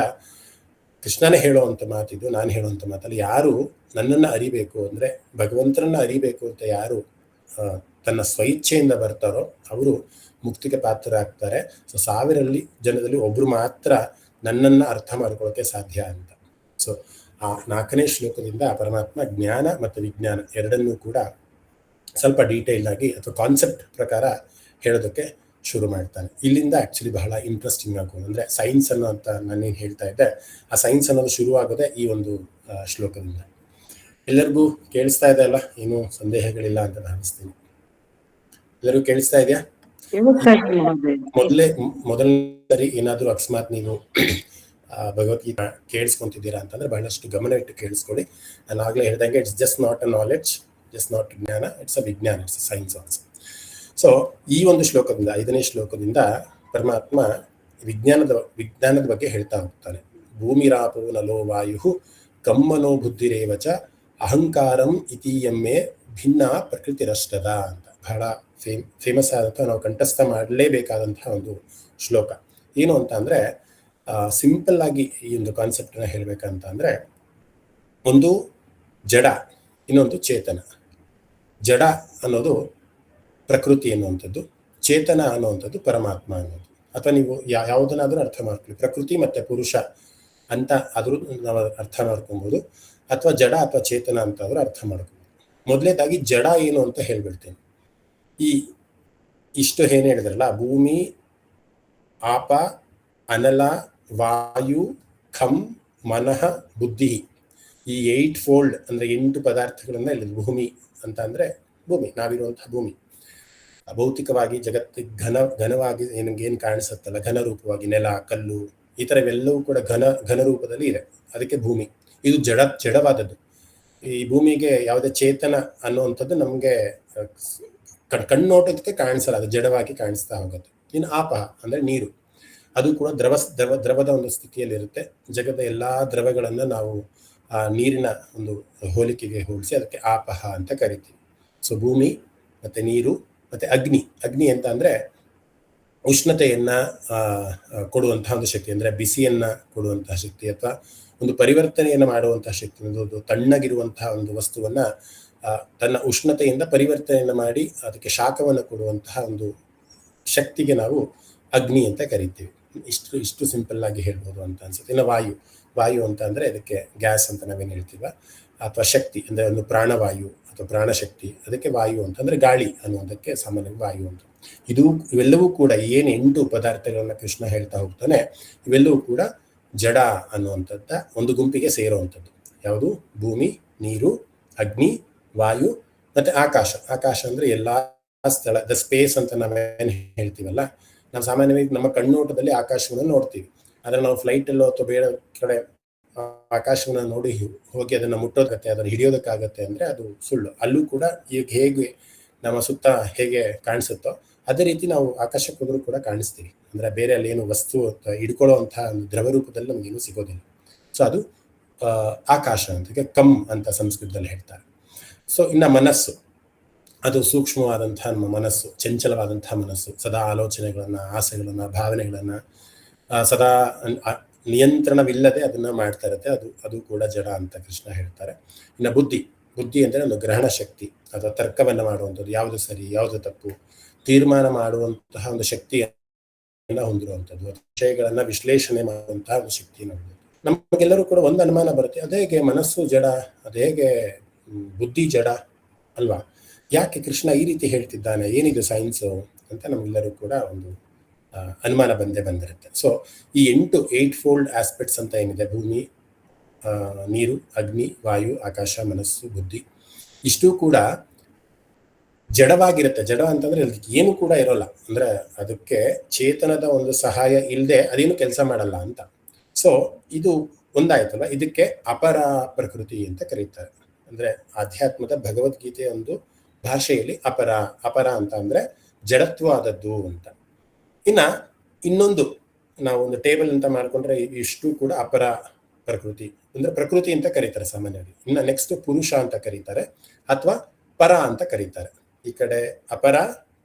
ಕೃಷ್ಣನೇ ಹೇಳುವಂಥ ಮಾತಿದು, ನಾನು ಹೇಳುವಂಥ ಮಾತಲ್ಲಿ ಯಾರು ನನ್ನನ್ನು ಅರಿಬೇಕು ಅಂದರೆ ಭಗವಂತನನ್ನ ಅರಿಬೇಕು ಅಂತ ಯಾರು ತನ್ನ ಸ್ವಇಚ್ಛೆಯಿಂದ ಬರ್ತಾರೋ ಅವರು ಮುಕ್ತಿಗೆ ಪಾತ್ರರಾಗ್ತಾರೆ. ಸೊ 1000ರಲ್ಲಿ ಜನದಲ್ಲಿ ಒಬ್ರು ಮಾತ್ರ ನನ್ನನ್ನು ಅರ್ಥ ಮಾಡ್ಕೊಳ್ಳೋಕೆ ಸಾಧ್ಯ ಅಂತ. ಸೊ ಆ 4ನೇ ಶ್ಲೋಕದಿಂದ ಪರಮಾತ್ಮ ಜ್ಞಾನ ಮತ್ತು ವಿಜ್ಞಾನ ಎರಡನ್ನೂ ಕೂಡ ಸ್ವಲ್ಪ ಡೀಟೇಲ್ ಆಗಿ ಅಥವಾ ಕಾನ್ಸೆಪ್ಟ್ ಪ್ರಕಾರ ಹೇಳೋದಕ್ಕೆ ಶುರು ಮಾಡ್ತಾನೆ. ಇಲ್ಲಿಂದ ಆ್ಯಕ್ಚುಲಿ ಬಹಳ ಇಂಟ್ರೆಸ್ಟಿಂಗ್ ಆಗೋದು ಅಂದರೆ ಸೈನ್ಸ್ ಅನ್ನೋ ಅಂತ ನಾನೇನು ಹೇಳ್ತಾ ಇದ್ದೆ, ಆ ಸೈನ್ಸ್ ಅನ್ನೋದು ಶುರುವಾಗೋದೇ ಈ ಒಂದು ಶ್ಲೋಕದಿಂದ. ಎಲ್ಲರಿಗೂ ಕೇಳಿಸ್ತಾ ಇದೆ ಅಲ್ಲ, ಏನೂ ಸಂದೇಹಗಳಿಲ್ಲ ಅಂತ ಭಾವಿಸ್ತೀನಿ. ಎಲ್ಲರಿಗೂ ಕೇಳಿಸ್ತಾ ಇದೆಯಾ? ಮೊದಲನೇ ಸರಿ ಏನಾದರೂ ಅಕಸ್ಮಾತ್ ನೀವು ಭಗವದ್ಗೀತಾ ಕೇಳಿಸ್ಕೊಂತಿದ್ದೀರಾ ಅಂತಂದ್ರೆ ಬಹಳಷ್ಟು ಗಮನ ಇಟ್ಟು ಕೇಳಿಸ್ಕೊಳ್ಳಿ. ನಾನು ಆಗಲೇ ಹೇಳ್ದಂಗೆ it's just not a knowledge, just not ಜ್ಞಾನ, ಇಟ್ಸ್ ಅ ವಿಜ್ಞಾನ, it's a science also. So ಈ ಒಂದು ಶ್ಲೋಕದಿಂದ 5ನೇ ಶ್ಲೋಕದಿಂದ ಪರಮಾತ್ಮ ವಿಜ್ಞಾನದ ಬಗ್ಗೆ ಹೇಳ್ತಾ ಹೋಗ್ತಾನೆ. ಭೂಮಿರಾಪೋ ನಲೋ ವಾಯು ಕಮ್ಮನೋ ಬುದ್ಧಿರೇವಚ ಅಹಂಕಾರಂ ಇತೀಯಮ್ಮೆ ಭಿನ್ನ ಪ್ರಕೃತಿರಷ್ಟದ ಅಂತ ಬಹಳ ಫೇಮಸ್ ಆದಂಥ, ನಾವು ಕಂಠಸ್ಥ ಮಾಡಲೇಬೇಕಾದಂತಹ ಒಂದು ಶ್ಲೋಕ. ಏನು ಅಂತ ಅಂದರೆ ಸಿಂಪಲ್ ಆಗಿ ಈ ಒಂದು ಕಾನ್ಸೆಪ್ಟನ್ನ ಹೇಳ್ಬೇಕಂತ ಅಂದರೆ ಒಂದು ಜಡ, ಇನ್ನೊಂದು ಚೇತನ. ಜಡ ಅನ್ನೋದು ಪ್ರಕೃತಿ ಅನ್ನುವಂಥದ್ದು, ಚೇತನ ಅನ್ನುವಂಥದ್ದು ಪರಮಾತ್ಮ ಅನ್ನೋದು. ಅಥವಾ ನೀವು ಯಾವುದನ್ನಾದರೂ ಅರ್ಥ ಮಾಡ್ಕೊಳ್ಳಿ, ಪ್ರಕೃತಿ ಮತ್ತು ಪುರುಷ ಅಂತ ಆದರೂ ನಾವು ಅರ್ಥ ಮಾಡ್ಕೊಬೋದು, ಅಥವಾ ಜಡ ಅಥವಾ ಚೇತನ ಅಂತ ಆದರೂ ಅರ್ಥ ಮಾಡ್ಕೊಬೋದು. ಮೊದಲನೇದಾಗಿ ಜಡ ಏನು ಅಂತ ಹೇಳ್ಬಿಡ್ತೇನೆ. ಇಷ್ಟು ಏನು ಹೇಳಿದ್ರಲ್ಲ, ಭೂಮಿ, ಆಪ, ಅನಲ, ವಾಯು, ಖಂ, ಮನಃ, ಬುದ್ಧಿ, ಈ 8 ಫೋಲ್ಡ್ ಅಂದರೆ 8 ಪದಾರ್ಥಗಳನ್ನ ಇಲ್ಲಿ ಭೂಮಿ ಅಂತ ಅಂದರೆ ಭೂಮಿ, ನಾವಿರುವಂತಹ ಭೂಮಿ. ಭೌತಿಕವಾಗಿ ಜಗತ್ತಿಗೆ ಘನವಾಗಿ ಏನು ಕಾಣಿಸುತ್ತಲ್ಲ, ಘನ ರೂಪವಾಗಿ ನೆಲ, ಕಲ್ಲು, ಈ ಥರವೆಲ್ಲವೂ ಕೂಡ ಘನ ರೂಪದಲ್ಲಿ ಇದೆ, ಅದಕ್ಕೆ ಭೂಮಿ. ಇದು ಜಡವಾದದ್ದು. ಈ ಭೂಮಿಗೆ ಯಾವುದೇ ಚೇತನ ಅನ್ನುವಂಥದ್ದು ನಮಗೆ ಕಣ್ಣೋಟಕ್ಕೆ ಕಾಣಿಸಲ್ಲ, ಅದು ಜಡವಾಗಿ ಕಾಣಿಸ್ತಾ ಹೋಗುತ್ತೆ. ಇನ್ನು ಆಪ ಅಂದರೆ ನೀರು, ಅದು ಕೂಡ ದ್ರವದ ಒಂದು ಸ್ಥಿತಿಯಲ್ಲಿರುತ್ತೆ. ಜಗದ ಎಲ್ಲ ದ್ರವಗಳನ್ನು ನಾವು ಆ ನೀರಿನ ಒಂದು ಹೋಲಿಕೆಗೆ ಹೋಲಿಸಿ ಅದಕ್ಕೆ ಆಪಹ ಅಂತ ಕರಿತೀವಿ. ಸೊ ಭೂಮಿ ಮತ್ತು ನೀರು ಮತ್ತು ಅಗ್ನಿ ಅಂತ ಅಂದರೆ ಉಷ್ಣತೆಯನ್ನು ಕೊಡುವಂತಹ ಒಂದು ಶಕ್ತಿ, ಅಂದರೆ ಬಿಸಿಯನ್ನು ಕೊಡುವಂತಹ ಶಕ್ತಿ ಅಥವಾ ಒಂದು ಪರಿವರ್ತನೆಯನ್ನು ಮಾಡುವಂತಹ ಶಕ್ತಿ. ಒಂದು ತಣ್ಣಗಿರುವಂತಹ ಒಂದು ವಸ್ತುವನ್ನು ತನ್ನ ಉಷ್ಣತೆಯಿಂದ ಪರಿವರ್ತನೆಯನ್ನು ಮಾಡಿ ಅದಕ್ಕೆ ಶಾಖವನ್ನು ಕೊಡುವಂತಹ ಒಂದು ಶಕ್ತಿಗೆ ನಾವು ಅಗ್ನಿ ಅಂತ ಕರಿತೀವಿ. ಇಷ್ಟು ಸಿಂಪಲ್ ಆಗಿ ಹೇಳ್ಬೋದು ಅಂತ ಅನ್ಸುತ್ತೆ. ಇನ್ನು ವಾಯು ಅಂತ ಅಂದರೆ ಅದಕ್ಕೆ ಗ್ಯಾಸ್ ಅಂತ ನಾವೇನು ಹೇಳ್ತೀವ, ಅಥವಾ ಶಕ್ತಿ ಅಂದರೆ ಒಂದು ಪ್ರಾಣವಾಯು ಅಥವಾ ಪ್ರಾಣಶಕ್ತಿ, ಅದಕ್ಕೆ ವಾಯು ಅಂತಂದರೆ ಗಾಳಿ ಅನ್ನೋದಕ್ಕೆ ಸಾಮಾನ್ಯವಾಗಿ ವಾಯು ಅಂತ. ಇವೆಲ್ಲವೂ ಕೂಡ ಏನು 8 ಪದಾರ್ಥಗಳನ್ನ ಕೃಷ್ಣ ಹೇಳ್ತಾ ಹೋಗ್ತಾನೆ, ಇವೆಲ್ಲವೂ ಕೂಡ ಜಡ ಅನ್ನುವಂಥದ್ದ ಒಂದು ಗುಂಪಿಗೆ ಸೇರುವಂಥದ್ದು. ಯಾವುದು? ಭೂಮಿ, ನೀರು, ಅಗ್ನಿ, ವಾಯು ಮತ್ತು ಆಕಾಶ ಅಂದರೆ ಎಲ್ಲ ಸ್ಥಳ, ದ ಸ್ಪೇಸ್ ಅಂತ ನಾವೇನು ಹೇಳ್ತೀವಲ್ಲ. ನಾವು ಸಾಮಾನ್ಯವಾಗಿ ನಮ್ಮ ಕಣ್ಣೋಟದಲ್ಲಿ ಆಕಾಶವನ್ನು ನೋಡ್ತೀವಿ, ಆದರೆ ನಾವು ಫ್ಲೈಟಲ್ಲೋ ಅಥವಾ ಬೇರೆ ಕಡೆ ಆಕಾಶವನ್ನು ನೋಡಿ ಹೋಗಿ ಅದನ್ನು ಮುಟ್ಟೋದಕ್ಕೆ, ಅದನ್ನು ಹಿಡಿಯೋದಕ್ಕಾಗತ್ತೆ ಅಂದರೆ ಅದು ಸುಳ್ಳು. ಅಲ್ಲೂ ಕೂಡ ಈಗ ಹೇಗೆ ನಮ್ಮ ಸುತ್ತ ಹೇಗೆ ಕಾಣಿಸುತ್ತೋ ಅದೇ ರೀತಿ ನಾವು ಆಕಾಶಕ್ಕೆ ಹೋದರೂ ಕೂಡ ಕಾಣಿಸ್ತೀವಿ. ಅಂದರೆ ಬೇರೆ ಅಲ್ಲಿ ಏನು ವಸ್ತು ಹಿಡ್ಕೊಳ್ಳೋ ಅಂಥ ಒಂದು ದ್ರವ ರೂಪದಲ್ಲಿ ನಮಗೇನು ಸಿಗೋದಿಲ್ಲ. ಸೊ ಅದು ಆಕಾಶ ಅಂತ, ಕಮ್ ಅಂತ ಸಂಸ್ಕೃತದಲ್ಲಿ ಹೇಳ್ತಾರೆ. ಸೊ ಇನ್ನು ಮನಸ್ಸು, ಅದು ಸೂಕ್ಷ್ಮವಾದಂತಹ ನಮ್ಮ ಮನಸ್ಸು, ಚಂಚಲವಾದಂತಹ ಮನಸ್ಸು, ಸದಾ ಆಲೋಚನೆಗಳನ್ನು, ಆಸೆಗಳನ್ನು, ಭಾವನೆಗಳನ್ನು ಸದಾ ನಿಯಂತ್ರಣವಿಲ್ಲದೆ ಅದನ್ನು ಮಾಡ್ತಾ ಇರುತ್ತೆ. ಅದು ಕೂಡ ಜಡ ಅಂತ ಕೃಷ್ಣ ಹೇಳ್ತಾರೆ. ಇನ್ನು ಬುದ್ಧಿ ಅಂದರೆ ಒಂದು ಗ್ರಹಣ ಶಕ್ತಿ ಅಥವಾ ತರ್ಕವನ್ನು ಮಾಡುವಂಥದ್ದು, ಯಾವುದು ಸರಿ ಯಾವುದು ತಪ್ಪು ತೀರ್ಮಾನ ಮಾಡುವಂತಹ ಒಂದು ಶಕ್ತಿಯನ್ನು ಹೊಂದಿರುವಂಥದ್ದು, ವಿಷಯಗಳನ್ನು ವಿಶ್ಲೇಷಣೆ ಮಾಡುವಂತಹ ಒಂದು ಶಕ್ತಿಯನ್ನು ಹೊಂದಿರುತ್ತದೆ. ನಮಗೆಲ್ಲರೂ ಕೂಡ ಒಂದು ಅನುಮಾನ ಬರುತ್ತೆ, ಅದೇ ಹೇಗೆ ಮನಸ್ಸು ಜಡ, ಅದೇ ಹೇಗೆ ಬುದ್ಧಿ ಜಡ ಅಲ್ವಾ, ಯಾಕೆ ಕೃಷ್ಣ ಈ ರೀತಿ ಹೇಳ್ತಿದ್ದಾನೆ, ಏನಿದು ಸೈನ್ಸು ಅಂತ ನಮಗೆಲ್ಲರೂ ಕೂಡ ಒಂದು ಅನುಮಾನ ಬಂದಿರುತ್ತೆ. ಸೊ ಈ 8 ಫೋಲ್ಡ್ ಆಸ್ಪೆಕ್ಟ್ಸ್ ಅಂತ ಏನಿದೆ, ಭೂಮಿ, ನೀರು, ಅಗ್ನಿ, ವಾಯು, ಆಕಾಶ, ಮನಸ್ಸು, ಬುದ್ಧಿ, ಇಷ್ಟೂ ಕೂಡ ಜಡವಾಗಿರುತ್ತೆ. ಜಡ ಅಂತಂದ್ರೆ ಅದಕ್ಕೆ ಏನು ಕೂಡ ಇರೋಲ್ಲ, ಅಂದ್ರೆ ಅದಕ್ಕೆ ಚೇತನದ ಒಂದು ಸಹಾಯ ಇಲ್ಲದೆ ಅದೇನು ಕೆಲಸ ಮಾಡಲ್ಲ ಅಂತ. ಸೊ ಇದು ಒಂದಾಯ್ತಲ್ಲ, ಇದಕ್ಕೆ ಅಪರ ಪ್ರಕೃತಿ ಅಂತ ಕರೀತಾರೆ. ಅಂದ್ರೆ ಆಧ್ಯಾತ್ಮದ ಭಗವದ್ಗೀತೆಯ ಒಂದು ಭಾಷೆಯಲ್ಲಿ ಅಪರ. ಅಪರ ಅಂತ ಅಂದ್ರೆ ಜಡತ್ವವಾದದ್ದು ಅಂತ. ಇನ್ನೊಂದು ನಾವು ಒಂದು ಟೇಬಲ್ ಅಂತ ಮಾಡ್ಕೊಂಡ್ರೆ ಇಷ್ಟು ಕೂಡ ಅಪರ ಪ್ರಕೃತಿ ಅಂದ್ರೆ ಪ್ರಕೃತಿ ಅಂತ ಕರೀತಾರೆ ಸಾಮಾನ್ಯವಾಗಿ. ಇನ್ನ ನೆಕ್ಸ್ಟ್ ಪುರುಷ ಅಂತ ಕರೀತಾರೆ ಅಥವಾ ಪರ ಅಂತ ಕರೀತಾರೆ. ಈ ಕಡೆ ಅಪರ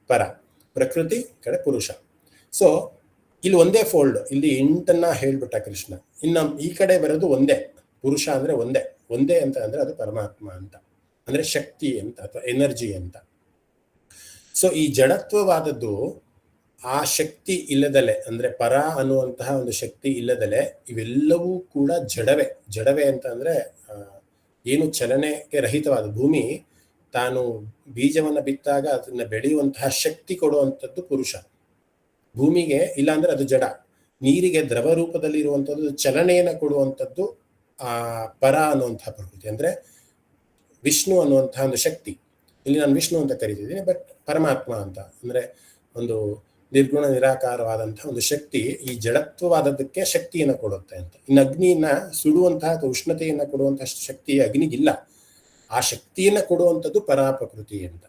ಪರ ಪ್ರಕೃತಿ, ಈ ಕಡೆ ಪುರುಷ. ಸೊ ಇಲ್ಲಿ ಒಂದೇ ಫೋಲ್ಡ್, ಇಲ್ಲಿ 8 ಹೇಳ್ಬಿಟ್ಟ ಕೃಷ್ಣ. ಇನ್ನು ಈ ಕಡೆ ಬರೋದು ಒಂದೇ, ಪುರುಷ ಅಂದ್ರೆ ಒಂದೇ ಅಂತ ಅಂದ್ರೆ ಅದು ಪರಮಾತ್ಮ ಅಂತ, ಅಂದ್ರೆ ಶಕ್ತಿ ಅಂತ ಅಥವಾ ಎನರ್ಜಿ ಅಂತ. ಸೊ ಈ ಜಡತ್ವವಾದದ್ದು ಆ ಶಕ್ತಿ ಇಲ್ಲದಲೆ, ಅಂದ್ರೆ ಪರ ಅನ್ನುವಂತಹ ಒಂದು ಶಕ್ತಿ ಇಲ್ಲದಲೆ ಇವೆಲ್ಲವೂ ಕೂಡ ಜಡವೇ ಅಂತ ಅಂದ್ರೆ ಏನು ಚಲನೆಗೆ ರಹಿತವಾದ ಭೂಮಿ ತಾನು ಬೀಜವನ್ನ ಬಿತ್ತಾಗ ಅದನ್ನ ಬೆಳೆಯುವಂತಹ ಶಕ್ತಿ ಕೊಡುವಂಥದ್ದು ಪುರುಷ. ಭೂಮಿಗೆ ಇಲ್ಲ ಅಂದ್ರೆ ಅದು ಜಡ. ನೀರಿಗೆ ದ್ರವ ರೂಪದಲ್ಲಿ ಇರುವಂಥದ್ದು ಚಲನೆಯನ್ನ ಕೊಡುವಂಥದ್ದು ಆ ಪರ ಅನ್ನುವಂತಹ ಪ್ರಕೃತಿ, ಅಂದ್ರೆ ವಿಷ್ಣು ಅನ್ನುವಂತಹ ಒಂದು ಶಕ್ತಿ. ಇಲ್ಲಿ ನಾನು ವಿಷ್ಣು ಅಂತ ಕರಿತಿದ್ದೀನಿ, ಬಟ್ ಪರಮಾತ್ಮ ಅಂತ ಅಂದ್ರೆ ಒಂದು ನಿರ್ಗುಣ ನಿರಾಕಾರವಾದಂತಹ ಒಂದು ಶಕ್ತಿ ಈ ಜಡತ್ವವಾದದ್ದಕ್ಕೆ ಶಕ್ತಿಯನ್ನು ಕೊಡುತ್ತೆ ಅಂತ. ಇನ್ನು ಅಗ್ನಿಯನ್ನ ಸುಡುವಂತಹ ಅಥವಾ ಉಷ್ಣತೆಯನ್ನ ಕೊಡುವಂತಹ ಶಕ್ತಿ ಅಗ್ನಿಗಿಲ್ಲ. ಆ ಶಕ್ತಿಯನ್ನ ಕೊಡುವಂಥದ್ದು ಪರಾ ಪ್ರಕೃತಿ ಅಂತ,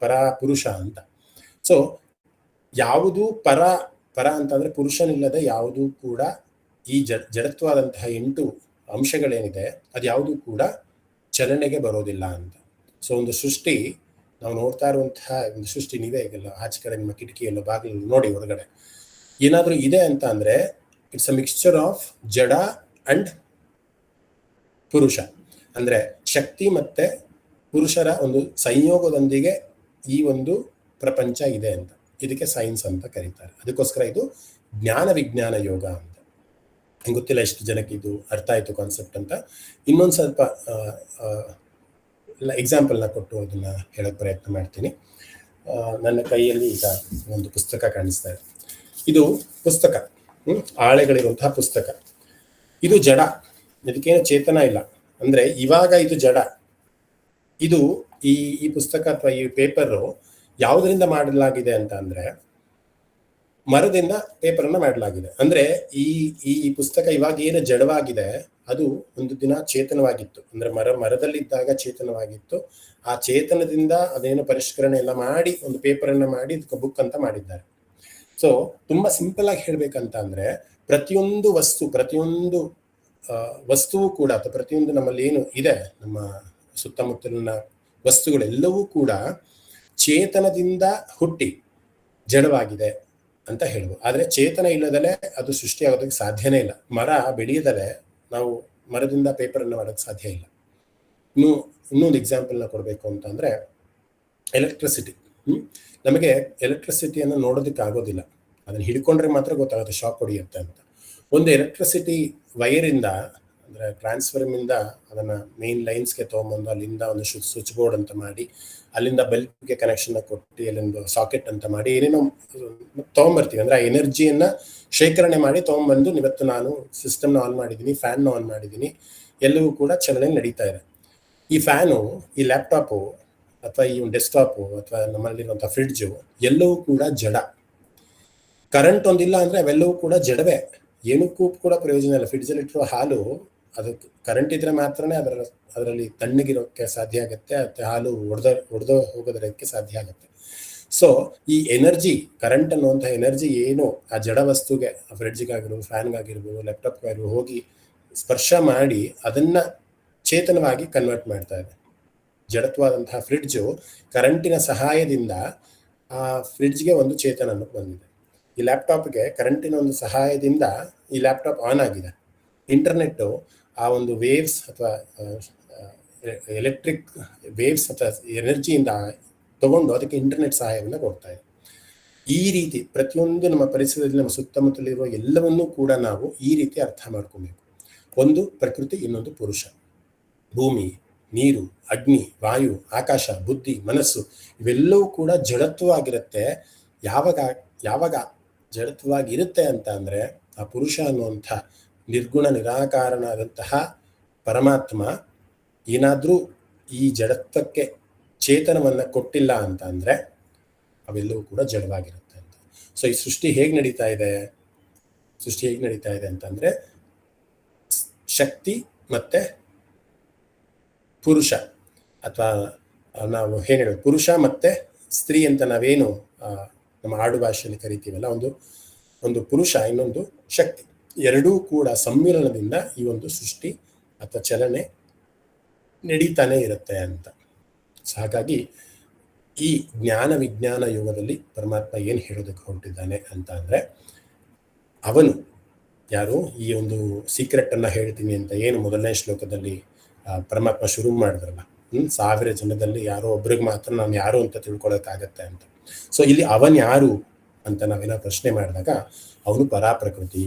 ಪರಾ ಪುರುಷ ಅಂತ. ಸೊ ಯಾವುದು ಪರ ಅಂತಂದ್ರೆ ಪುರುಷನಿಲ್ಲದೆ ಯಾವುದೂ ಕೂಡ ಈ ಜಡತ್ವಾದಂತಹ 8 ಅಂಶಗಳೇನಿದೆ ಅದು ಯಾವುದೂ ಕೂಡ ಚಲನೆಗೆ ಬರೋದಿಲ್ಲ ಅಂತ. ಸೊ ಒಂದು ಸೃಷ್ಟಿ, ನಾವು ನೋಡ್ತಾ ಇರುವಂತಹ ಒಂದು ಸೃಷ್ಟಿ, ನೀವೇ ಈಗೆಲ್ಲ ಆಚೆ ಕಡೆ ನಿಮ್ಮ ಕಿಟಕಿಯೆಲ್ಲ ಬಾಗಿಲು ನೋಡಿ ಹೊರಗಡೆ ಏನಾದ್ರೂ ಇದೆ ಅಂತ ಅಂದ್ರೆ ಇಟ್ಸ್ ಅ ಮಿಕ್ಸ್ಚರ್ ಆಫ್ ಜಡ ಅಂಡ್ ಪುರುಷ. ಅಂದ್ರೆ ಶಕ್ತಿ ಮತ್ತೆ ಪುರುಷರ ಒಂದು ಸಂಯೋಗದೊಂದಿಗೆ ಈ ಒಂದು ಪ್ರಪಂಚ ಇದೆ ಅಂತ. ಇದಕ್ಕೆ ಸೈನ್ಸ್ ಅಂತ ಕರೀತಾರೆ. ಅದಕ್ಕೋಸ್ಕರ ಇದು ಜ್ಞಾನ ವಿಜ್ಞಾನ ಯೋಗ ಅಂತ. ಗೊತ್ತಿಲ್ಲ ಎಷ್ಟು ಜನಕ್ಕೆ ಇದು ಅರ್ಥ ಆಯ್ತು ಕಾನ್ಸೆಪ್ಟ್ ಅಂತ. ಇನ್ನೊಂದು ಸ್ವಲ್ಪ ಎಕ್ಸಾಂಪಲ್ನ ಕೊಟ್ಟು ಅದನ್ನ ಹೇಳಕ್ ಪ್ರಯತ್ನ ಮಾಡ್ತೀನಿ. ನನ್ನ ಕೈಯಲ್ಲಿ ಈಗ ಒಂದು ಪುಸ್ತಕ ಕಾಣಿಸ್ತಾ ಇದೆ. ಇದು ಪುಸ್ತಕ, ಆಳೆಗಳಿರುವಂತಹ ಪುಸ್ತಕ. ಇದು ಜಡ, ಇದಕ್ಕೇನು ಚೇತನ ಇಲ್ಲ. ಅಂದ್ರೆ ಇವಾಗ ಇದು ಜಡ. ಇದು ಈ ಪುಸ್ತಕ ಅಥವಾ ಈ ಪೇಪರು ಯಾವುದರಿಂದ ಮಾಡಲಾಗಿದೆ ಅಂತ ಅಂದ್ರೆ ಮರದಿಂದ ಪೇಪರನ್ನ ಮಾಡಲಾಗಿದೆ. ಅಂದ್ರೆ ಈ ಪುಸ್ತಕ ಇವಾಗ ಏನು ಜಡವಾಗಿದೆ ಅದು ಒಂದು ದಿನ ಚೇತನವಾಗಿತ್ತು. ಅಂದ್ರೆ ಮರದಲ್ಲಿದ್ದಾಗ ಚೇತನವಾಗಿತ್ತು. ಆ ಚೇತನದಿಂದ ಅದೇನು ಪರಿಷ್ಕರಣೆ ಎಲ್ಲ ಮಾಡಿ ಒಂದು ಪೇಪರನ್ನ ಮಾಡಿ ಇದಕ್ಕೆ ಬುಕ್ ಅಂತ ಮಾಡಿದ್ದಾರೆ. ಸೊ ತುಂಬಾ ಸಿಂಪಲ್ ಆಗಿ ಹೇಳ್ಬೇಕಂತ ಅಂದ್ರೆ ಪ್ರತಿಯೊಂದು ವಸ್ತುವು ಕೂಡ ಅಥವಾ ಪ್ರತಿಯೊಂದು ನಮ್ಮಲ್ಲಿ ಏನು ಇದೆ, ನಮ್ಮ ಸುತ್ತಮುತ್ತಲಿನ ವಸ್ತುಗಳೆಲ್ಲವೂ ಕೂಡ ಚೇತನದಿಂದ ಹುಟ್ಟಿ ಜಡವಾಗಿದೆ ಅಂತ ಹೇಳ್ಬೋದು. ಆದ್ರೆ ಚೇತನ ಇಲ್ಲದಲೆ ಅದು ಸೃಷ್ಟಿಯಾಗೋದಕ್ಕೆ ಸಾಧ್ಯನೇ ಇಲ್ಲ. ಮರ ಬೆಳೆಯದಲೆ ನಾವು ಮರದಿಂದ ಪೇಪರನ್ನು ಮಾಡೋಕ್ಕೆ ಸಾಧ್ಯ ಇಲ್ಲ. ಇನ್ನೊಂದು ಎಕ್ಸಾಂಪಲ್ನ ಕೊಡಬೇಕು ಅಂತಂದ್ರೆ ಎಲೆಕ್ಟ್ರಿಸಿಟಿ. ನಮಗೆ ಎಲೆಕ್ಟ್ರಿಸಿಟಿಯನ್ನು ನೋಡೋದಕ್ಕೆ ಆಗೋದಿಲ್ಲ, ಅದನ್ನ ಹಿಡ್ಕೊಂಡ್ರೆ ಮಾತ್ರ ಗೊತ್ತಾಗುತ್ತೆ ಶಾಕ್ ಹೊಡೆಯುತ್ತೆ ಅಂತ. ಒಂದು ಎಲೆಕ್ಟ್ರಿಸಿಟಿ ವೈರಿಂದ ಅಂದ್ರೆ ಟ್ರಾನ್ಸ್ಫರ್ಮಿಂದ ಅದನ್ನ ಮೇನ್ ಲೈನ್ಸ್ಗೆ ತೊಗೊಂಬಂದು ಅಲ್ಲಿಂದ ಒಂದು ಸ್ವಿಚ್ ಬೋರ್ಡ್ ಅಂತ ಮಾಡಿ ಅಲ್ಲಿಂದ ಬಲ್ಬ್ಗೆ ಕನೆಕ್ಷನ್ ಕೊಟ್ಟು ಅಲ್ಲಿಂದ ಸಾಕೆಟ್ ಅಂತ ಮಾಡಿ ಏನೇನೋ ತೊಗೊಂಬರ್ತೀವಿ. ಅಂದ್ರೆ ಆ ಎನರ್ಜಿಯನ್ನ ಶೇಖರಣೆ ಮಾಡಿ ತೊಗೊಂಬಂದು ಇವತ್ತು ನಾನು ಸಿಸ್ಟಮ್ನ ಆನ್ ಮಾಡಿದ್ದೀನಿ, ಫ್ಯಾನ್ ಆನ್ ಮಾಡಿದ್ದೀನಿ, ಎಲ್ಲವೂ ಕೂಡ ಚಲನೆ ನಡೀತಾ ಇದೆ. ಈ ಫ್ಯಾನು, ಈ ಲ್ಯಾಪ್ಟಾಪು ಅಥವಾ ಈ ಡೆಸ್ಕ್ಟಾಪು ಅಥವಾ ನಮ್ಮಲ್ಲಿರುವಂತಹ ಫ್ರಿಡ್ಜು ಎಲ್ಲವೂ ಕೂಡ ಜಡ. ಕರೆಂಟ್ ಒಂದಿಲ್ಲ ಅಂದ್ರೆ ಅವೆಲ್ಲವೂ ಕೂಡ ಜಡವೇ, ಏನಕ್ಕೂ ಕೂಡ ಪ್ರಯೋಜನ ಇಲ್ಲ. ಫ್ರಿಡ್ಜಲ್ಲಿಟ್ಟಿರುವ ಹಾಲು ಅದಕ್ಕೆ ಕರೆಂಟ್ ಇದ್ರೆ ಮಾತ್ರನೇ ಅದರಲ್ಲಿ ತಣ್ಣಗಿರೋಕ್ಕೆ ಸಾಧ್ಯ ಆಗುತ್ತೆ, ಮತ್ತೆ ಹಾಲು ಒಡೆದು ಹೋಗೋದಕ್ಕೆ ಸಾಧ್ಯ ಆಗುತ್ತೆ. ಸೊ ಈ ಎನರ್ಜಿ, ಕರೆಂಟ್ ಅನ್ನುವಂತಹ ಎನರ್ಜಿ ಏನು ಆ ಜಡ ವಸ್ತುಗೆ, ಫ್ರಿಡ್ಜ್ಗಾಗಿರ್ಬೋದು, ಫ್ಯಾನ್ಗಾಗಿರ್ಬೋದು, ಲ್ಯಾಪ್ಟಾಪ್ಗಾಗಿರ್ಬೋದು ಹೋಗಿ ಸ್ಪರ್ಶ ಮಾಡಿ ಅದನ್ನ ಚೇತನವಾಗಿ ಕನ್ವರ್ಟ್ ಮಾಡ್ತಾ ಇದೆ. ಜಡತ್ವಾದಂತಹ ಫ್ರಿಡ್ಜು ಕರೆಂಟಿನ ಸಹಾಯದಿಂದ ಆ ಫ್ರಿಡ್ಜ್ಗೆ ಒಂದು ಚೇತನ ಬಂದಿದೆ. ಈ ಲ್ಯಾಪ್ಟಾಪ್ಗೆ ಕರೆಂಟಿನ ಒಂದು ಸಹಾಯದಿಂದ ಈ ಲ್ಯಾಪ್ಟಾಪ್ ಆನ್ ಆಗಿದೆ. ಇಂಟರ್ನೆಟ್ಟು ಆ ಒಂದು ವೇವ್ಸ್ ಅಥವಾ ಎಲೆಕ್ಟ್ರಿಕ್ ವೇವ್ಸ್ ಅಥವಾ ಎನರ್ಜಿಯಿಂದ ತಗೊಂಡು ಅದಕ್ಕೆ ಇಂಟರ್ನೆಟ್ ಸಹಾಯವನ್ನು ಕೊಡ್ತಾ ಇದೆ. ಈ ರೀತಿ ಪ್ರತಿಯೊಂದು ನಮ್ಮ ಪರಿಸರದಲ್ಲಿ ನಮ್ಮ ಸುತ್ತಮುತ್ತಲಿರುವ ಎಲ್ಲವನ್ನೂ ಕೂಡ ನಾವು ಈ ರೀತಿ ಅರ್ಥ ಮಾಡ್ಕೊಬೇಕು. ಒಂದು ಪ್ರಕೃತಿ, ಇನ್ನೊಂದು ಪುರುಷ. ಭೂಮಿ, ನೀರು, ಅಗ್ನಿ, ವಾಯು, ಆಕಾಶ, ಬುದ್ಧಿ, ಮನಸ್ಸು ಇವೆಲ್ಲವೂ ಕೂಡ ಜಡತ್ವವಾಗಿರುತ್ತೆ. ಯಾವಾಗ ಜಡತ್ವವಾಗಿರುತ್ತೆ ಅಂತ ಅಂದ್ರೆ ಆ ಪುರುಷ ಅನ್ನುವಂಥ ನಿರ್ಗುಣ ನಿರಾಕಾರನಾದಂತಹ ಪರಮಾತ್ಮ ಏನಾದ್ರೂ ಈ ಜಡತ್ವಕ್ಕೆ ಚೇತನವನ್ನ ಕೊಟ್ಟಿಲ್ಲ ಅಂತ ಅಂದ್ರೆ ಅವೆಲ್ಲವೂ ಕೂಡ ಜಡವಾಗಿರುತ್ತೆ ಅಂತ. ಸೊ ಈ ಸೃಷ್ಟಿ ಹೇಗೆ ನಡೀತಾ ಇದೆ ಅಂತಂದ್ರೆ ಶಕ್ತಿ ಮತ್ತೆ ಪುರುಷ ಅಥವಾ ನಾವು ಏನು ಹೇಳೋದು ಪುರುಷ ಮತ್ತೆ ಸ್ತ್ರೀ ಅಂತ ನಾವೇನು ನಮ್ಮ ಆಡು ಭಾಷೆಯಲ್ಲಿ ಕರಿತೀವಲ್ಲ, ಒಂದು ಪುರುಷ, ಇನ್ನೊಂದು ಶಕ್ತಿ, ಎರಡೂ ಕೂಡ ಸಮ್ಮಿಲನದಿಂದ ಈ ಒಂದು ಸೃಷ್ಟಿ ಅಥವಾ ಚಲನೆ ನಡೀತಾನೆ ಇರುತ್ತೆ ಅಂತ. ಹಾಗಾಗಿ ಈ ಜ್ಞಾನ ವಿಜ್ಞಾನ ಯುಗದಲ್ಲಿ ಪರಮಾತ್ಮ ಏನು ಹೇಳೋದಕ್ಕೆ ಹೊರಟಿದ್ದಾನೆ ಅಂತ ಅಂದರೆ, ಅವನು ಯಾರು ಈ ಒಂದು ಸೀಕ್ರೆಟ್ ಅನ್ನ ಹೇಳ್ತೀನಿ ಅಂತ ಏನು ಮೊದಲನೇ ಶ್ಲೋಕದಲ್ಲಿ ಪರಮಾತ್ಮ ಶುರು ಮಾಡಿದ್ರಲ್ಲ, 1000 ಜನದಲ್ಲಿ ಯಾರೋ ಒಬ್ರಿಗೆ ಮಾತ್ರ ನಾನು ಯಾರು ಅಂತ ತಿಳ್ಕೊಳಕ್ಕಾಗತ್ತೆ ಅಂತ. ಸೊ ಇಲ್ಲಿ ಅವನ್ ಯಾರು ಅಂತ ನಾವೇನೋ ಪ್ರಶ್ನೆ ಮಾಡಿದಾಗ ಅವನು ಪರಾ ಪ್ರಕೃತಿ.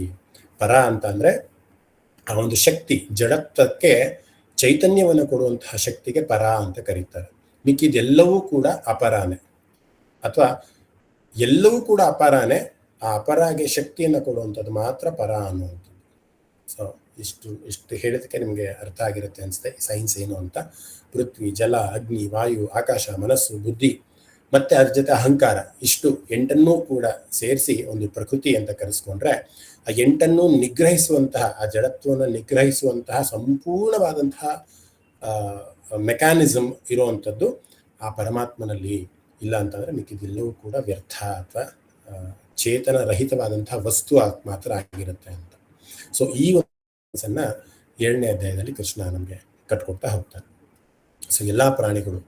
ಪರ ಅಂತ ಅಂದ್ರೆ ಆ ಒಂದು ಶಕ್ತಿ, ಜಡತ್ವಕ್ಕೆ ಚೈತನ್ಯವನ್ನು ಕೊಡುವಂತಹ ಶಕ್ತಿಗೆ ಪರ ಅಂತ ಕರೀತಾರೆ. ಮಿಕ್ಕಿದೆಲ್ಲವೂ ಕೂಡ ಅಪರಾನೆ, ಅಥವಾ ಎಲ್ಲವೂ ಕೂಡ ಅಪರಾನೆ. ಆ ಅಪರಾಗೆ ಶಕ್ತಿಯನ್ನು ಕೊಡುವಂಥದ್ದು ಮಾತ್ರ ಪರ ಅನ್ನುವಂಥದ್ದು. ಸೊ ಇಷ್ಟು ಹೇಳಿದಕ್ಕೆ ನಿಮಗೆ ಅರ್ಥ ಆಗಿರುತ್ತೆ ಅನಿಸುತ್ತೆ ಸೈನ್ಸ್ ಏನು ಅಂತ. ಪೃಥ್ವಿ, ಜಲ, ಅಗ್ನಿ, ವಾಯು, ಆಕಾಶ, ಮನಸ್ಸು, ಬುದ್ಧಿ ಮತ್ತೆ ಅದ್ರ ಜೊತೆ ಅಹಂಕಾರ, ಇಷ್ಟು 8 ಕೂಡ ಸೇರಿಸಿ ಒಂದು ಪ್ರಕೃತಿ ಅಂತ ಕರೆಸ್ಕೊಂಡ್ರೆ, ಆ 8 ನಿಗ್ರಹಿಸುವಂತಹ, ಆ ಜಡತ್ವವನ್ನು ನಿಗ್ರಹಿಸುವಂತಹ ಸಂಪೂರ್ಣವಾದಂತಹ ಮೆಕ್ಯಾನಿಸಮ್ ಇರುವಂಥದ್ದು ಆ ಪರಮಾತ್ಮನಲ್ಲಿ. ಇಲ್ಲ ಅಂತಂದ್ರೆ ಮಿಕ್ಕಿದೆಲ್ಲವೂ ಕೂಡ ವ್ಯರ್ಥ ಅಥವಾ ಚೇತನ ರಹಿತವಾದಂತಹ ವಸ್ತು ಮಾತ್ರ ಆಗಿರುತ್ತೆ ಅಂತ. ಸೊ ಈ ಒಂದು 7ನೇ ಅಧ್ಯಾಯದಲ್ಲಿ ಕೃಷ್ಣ ನಮಗೆ ಕಟ್ಕೊಡ್ತಾ ಹೋಗ್ತಾನೆ. ಸೊ ಎಲ್ಲಾ ಪ್ರಾಣಿಗಳು,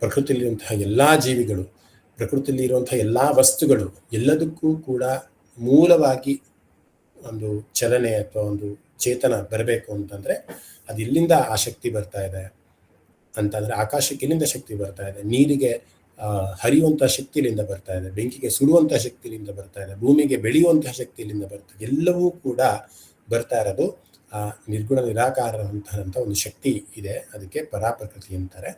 ಪ್ರಕೃತಿಯಲ್ಲಿರುವಂತಹ ಎಲ್ಲಾ ಜೀವಿಗಳು, ಪ್ರಕೃತಿಯಲ್ಲಿ ಇರುವಂತಹ ಎಲ್ಲಾ ವಸ್ತುಗಳು, ಎಲ್ಲದಕ್ಕೂ ಕೂಡ ಮೂಲವಾಗಿ ಒಂದು ಚಲನೆ ಅಥವಾ ಒಂದು ಚೇತನ ಬರಬೇಕು ಅಂತಂದ್ರೆ ಅದು ಇಲ್ಲಿಂದ ಆ ಶಕ್ತಿ ಬರ್ತಾ ಇದೆ ಅಂತಂದ್ರೆ, ಆಕಾಶಕ್ಕೆ ಇಲ್ಲಿಂದ ಶಕ್ತಿ ಬರ್ತಾ ಇದೆ, ನೀರಿಗೆ ಹರಿಯುವಂತಹ ಶಕ್ತಿಯಿಂದ ಬರ್ತಾ ಇದೆ, ಬೆಂಕಿಗೆ ಸುಡುವಂತಹ ಶಕ್ತಿಯಿಂದ ಬರ್ತಾ ಇದೆ, ಭೂಮಿಗೆ ಬೆಳೆಯುವಂತಹ ಶಕ್ತಿಯಿಂದ ಬರ್ತಾ ಇದೆ. ಎಲ್ಲವೂ ಕೂಡ ಬರ್ತಾ ಇರೋದು ಆ ನಿರ್ಗುಣ ನಿರಾಕಾರ ಅಂತ ಒಂದು ಶಕ್ತಿ ಇದೆ. ಅದಕ್ಕೆ ಪರಾಪ್ರಕೃತಿ ಅಂತಾರೆ.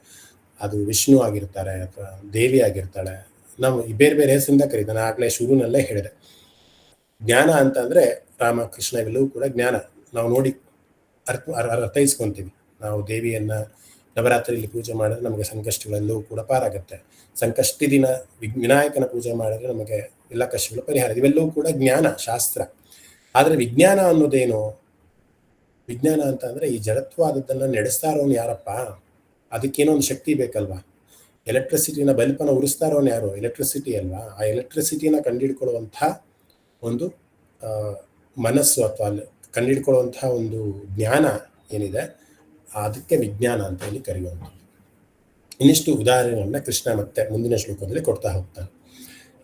ಅದು ವಿಷ್ಣು ಆಗಿರ್ತಾರೆ ಅಥವಾ ದೇವಿ ಆಗಿರ್ತಾಳೆ. ನಾವು ಬೇರೆ ಬೇರೆ ಹೆಸರಿಂದ ಕರೀತಾನೆ. ಆಗ್ಲೇ ಶುರುನಲ್ಲೇ ಹೇಳಿದೆ, ಜ್ಞಾನ ಅಂತ ಅಂದ್ರೆ ರಾಮ ಕೃಷ್ಣ ಇವೆಲ್ಲವೂ ಕೂಡ ಜ್ಞಾನ. ನಾವು ನೋಡಿ ಅರ್ಥೈಸ್ಕೊಂತೀವಿ. ನಾವು ದೇವಿಯನ್ನ ನವರಾತ್ರಿಯಲ್ಲಿ ಪೂಜೆ ಮಾಡಿದ್ರೆ ನಮಗೆ ಸಂಕಷ್ಟಗಳೆಲ್ಲವೂ ಕೂಡ ಪಾರಾಗುತ್ತೆ. ಸಂಕಷ್ಟಿ ದಿನ ವಿನಾಯಕನ ಪೂಜೆ ಮಾಡಿದ್ರೆ ನಮಗೆ ಎಲ್ಲ ಕಷ್ಟಗಳು ಪರಿಹಾರ. ಇವೆಲ್ಲವೂ ಕೂಡ ಜ್ಞಾನ, ಶಾಸ್ತ್ರ. ಆದ್ರೆ ವಿಜ್ಞಾನ ಅನ್ನೋದೇನು? ವಿಜ್ಞಾನ ಅಂತ ಅಂದ್ರೆ ಈ ಜಡತ್ವಾದದ್ದನ್ನ ನಡೆಸ್ತಾ ಇರೋನು ಯಾರಪ್ಪ? ಅದಕ್ಕೇನೋ ಒಂದು ಶಕ್ತಿ ಬೇಕಲ್ವಾ? ಎಲೆಕ್ಟ್ರಿಸಿಟಿನ ಬಲ್ಪನ ಉರಿಸ್ತಾ ಇರೋನು ಯಾರು? ಎಲೆಕ್ಟ್ರಿಸಿಟಿ ಅಲ್ವಾ? ಆ ಎಲೆಕ್ಟ್ರಿಸಿಟಿನ ಕಂಡುಹಿಡ್ಕೊಳ್ಳುವಂತಹ ಒಂದು ಮನಸ್ಸು ಅಥವಾ ಕಂಡುಹಿಡ್ಕೊಳ್ಳುವಂತಹ ಒಂದು ಜ್ಞಾನ ಏನಿದೆ, ಅದಕ್ಕೆ ವಿಜ್ಞಾನ ಅಂತ ಹೇಳಿ ಕರೆಯುವಂಥದ್ದು. ಇನ್ನಿಷ್ಟು ಉದಾಹರಣೆಗಳನ್ನ ಕೃಷ್ಣ ಮತ್ತೆ ಮುಂದಿನ ಶ್ಲೋಕದಲ್ಲಿ ಕೊಡ್ತಾ ಹೋಗ್ತಾನೆ.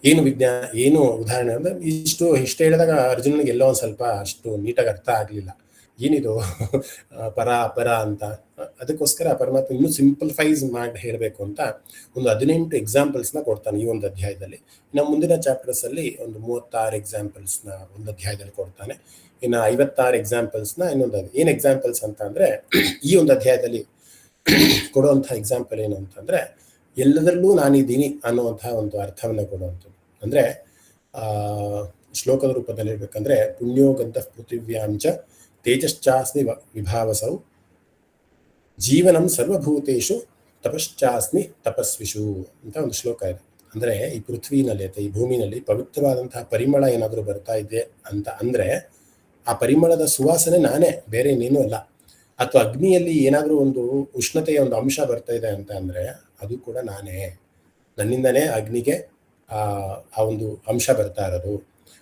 ಏನು ವಿಜ್ಞಾನ, ಏನು ಉದಾಹರಣೆ ಅಂದ್ರೆ ಇಷ್ಟು ಹೇಳಿದಾಗ ಅರ್ಜುನನಿಗೆ ಎಲ್ಲೋ ಒಂದು ಸ್ವಲ್ಪ ಅಷ್ಟು ನೀಟಾಗಿ ಅರ್ಥ ಆಗ್ಲಿಲ್ಲ. ಏನಿದು ಪರ ಅಪರ ಅಂತ. ಅದಕ್ಕೋಸ್ಕರ ಪರಮಾತ್ಮ ಇನ್ನೂ ಸಿಂಪಲ್ಫೈಸ್ ಮಾಡಿ ಹೇಳಬೇಕು ಅಂತ ಒಂದು 18 ಎಕ್ಸಾಂಪಲ್ಸ್ನ ಕೊಡ್ತಾನೆ ಈ ಒಂದು ಅಧ್ಯಾಯದಲ್ಲಿ. ಇನ್ನು ಮುಂದಿನ ಚಾಪ್ಟರ್ಸ್ ಅಲ್ಲಿ ಒಂದು 36 ಎಕ್ಸಾಂಪಲ್ಸ್ನ ಒಂದು ಅಧ್ಯಾಯದಲ್ಲಿ ಕೊಡ್ತಾನೆ. ಇನ್ನು 56 ಎಕ್ಸಾಂಪಲ್ಸ್ನ ಇನ್ನೊಂದು. ಏನ್ ಎಕ್ಸಾಂಪಲ್ಸ್ ಅಂತ ಅಂದ್ರೆ, ಈ ಒಂದು ಅಧ್ಯಾಯದಲ್ಲಿ ಕೊಡುವಂತಹ ಎಕ್ಸಾಂಪಲ್ ಏನು ಅಂತಂದ್ರೆ, ಎಲ್ಲದರಲ್ಲೂ ನಾನಿದ್ದೀನಿ ಅನ್ನುವಂತಹ ಒಂದು ಅರ್ಥವನ್ನ ಕೊಡುವಂಥದ್ದು. ಅಂದ್ರೆ ಶ್ಲೋಕದ ರೂಪದಲ್ಲಿ ಹೇಳ್ಬೇಕಂದ್ರೆ, ಪುಣ್ಯೋಗಂತ ಪೃಥಿವ್ಯಾಂಚ ತೇಜಶ್ಚಾಸ್ಮಿ ವಿಭಾವಸೌ ಜೀವನಂ ಸರ್ವಭೂತೇಶು ತಪಶ್ಚಾಸ್ಮಿ ತಪಸ್ವಿಷು ಅಂತ ಒಂದು ಶ್ಲೋಕ ಇದೆ. ಅಂದ್ರೆ ಈ ಪೃಥ್ವಿನಲ್ಲಿ ಅಥವಾ ಈ ಭೂಮಿನಲ್ಲಿ ಪವಿತ್ರವಾದಂತಹ ಪರಿಮಳ ಏನಾದರೂ ಬರ್ತಾ ಇದೆ ಅಂತ ಅಂದ್ರೆ, ಆ ಪರಿಮಳದ ಸುವಾಸನೆ ನಾನೇ, ಬೇರೆ ಇನ್ನೇನು ಅಲ್ಲ. ಅಥವಾ ಅಗ್ನಿಯಲ್ಲಿ ಏನಾದರೂ ಒಂದು ಉಷ್ಣತೆಯ ಒಂದು ಅಂಶ ಬರ್ತಾ ಇದೆ ಅಂತ ಅಂದ್ರೆ ಅದು ಕೂಡ ನಾನೇ, ನನ್ನಿಂದನೇ ಅಗ್ನಿಗೆ ಆ ಒಂದು ಅಂಶ ಬರ್ತಾ ಇರೋದು.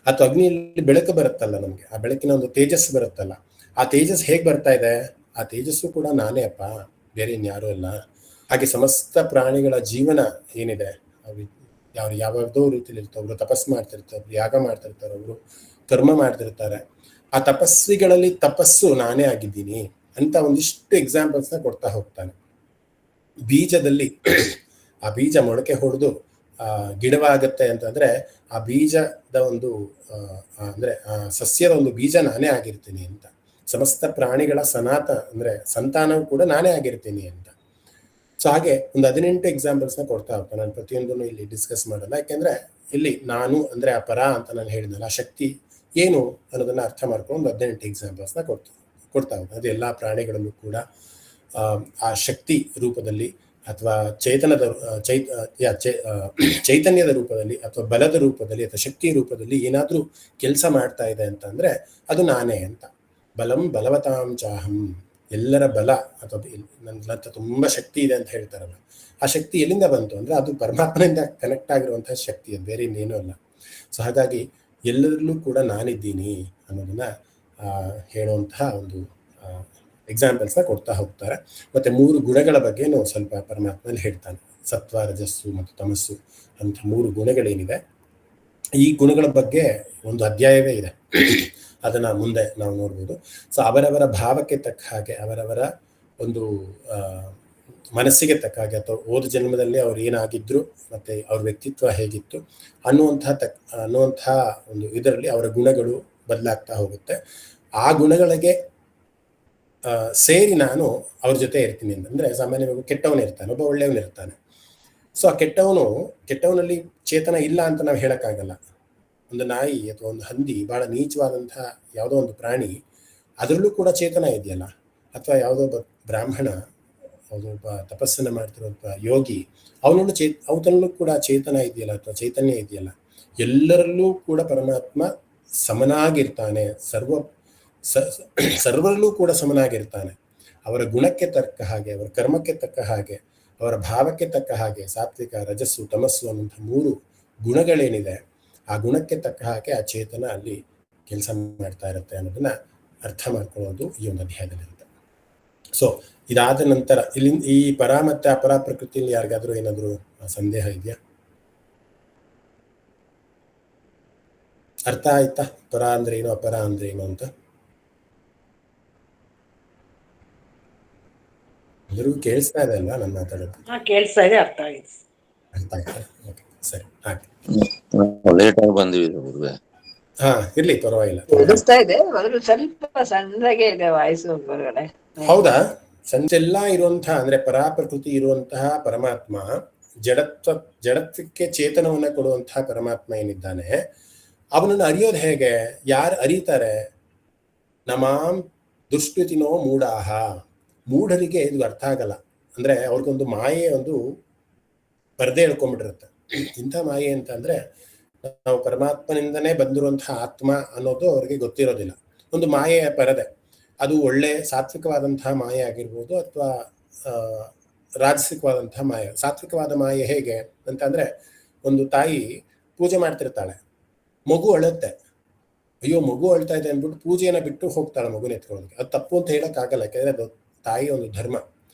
ಅಥವಾ ಅಗ್ನಿಯಲ್ಲಿ ಬೆಳಕು ಬರುತ್ತಲ್ಲ, ನಮ್ಗೆ ಆ ಬೆಳಕಿನ ಒಂದು ತೇಜಸ್ಸು ಬರುತ್ತಲ್ಲ, ಆ ತೇಜಸ್ ಹೇಗ್ ಬರ್ತಾ ಇದೆ? ಆ ತೇಜಸ್ಸು ಕೂಡ ನಾನೇ ಅಪ್ಪ, ಬೇರೆ ಇನ್ಯಾರೂ ಅಲ್ಲ. ಹಾಗೆ ಸಮಸ್ತ ಪ್ರಾಣಿಗಳ ಜೀವನ ಏನಿದೆ, ಯಾವ್ಯಾವ್ದೋ ರೀತಿಯಲ್ಲಿ ಇರ್ತಾರೆ. ಒಬ್ರು ತಪಸ್ಸು ಮಾಡ್ತಿರ್ತಾರೆ, ಯಾಗ ಮಾಡ್ತಿರ್ತಾರೆ, ಒಬ್ರು ಕರ್ಮ ಮಾಡ್ತಿರ್ತಾರೆ. ಆ ತಪಸ್ವಿಗಳಲ್ಲಿ ತಪಸ್ಸು ನಾನೇ ಆಗಿದ್ದೀನಿ ಅಂತ ಒಂದಿಷ್ಟು ಎಕ್ಸಾಂಪಲ್ಸ್ನ ಕೊಡ್ತಾ ಹೋಗ್ತಾನೆ. ಬೀಜದಲ್ಲಿ ಆ ಬೀಜ ಮೊಳಕೆ ಹೊಡೆದು ಗಿಡವಾಗತ್ತೆ ಅಂತಂದ್ರೆ ಆ ಬೀಜದ ಒಂದು ಅಂದ್ರೆ ಆ ಸಸ್ಯದ ಒಂದು ಬೀಜ ನಾನೇ ಆಗಿರ್ತೀನಿ ಅಂತ. ಸಮಸ್ತ ಪ್ರಾಣಿಗಳ ಸಂತಾನವೂ ಕೂಡ ನಾನೇ ಆಗಿರ್ತೀನಿ ಅಂತ. ಸೊ ಹಾಗೆ ಒಂದು 18 ಎಕ್ಸಾಂಪಲ್ಸ್ನ ಕೊಡ್ತಾ ಹೋಗ್ತಾನೆ. ನಾನು ಪ್ರತಿಯೊಂದನ್ನು ಇಲ್ಲಿ ಡಿಸ್ಕಸ್ ಮಾಡಲ್ಲ, ಯಾಕೆಂದ್ರೆ ಇಲ್ಲಿ ನಾನು ಅಂದ್ರೆ ಆ ಪರ ಅಂತ ನಾನು ಹೇಳಿದ್ನಲ್ಲ, ಆ ಶಕ್ತಿ ಏನು ಅನ್ನೋದನ್ನ ಅರ್ಥ ಮಾಡ್ಕೊಂಡು 18 ಎಕ್ಸಾಂಪಲ್ಸ್ನ ಕೊಡ್ತಾ ಹೋಗ್ತಾನೆ. ಅದು ಎಲ್ಲಾ ಪ್ರಾಣಿಗಳಲ್ಲೂ ಕೂಡ ಆ ಶಕ್ತಿ ರೂಪದಲ್ಲಿ ಅಥವಾ ಚೈತನ್ಯದ ರೂಪದಲ್ಲಿ ಅಥವಾ ಬಲದ ರೂಪದಲ್ಲಿ ಅಥವಾ ಶಕ್ತಿಯ ರೂಪದಲ್ಲಿ ಏನಾದ್ರೂ ಕೆಲಸ ಮಾಡ್ತಾ ಇದೆ ಅಂತ ಅಂದ್ರೆ ಅದು ನಾನೇ ಅಂತ. ಬಲಂ ಬಲವತಾಂ ಚಾಹಂ ಎಲ್ಲರ ಬಲ ಅಥವಾ ನನ್ನ ಹತ್ರ ತುಂಬಾ ಶಕ್ತಿ ಇದೆ ಅಂತ ಹೇಳ್ತಾರಲ್ಲ, ಆ ಶಕ್ತಿ ಎಲ್ಲಿಂದ ಬಂತು ಅಂದ್ರೆ ಅದು ಪರಮಾತ್ಮನಿಂದ ಕನೆಕ್ಟ್ ಆಗಿರುವಂತಹ ಶಕ್ತಿ, ಅದು ಬೇರೆ ಇನ್ನೇನೂ ಅಲ್ಲ. ಸೊ ಹಾಗಾಗಿ ಎಲ್ಲರಲ್ಲೂ ಕೂಡ ನಾನಿದ್ದೀನಿ ಅನ್ನೋದನ್ನ ಹೇಳುವಂತಹ ಒಂದು ಎಕ್ಸಾಂಪಲ್ಸ್ನ ಕೊಡ್ತಾ ಹೋಗ್ತಾರೆ. ಮತ್ತೆ 3 ಗುಣಗಳ ಬಗ್ಗೆನೂ ಸ್ವಲ್ಪ ಪರಮಾತ್ಮನಲ್ಲಿ ಹೇಳ್ತಾನೆ. ಸತ್ವ, ರಜಸ್ಸು ಮತ್ತು ತಮಸ್ಸು ಅಂತ 3 ಗುಣಗಳೇನಿದೆ, ಈ ಗುಣಗಳ ಬಗ್ಗೆ ಒಂದು ಅಧ್ಯಾಯವೇ ಇದೆ, ಅದನ್ನ ಮುಂದೆ ನಾವು ನೋಡ್ಬೋದು. ಸೊ ಅವರವರ ಭಾವಕ್ಕೆ ತಕ್ಕ ಹಾಗೆ, ಅವರವರ ಒಂದು ಮನಸ್ಸಿಗೆ ತಕ್ಕ ಹಾಗೆ, ಅಥವಾ ಹೋದ ಜನ್ಮದಲ್ಲಿ ಅವ್ರು ಏನಾಗಿದ್ರು ಮತ್ತೆ ಅವ್ರ ವ್ಯಕ್ತಿತ್ವ ಹೇಗಿತ್ತು ಅನ್ನುವಂತಹ ಒಂದು ಇದರಲ್ಲಿ ಅವರ ಗುಣಗಳು ಬದಲಾಗ್ತಾ ಹೋಗುತ್ತೆ. ಆ ಗುಣಗಳಿಗೆ ಸೇರಿ ನಾನು ಅವ್ರ ಜೊತೆ ಇರ್ತೀನಿ ಅಂತಂದ್ರೆ, ಸಾಮಾನ್ಯವಾಗಿ ಕೆಟ್ಟವನಿರ್ತಾನೆ, ಒಬ್ಬ ಒಳ್ಳೆಯವನಿರ್ತಾನೆ. ಸೊ ಆ ಕೆಟ್ಟವನಲ್ಲಿ ಚೇತನ ಇಲ್ಲ ಅಂತ ನಾವು ಹೇಳಕ್ಕಾಗಲ್ಲ. ಒಂದು ನಾಯಿ ಅಥವಾ ಒಂದು ಹಂದಿ, ಬಹಳ ನೀಚವಾದಂತಹ ಯಾವುದೋ ಒಂದು ಪ್ರಾಣಿ, ಅದರಲ್ಲೂ ಕೂಡ ಚೇತನ ಇದೆಯಲ್ಲ. ಅಥವಾ ಯಾವುದೋ ಒಬ್ಬ ಬ್ರಾಹ್ಮಣ, ಯಾವುದೊಬ್ಬ ತಪಸ್ಸನ್ನು ಮಾಡ್ತಿರುವಂಥ ಯೋಗಿ, ಅವನಲ್ಲೂ ಕೂಡ ಚೇತನ ಇದೆಯಲ್ಲ ಅಥವಾ ಚೈತನ್ಯ ಇದೆಯಲ್ಲ. ಎಲ್ಲರಲ್ಲೂ ಕೂಡ ಪರಮಾತ್ಮ ಸಮನಾಗಿರ್ತಾನೆ, ಸರ್ವರಲ್ಲೂ ಕೂಡ ಸಮನಾಗಿರ್ತಾನೆ. ಅವರ ಗುಣಕ್ಕೆ ತಕ್ಕ ಹಾಗೆ, ಅವರ ಕರ್ಮಕ್ಕೆ ತಕ್ಕ ಹಾಗೆ, ಅವರ ಭಾವಕ್ಕೆ ತಕ್ಕ ಹಾಗೆ, ಸಾತ್ವಿಕ, ರಜಸ್ಸು, ತಮಸ್ಸು ಅನ್ನುವಂಥ 3 ಗುಣಗಳೇನಿದೆ, ಆ ಗುಣಕ್ಕೆ ತಕ್ಕ ಹಾಗೆ ಆ ಚೇತನ ಅಲ್ಲಿ ಕೆಲಸ ಮಾಡ್ತಾ ಇರುತ್ತೆ ಅನ್ನೋದನ್ನ ಅರ್ಥ ಮಾಡ್ಕೊಳ್ಳೋದು ಈ ಒಂದು ಅಧ್ಯಾಯದಲ್ಲಿರುತ್ತೆ. ಸೊ ಇದಾದ ನಂತರ ಇಲ್ಲಿ ಈ ಪರ ಮತ್ತೆ ಅಪರ ಪ್ರಕೃತಿಯಲ್ಲಿ ಯಾರಿಗಾದ್ರೂ ಏನಾದರೂ ಸಂದೇಹ ಇದೆಯಾ? ಅರ್ಥ ಆಯ್ತಾ? ಪರ ಅಂದ್ರೆ ಏನು, ಅಪರ ಅಂದ್ರೆ ಏನು ಅಂತ ಎಲ್ಲರಿಗೂ ಕೇಳಿಸ್ತಾ ಇದೆ ಅಲ್ವಾ ನಾನು ಮಾತಾಡೋದು? ಕೇಳಿಸ್ತಾ ಇದೆ, ಅರ್ಥ ಆಗಿದೆ. ಅರ್ಥ ಆಯ್ತಾ? ಓಕೆ, ಸರಿ. ಲೇಟ್ ಆಗಿ ಬಂದಿವಿ. ಹಾ, ಇರ್ಲಿ, ಪರವಾಗಿಲ್ಲ. ಕೇಳಿಸ್ತಾ ಇದೆ, ಮೊದಲು ಸ್ವಲ್ಪ ಸಣ್ಣಗೆ ಇದೆ ವಾಯ್ಸು ಹೊರಗಡೆ. ಹೌದಾ? ಸಂಚೆಲ್ಲ ಇರುವಂತಹ, ಅಂದ್ರೆ ಪರಾಪ್ರಕೃತಿ ಇರುವಂತಹ ಪರಮಾತ್ಮ, ಜಡತ್ವಕ್ಕೆ ಚೇತನವನ್ನ ಕೊಡುವಂತಹ ಪರಮಾತ್ಮ ಏನಿದ್ದಾನೆ, ಅವನನ್ನು ಅರಿಯೋದು ಹೇಗೆ? ಯಾರು ಅರಿತಾರೆ? ನಮಾಂ ದುಷ್ಕೃತಿನೋ ಮೂಢಾಹ. ಮೂಢರಿಗೆ ಇದು ಅರ್ಥ ಆಗಲ್ಲ. ಅಂದ್ರೆ ಅವ್ರಿಗೊಂದು ಮಾಯೆ, ಒಂದು ಪರದೆ ಹೇಳ್ಕೊಂಡ್ಬಿಟ್ಟಿರುತ್ತೆ. ಇಂಥ ಮಾಯೆ ಅಂತ ಅಂದ್ರೆ, ನಾವು ಪರಮಾತ್ಮನಿಂದನೇ ಬಂದಿರುವಂತಹ ಆತ್ಮ ಅನ್ನೋದು ಅವ್ರಿಗೆ ಗೊತ್ತಿರೋದಿಲ್ಲ. ಒಂದು ಮಾಯೆಯ ಪರದೆ, ಅದು ಒಳ್ಳೆ ಸಾತ್ವಿಕವಾದಂತಹ ಮಾಯೆ ಆಗಿರ್ಬೋದು ಅಥವಾ ರಾಜಸಿಕವಾದಂತಹ ಮಾಯೆ. ಸಾತ್ವಿಕವಾದ ಮಾಯೆ ಹೇಗೆ ಅಂತಂದ್ರೆ, ಒಂದು ತಾಯಿ ಪೂಜೆ ಮಾಡ್ತಿರ್ತಾಳೆ, ಮಗು ಅಳುತ್ತೆ, ಅಯ್ಯೋ ಮಗು ಅಳ್ತಾ ಇದೆ ಅಂದ್ಬಿಟ್ಟು ಪೂಜೆಯನ್ನು ಬಿಟ್ಟು ಹೋಗ್ತಾಳೆ ಮಗುನ ಎತ್ಕೊಳ್ಳೋದಕ್ಕೆ. ಅದು ತಪ್ಪು ಅಂತ ಹೇಳಕ್ಕಾಗಲ್ಲ, ಯಾಕಂದ್ರೆ ಅದು ತಾಯಿ ಒಂದು ಧರ್ಮ.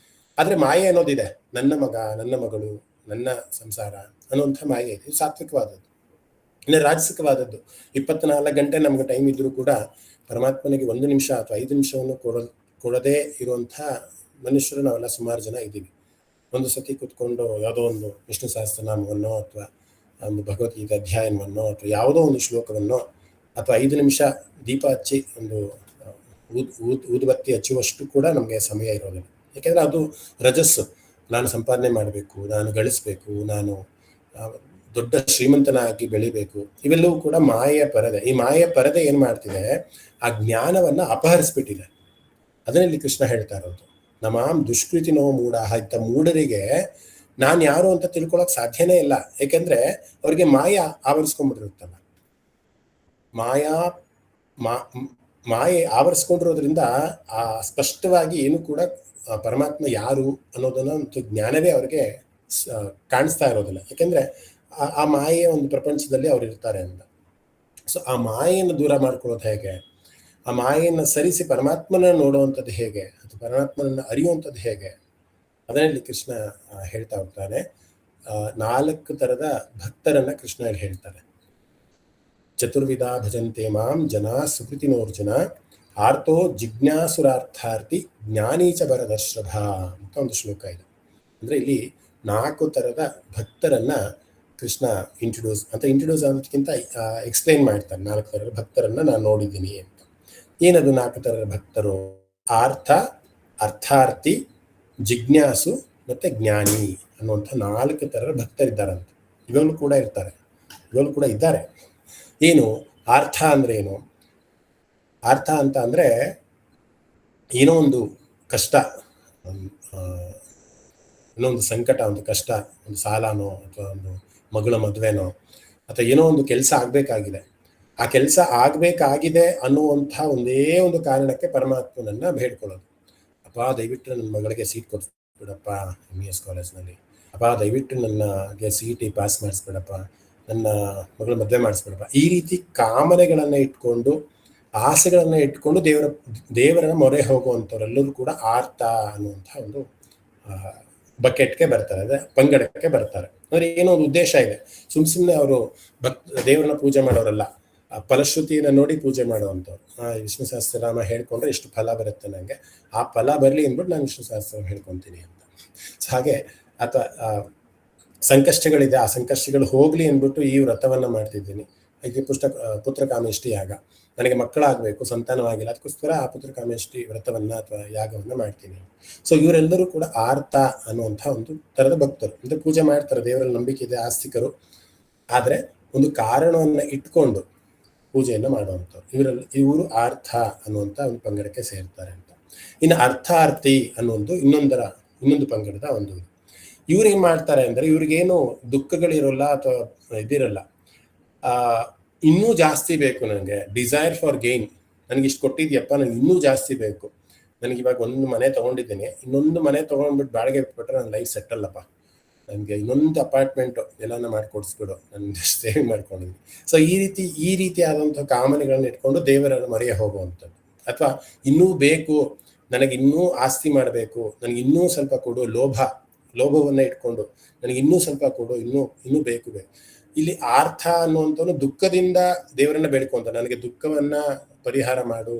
ಆದ್ರೆ ಮಾಯೆ ಅನ್ನೋದಿದೆ, ನನ್ನ ಮಗ, ನನ್ನ ಮಗಳು, ನನ್ನ ಸಂಸಾರ ಅನ್ನುವಂಥ ಮಾಯೆ ಇದೆ. ಇದು ಸಾತ್ವಿಕವಾದದ್ದು. ಇನ್ನು ರಾಜಸಿಕವಾದದ್ದು, 24 ಗಂಟೆ ನಮ್ಗೆ ಟೈಮ್ ಇದ್ರೂ ಕೂಡ ಪರಮಾತ್ಮನಿಗೆ 1 ನಿಮಿಷ ಅಥವಾ 5 ನಿಮಿಷವನ್ನು ಕೊಡದೇ ಇರುವಂಥ ಮನುಷ್ಯರು ನಾವೆಲ್ಲ ಸುಮಾರು ಜನ ಇದ್ದೀವಿ. ಒಂದು ಸತಿ ಕೂತ್ಕೊಂಡು ಯಾವುದೋ ಒಂದು ವಿಷ್ಣು ಸಹಸ್ರನಾಮವನ್ನೋ ಅಥವಾ ಒಂದು ಭಗವದ್ಗೀತೆ ಅಧ್ಯಾಯವನ್ನೋ ಅಥವಾ ಯಾವುದೋ ಒಂದು ಶ್ಲೋಕವನ್ನೋ ಅಥವಾ 5 ನಿಮಿಷ ದೀಪ ಹಚ್ಚಿ ಒಂದು ಊದುಬತ್ತಿ ಹಚ್ಚುವಷ್ಟು ಕೂಡ ನಮಗೆ ಸಮಯ ಇರೋದಿಲ್ಲ. ಯಾಕೆಂದ್ರೆ ಅದು ರಜಸ್ಸು. ನಾನು ಸಂಪಾದನೆ ಮಾಡಬೇಕು, ನಾನು ಗಳಿಸ್ಬೇಕು, ನಾನು ದೊಡ್ಡ ಶ್ರೀಮಂತನಾಗಿ ಬೆಳಿಬೇಕು, ಇವೆಲ್ಲವೂ ಕೂಡ ಮಾಯೆಯ ಪರದೆ. ಈ ಮಾಯೆಯ ಪರದೆ ಏನ್ ಮಾಡ್ತಿದೆ? ಆ ಜ್ಞಾನವನ್ನ ಅಪಹರಿಸ್ಬಿಟ್ಟಿದೆ. ಅದರಲ್ಲಿ ಕೃಷ್ಣ ಹೇಳ್ತಾ ಇರೋದು, ನಮಾಂ ದುಷ್ಕೃತಿನೋ ಮೂಢಾಹ. ಇಂಥ ಮೂಢರಿಗೆ ನಾನು ಯಾರು ಅಂತ ತಿಳ್ಕೊಳಕ್ ಸಾಧ್ಯನೇ ಇಲ್ಲ. ಯಾಕೆಂದ್ರೆ ಅವ್ರಿಗೆ ಮಾಯಾ ಆವರಿಸ್ಕೊಂಡ್ಬಿಟ್ಟಿರುತ್ತಲ್ಲ. ಮಾಯೆ ಆವರಿಸ್ಕೊಂಡಿರೋದ್ರಿಂದ ಆ ಸ್ಪಷ್ಟವಾಗಿ ಏನು ಕೂಡ ಪರಮಾತ್ಮ ಯಾರು ಅನ್ನೋದನ್ನ ಒಂದು ಜ್ಞಾನವೇ ಅವ್ರಿಗೆ ಕಾಣಿಸ್ತಾ ಇರೋದಿಲ್ಲ. ಯಾಕೆಂದ್ರೆ ಆ ಮಾಯೆಯ ಒಂದು ಪ್ರಪಂಚದಲ್ಲಿ ಅವ್ರು ಇರ್ತಾರೆ ಅಂತ. ಸೊ ಆ ಮಾಯೆಯನ್ನು ದೂರ ಮಾಡ್ಕೊಳ್ಳೋದು ಹೇಗೆ? ಆ ಮಾಯೆಯನ್ನು ಸರಿಸಿ ಪರಮಾತ್ಮನ ನೋಡುವಂಥದ್ದು ಹೇಗೆ? ಅಥವಾ ಪರಮಾತ್ಮನನ್ನು ಅರಿಯುವಂಥದ್ದು ಹೇಗೆ? ಅದರಲ್ಲಿ ಕೃಷ್ಣ ಹೇಳ್ತಾ ಹೋಗ್ತಾನೆ. 4 ತರದ ಭಕ್ತರನ್ನ ಕೃಷ್ಣ ಹೇಳ್ತಾರೆ. ಚತುರ್ವಿಧ ಭಜಂತೆ ಮಾಂ ಜನಾ ಸುಕೃತಿನೋರ್ಜುನ ಆರ್ತೋ ಜಿಜ್ಞಾಸುರಾರ್ಥಾರ್ಥಿ ಜ್ಞಾನೀಚ ಭರದರ್ಷಭ ಅಂತ ಒಂದು ಶ್ಲೋಕ ಇದೆ. ಅಂದ್ರೆ ಇಲ್ಲಿ 4 ತರದ ಭಕ್ತರನ್ನ ಕೃಷ್ಣ ಇಂಟ್ರೊಡ್ಯೂಸ್ ಅನ್ನೋದಕ್ಕಿಂತ ಎಕ್ಸ್ಪ್ಲೈನ್ ಮಾಡ್ತಾರೆ. 4 ತರದ ಭಕ್ತರನ್ನ ನಾನು ನೋಡಿದ್ದೀನಿ ಅಂತ. ಏನದು 4 ತರದ ಭಕ್ತರು? ಅರ್ಥಾರ್ಥಿ, ಜಿಜ್ಞಾಸು ಮತ್ತೆ ಜ್ಞಾನಿ ಅನ್ನುವಂಥ 4 ತರದ ಭಕ್ತರಿದ್ದಾರಂತೆ. ಇವಾಗಲೂ ಕೂಡ ಇದ್ದಾರೆ. ಏನು ಅರ್ಥ ಅಂದ್ರೆ ಏನು? ಅರ್ಥ ಅಂತ ಅಂದ್ರೆ ಏನೋ ಒಂದು ಕಷ್ಟ, ಏನೋ ಒಂದು ಸಂಕಟ, ಒಂದು ಕಷ್ಟ, ಒಂದು ಸಾಲನೋ ಅಥವಾ ಒಂದು ಮಗಳ ಮದುವೆನೋ ಅಥವಾ ಏನೋ ಒಂದು ಕೆಲಸ ಆಗ್ಬೇಕಾಗಿದೆ. ಆ ಕೆಲಸ ಆಗ್ಬೇಕಾಗಿದೆ ಅನ್ನುವಂಥ ಒಂದೇ ಒಂದು ಕಾರಣಕ್ಕೆ ಪರಮಾತ್ಮನನ್ನ ಬೇಡ್ಕೊಳ್ಳೋದು. ಅಪ್ಪ ದಯವಿಟ್ಟು ನನ್ನ ಮಗಳಿಗೆ ಸೀಟ್ ಕೊಟ್ಬಿಡಪ್ಪ MES ಕಾಲೇಜ್ನಲ್ಲಿ, ಅಪ್ಪ ದಯವಿಟ್ಟು ನನಗೆ CET ಪಾಸ್ ಮಾಡಿಸ್ಬಿಡಪ್ಪ, ನನ್ನ ಮಗಳ ಮದುವೆ ಮಾಡಿಸ್ಬಿಡಪ್ಪ. ಈ ರೀತಿ ಕಾಮನೆಗಳನ್ನ ಇಟ್ಕೊಂಡು, ಆಸೆಗಳನ್ನ ಇಟ್ಕೊಂಡು ದೇವರನ್ನ ಮೊರೆ ಹೋಗುವಂಥವರೆಲ್ಲರೂ ಕೂಡ ಆರ್ತ ಅನ್ನುವಂಥ ಒಂದು ಬಕೆಟ್ಗೆ ಬರ್ತಾರೆ, ಅದೇ ಪಂಗಡಕ್ಕೆ ಬರ್ತಾರೆ. ಅಂದ್ರೆ ಏನೋ ಒಂದು ಉದ್ದೇಶ ಇದೆ. ಸುಮ್ಮನೆ ಅವರು ದೇವರನ್ನ ಪೂಜೆ ಮಾಡೋರಲ್ಲ, ಫಲಶ್ರುತಿಯನ್ನ ನೋಡಿ ಪೂಜೆ ಮಾಡುವಂಥವ್ರು. ವಿಷ್ಣು ಸಹಸ್ರನಾಮ ಹೇಳ್ಕೊಂಡ್ರೆ ಇಷ್ಟು ಫಲ ಬರುತ್ತೆ ನನಗೆ, ಆ ಫಲ ಬರಲಿ ಅಂದ್ಬಿಟ್ಟು ನಾನು ವಿಷ್ಣು ಸಹಸ್ರನಾಮ ಹೇಳ್ಕೊತೀನಿ ಅಂತ. ಹಾಗೆ ಅಥವಾ ಸಂಕಷ್ಟಗಳಿದೆ, ಆ ಸಂಕಷ್ಟಗಳು ಹೋಗ್ಲಿ ಅಂದ್ಬಿಟ್ಟು ಈ ವ್ರತವನ್ನ ಮಾಡ್ತಿದ್ದೀನಿ. ಇದು ಪುತ್ರಕಾಮೇಷ್ಟಿ ಯಾಗ, ನನಗೆ ಮಕ್ಕಳಾಗಬೇಕು, ಸಂತಾನವಾಗಿಲ್ಲ, ಅದಕ್ಕೋಸ್ಕರ ಆ ಪುತ್ರಕಾಮೇಷ್ಟಿ ವ್ರತವನ್ನ ಅಥವಾ ಯಾಗವನ್ನ ಮಾಡ್ತೀನಿ. ಸೊ ಇವರೆಲ್ಲರೂ ಕೂಡ ಆರ್ತ ಅನ್ನುವಂಥ ಒಂದು ತರದ ಭಕ್ತರು. ಅಂದ್ರೆ ಪೂಜೆ ಮಾಡ್ತಾರೆ, ದೇವರಲ್ಲಿ ನಂಬಿಕೆ ಇದೆ, ಆಸ್ತಿಕರು, ಆದ್ರೆ ಒಂದು ಕಾರಣವನ್ನ ಇಟ್ಕೊಂಡು ಪೂಜೆಯನ್ನ ಮಾಡುವಂಥವ್ರು. ಇವರು ಆರ್ಥ ಅನ್ನುವಂಥ ಒಂದು ಪಂಗಡಕ್ಕೆ ಸೇರ್ತಾರೆ ಅಂತ. ಇನ್ನು ಅರ್ಥಾರ್ಥಿ ಅನ್ನುವಂದು ಇನ್ನೊಂದು ಪಂಗಡದ ಒಂದು. ಇವ್ರು ಏನ್ ಮಾಡ್ತಾರೆ ಅಂದ್ರೆ, ಇವ್ರಿಗೇನು ದುಃಖಗಳಿರೋಲ್ಲ ಅಥವಾ ಇದಿರಲ್ಲ, ಇನ್ನೂ ಜಾಸ್ತಿ ಬೇಕು ನನಗೆ, ಡಿಸೈರ್ ಫಾರ್ ಗೇನ್. ನನಗೆ ಇಷ್ಟು ಕೊಟ್ಟಿದ್ಯಪ್ಪ, ನನಗೆ ಇನ್ನೂ ಜಾಸ್ತಿ ಬೇಕು, ನನಗೆ ಇವಾಗ ಒಂದು ಮನೆ ತಗೊಂಡಿದ್ದೀನಿ, ಇನ್ನೊಂದು ಮನೆ ತಗೊಂಡ್ಬಿಟ್ಟು ಬಾಡಿಗೆ ಬಿಟ್ಬಿಟ್ರೆ ನನ್ನ ಲೈಫ್ ಸೆಟಲ್ ಅಪ್ಪ, ನನಗೆ ಇನ್ನೊಂದು ಅಪಾರ್ಟ್ಮೆಂಟ್ ಎಲ್ಲಾನ ಮಾಡಿಕೊಡಿಸ್ಬಿಡು, ನನ್ನ ಸೇವಿಂಗ್ ಮಾಡ್ಕೊಂಡಿದ್ದೀನಿ. ಸೊ ಈ ರೀತಿ ಆದಂತಹ ಕಾಮನೆಗಳನ್ನ ಇಟ್ಕೊಂಡು ದೇವರನ್ನು ಮರೆಯ ಹೋಗುವಂಥದ್ದು. ಅಥವಾ ಇನ್ನೂ ಬೇಕು, ನನಗೆ ಇನ್ನೂ ಆಸ್ತಿ ಮಾಡಬೇಕು, ನನಗೆ ಇನ್ನೂ ಸ್ವಲ್ಪ ಕೊಡು, ಲೋಭವನ್ನ ಇಟ್ಕೊಂಡು ನನಗೆ ಇನ್ನೂ ಸ್ವಲ್ಪ ಕೊಡು, ಇನ್ನೂ ಬೇಕು. ಇಲ್ಲಿ ಆರ್ಥ ಅನ್ನುವಂಥವ್ನು ದುಃಖದಿಂದ ದೇವರನ್ನ ಬೇಡ್ಕೊಂತ, ನನಗೆ ದುಃಖವನ್ನ ಪರಿಹಾರ ಮಾಡು,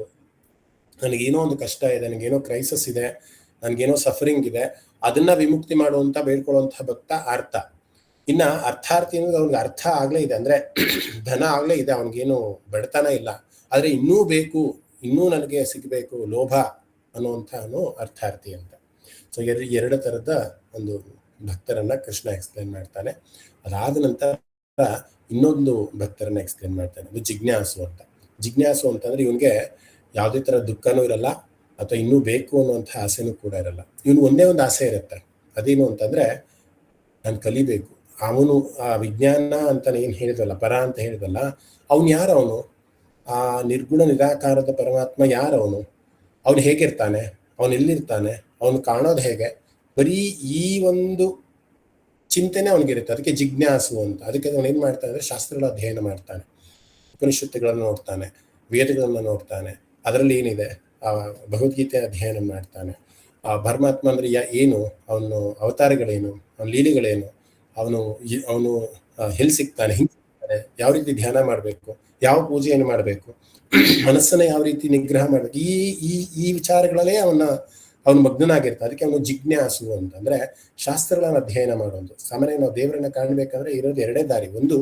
ನನಗೇನೋ ಒಂದು ಕಷ್ಟ ಇದೆ, ನನಗೇನೋ ಕ್ರೈಸಿಸ್ ಇದೆ, ನನಗೇನೋ ಸಫರಿಂಗ್ ಇದೆ, ಅದನ್ನ ವಿಮುಕ್ತಿ ಮಾಡುವಂತ ಬೇಡ್ಕೊಳ್ಳುವಂಥ ಭಕ್ತ ಅರ್ಥ. ಇನ್ನ ಅರ್ಥಾರ್ಥಿ ಅನ್ನೋದು ಅವ್ನಿಗೆ ಅರ್ಥ ಆಗ್ಲೇ ಇದೆ, ಅಂದ್ರೆ ಧನ ಆಗ್ಲೇ ಇದೆ, ಅವನಿಗೇನು ಬಡತನ ಇಲ್ಲ, ಆದ್ರೆ ಇನ್ನೂ ಬೇಕು, ಇನ್ನೂ ನನಗೆ ಸಿಗಬೇಕು, ಲೋಭ ಅನ್ನುವಂಥವನು ಅರ್ಥಾರ್ಥಿ ಅಂತ. ಸೊ ಎರಡು ತರದ ಒಂದು ಭಕ್ತರನ್ನ ಕೃಷ್ಣ ಎಕ್ಸ್ಪ್ಲೇನ್ ಮಾಡ್ತಾನೆ. ಅದಾದ ನಂತರ ಇನ್ನೊಂದು ಭಕ್ತರನ್ನ ಎಕ್ಸ್ಪ್ಲೇನ್ ಮಾಡ್ತಾನೆ, ಅದು ಜಿಜ್ಞಾಸು ಅಂತ. ಜಿಜ್ಞಾಸು ಅಂತಂದ್ರೆ ಇವನ್ಗೆ ಯಾವುದೇ ತರ ದುಃಖನೂ ಇರಲ್ಲ ಅಥವಾ ಇನ್ನೂ ಬೇಕು ಅನ್ನುವಂಥ ಆಸೆನೂ ಕೂಡ ಇರಲ್ಲ. ಇವನು ಒಂದೇ ಒಂದು ಆಸೆ ಇರುತ್ತೆ, ಅದೇನು ಅಂತಂದ್ರೆ ನಾನು ಕಲಿಬೇಕು. ಅವನು ಆ ವಿಜ್ಞಾನ ಅಂತ ಏನ್ ಹೇಳಿದ್ವಲ್ಲ, ಪರ ಅಂತ ಹೇಳಿದ್ವಲ್ಲ, ಅವನು ಯಾರವನು? ಆ ನಿರ್ಗುಣ ನಿರಾಕಾರದ ಪರಮಾತ್ಮ ಯಾರವನು? ಅವನು ಹೇಗಿರ್ತಾನೆ, ಅವನು ಎಲ್ಲಿರ್ತಾನೆ, ಅವನು ಕಾಣೋದು ಹೇಗೆ? ಬರೀ ಈ ಒಂದು ಚಿಂತನೆ ಅವನಿಗಿರುತ್ತೆ. ಅದಕ್ಕೆ ಜಿಜ್ಞಾಸು ಅಂತ. ಅದಕ್ಕೆ ಅವನು ಏನ್ ಮಾಡ್ತಾನೆ ಅಂದ್ರೆ ಶಾಸ್ತ್ರಗಳ ಅಧ್ಯಯನ ಮಾಡ್ತಾನೆ, ಉಪನಿಷತ್ತುಗಳನ್ನು ನೋಡ್ತಾನೆ, ವೇದಗಳನ್ನು ನೋಡ್ತಾನೆ, ಅದರಲ್ಲಿ ಏನಿದೆ ಆ ಭಗವದ್ಗೀತೆ ಅಧ್ಯಯನ ಮಾಡ್ತಾನೆ. ಆ ಪರಮಾತ್ಮ ಅಂದ್ರೆ ಏನು, ಅವನು ಅವತಾರಗಳೇನು, ಅವನ ಲೀಲೆಗಳೇನು, ಅವನು ಎಲ್ಲಿ ಸಿಗ್ತಾನೆ, ಹಿಂಗೆ ಸಿಗ್ತಾನೆ, ಯಾವ ರೀತಿ ಧ್ಯಾನ ಮಾಡಬೇಕು, ಯಾವ ಪೂಜೆಯನ್ನು ಮಾಡಬೇಕು, ಮನಸ್ಸನ್ನ ಯಾವ ರೀತಿ ನಿಗ್ರಹ ಮಾಡಬೇಕು, ಈ ವಿಚಾರಗಳಲ್ಲೇ ಅವನು ಮಗ್ನನಾಗಿರ್ತಾನೆ. ಅದಕ್ಕೆ ಅವನು ಜಿಜ್ಞಾಸು ಅಂತಂದ್ರೆ ಶಾಸ್ತ್ರಗಳನ್ನ ಅಧ್ಯಯನ ಮಾಡುವುದು. ಸಾಮಾನ್ಯ ನಾವು ದೇವರನ್ನ ಕಾಣಬೇಕಂದ್ರೆ ಇರೋದು ಎರಡೇ ದಾರಿ. ಒಂದು,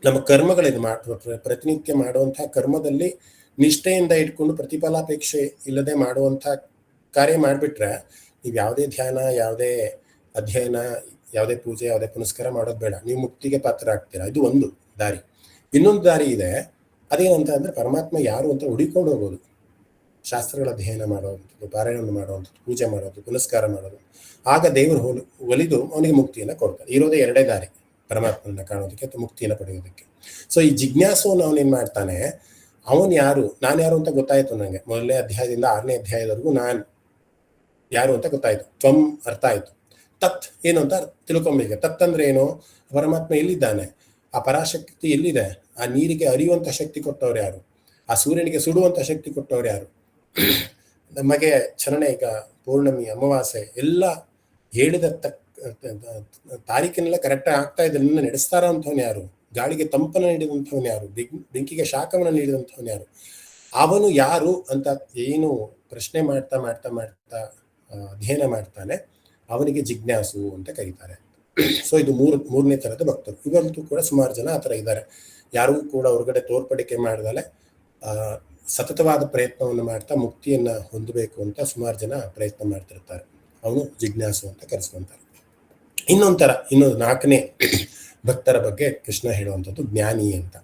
ನಮ್ಮ ಕರ್ಮಗಳಿಂದ ಪ್ರತಿನಿತ್ಯ ಮಾಡುವಂತಹ ಕರ್ಮದಲ್ಲಿ ನಿಷ್ಠೆಯಿಂದ ಇಟ್ಕೊಂಡು ಪ್ರತಿಫಲಾಪೇಕ್ಷೆ ಇಲ್ಲದೆ ಮಾಡುವಂಥ ಕಾರ್ಯ ಮಾಡಿಬಿಟ್ರೆ ನೀವು ಯಾವುದೇ ಧ್ಯಾನ, ಯಾವುದೇ ಅಧ್ಯಯನ, ಯಾವುದೇ ಪೂಜೆ, ಯಾವುದೇ ಪುನಸ್ಕಾರ ಮಾಡೋದು ಬೇಡ, ನೀವು ಮುಕ್ತಿಗೆ ಪಾತ್ರ ಆಗ್ತೀರಾ. ಇದು ಒಂದು ದಾರಿ. ಇನ್ನೊಂದು ದಾರಿ ಇದೆ, ಅದೇನಂತ ಅಂದ್ರೆ ಪರಮಾತ್ಮ ಯಾರು ಅಂತ ಹುಡುಕೊಂಡು ಹೋಗೋದು. ಶಾಸ್ತ್ರಗಳ ಅಧ್ಯಯನ ಮಾಡುವಂಥದ್ದು, ಪಾರಾಯಣ ಮಾಡುವಂಥದ್ದು, ಪೂಜೆ ಮಾಡೋದು, ಪುನಸ್ಕಾರ ಮಾಡೋದು. ಆಗ ದೇವರು ಒಲಿದು ಅವನಿಗೆ ಮುಕ್ತಿಯನ್ನು ಕೊಡ್ತಾರೆ. ಇರೋದೇ ಎರಡೇ ದಾರಿ ಪರಮಾತ್ಮನ ಕಾಣೋದಕ್ಕೆ ಅಥವಾ ಮುಕ್ತಿಯನ್ನು ಪಡೆಯೋದಕ್ಕೆ. ಸೊ ಈ ಜಿಜ್ಞಾಸವನ್ನು ಅವನೇನ್ ಮಾಡ್ತಾನೆ, ಅವನು ಯಾರು, ನಾನು ಯಾರು ಅಂತ ಗೊತ್ತಾಯ್ತು ನನಗೆ. ಮೊದಲನೇ ಅಧ್ಯಾಯದಿಂದ 6ನೇ ಅಧ್ಯಾಯದವರೆಗೂ ನಾನು ಯಾರು ಅಂತ ಗೊತ್ತಾಯ್ತು. ತ್ವಂ ಅರ್ಥ ಆಯ್ತು. ತತ್ ಏನು ಅಂತ ತಿಳ್ಕೊಂಬಿಗೆ. ತತ್ ಅಂದ್ರೆ ಏನು? ಪರಮಾತ್ಮ ಎಲ್ಲಿದ್ದಾನೆ, ಆ ಪರಾಶಕ್ತಿ ಎಲ್ಲಿದೆ, ಆ ನೀರಿಗೆ ಅರಿಯುವಂತ ಶಕ್ತಿ ಕೊಟ್ಟವ್ರು ಯಾರು, ಆ ಸೂರ್ಯನಿಗೆ ಸುಡುವಂತ ಶಕ್ತಿ ಕೊಟ್ಟವ್ರು ಯಾರು, ನಮಗೆ ಚರಣೆ, ಈಗ ಪೌರ್ಣಮಿ, ಅಮಾವಾಸ್ಯೆ ಎಲ್ಲ ಹೇಳಿದ ತಾರೀಕಿನೆಲ್ಲ ಕರೆಕ್ಟಾಗಿ ಆಗ್ತಾ ಇದೆ, ನಡೆಸ್ತಾರ ಅಂತವನು ಯಾರು, ಗಾಳಿಗೆ ತಂಪನ್ನು ನೀಡಿದಂಥವನು ಯಾರು, ಬೆಂಕಿಗೆ ಶಾಖವನ್ನು ನೀಡಿದಂಥವನು ಯಾರು, ಅವನು ಯಾರು ಅಂತ ಏನು ಪ್ರಶ್ನೆ ಮಾಡ್ತಾ ಮಾಡ್ತಾ ಮಾಡ್ತಾ ಅಧ್ಯಯನ ಮಾಡ್ತಾನೆ, ಅವನಿಗೆ ಜಿಜ್ಞಾಸು ಅಂತ ಕರೀತಾರೆ. ಸೊ ಇದು ಮೂರನೇ ತರದ ಭಕ್ತರು. ಇವತ್ತು ಕೂಡ ಸುಮಾರು ಜನ ಆ ಥರ ಇದ್ದಾರೆ. ಯಾರೂ ಕೂಡ ಹೊರಗಡೆ ತೋರ್ಪಡಿಕೆ ಮಾಡ್ದಲೆ ಸತತವಾದ ಪ್ರಯತ್ನವನ್ನು ಮಾಡ್ತಾ ಮುಕ್ತಿಯನ್ನ ಹೊಂದಬೇಕು ಅಂತ ಸುಮಾರು ಜನ ಪ್ರಯತ್ನ ಮಾಡ್ತಿರ್ತಾರೆ. ಅವನು ಜಿಜ್ಞಾಸು ಅಂತ ಕರೆಸ್ಕೊಂತಾರೆ. ಇನ್ನೊಂದು 4ನೇ ಭಕ್ತರ ಬಗ್ಗೆ ಕೃಷ್ಣ ಹೇಳುವಂಥದ್ದು ಜ್ಞಾನಿ ಅಂತ.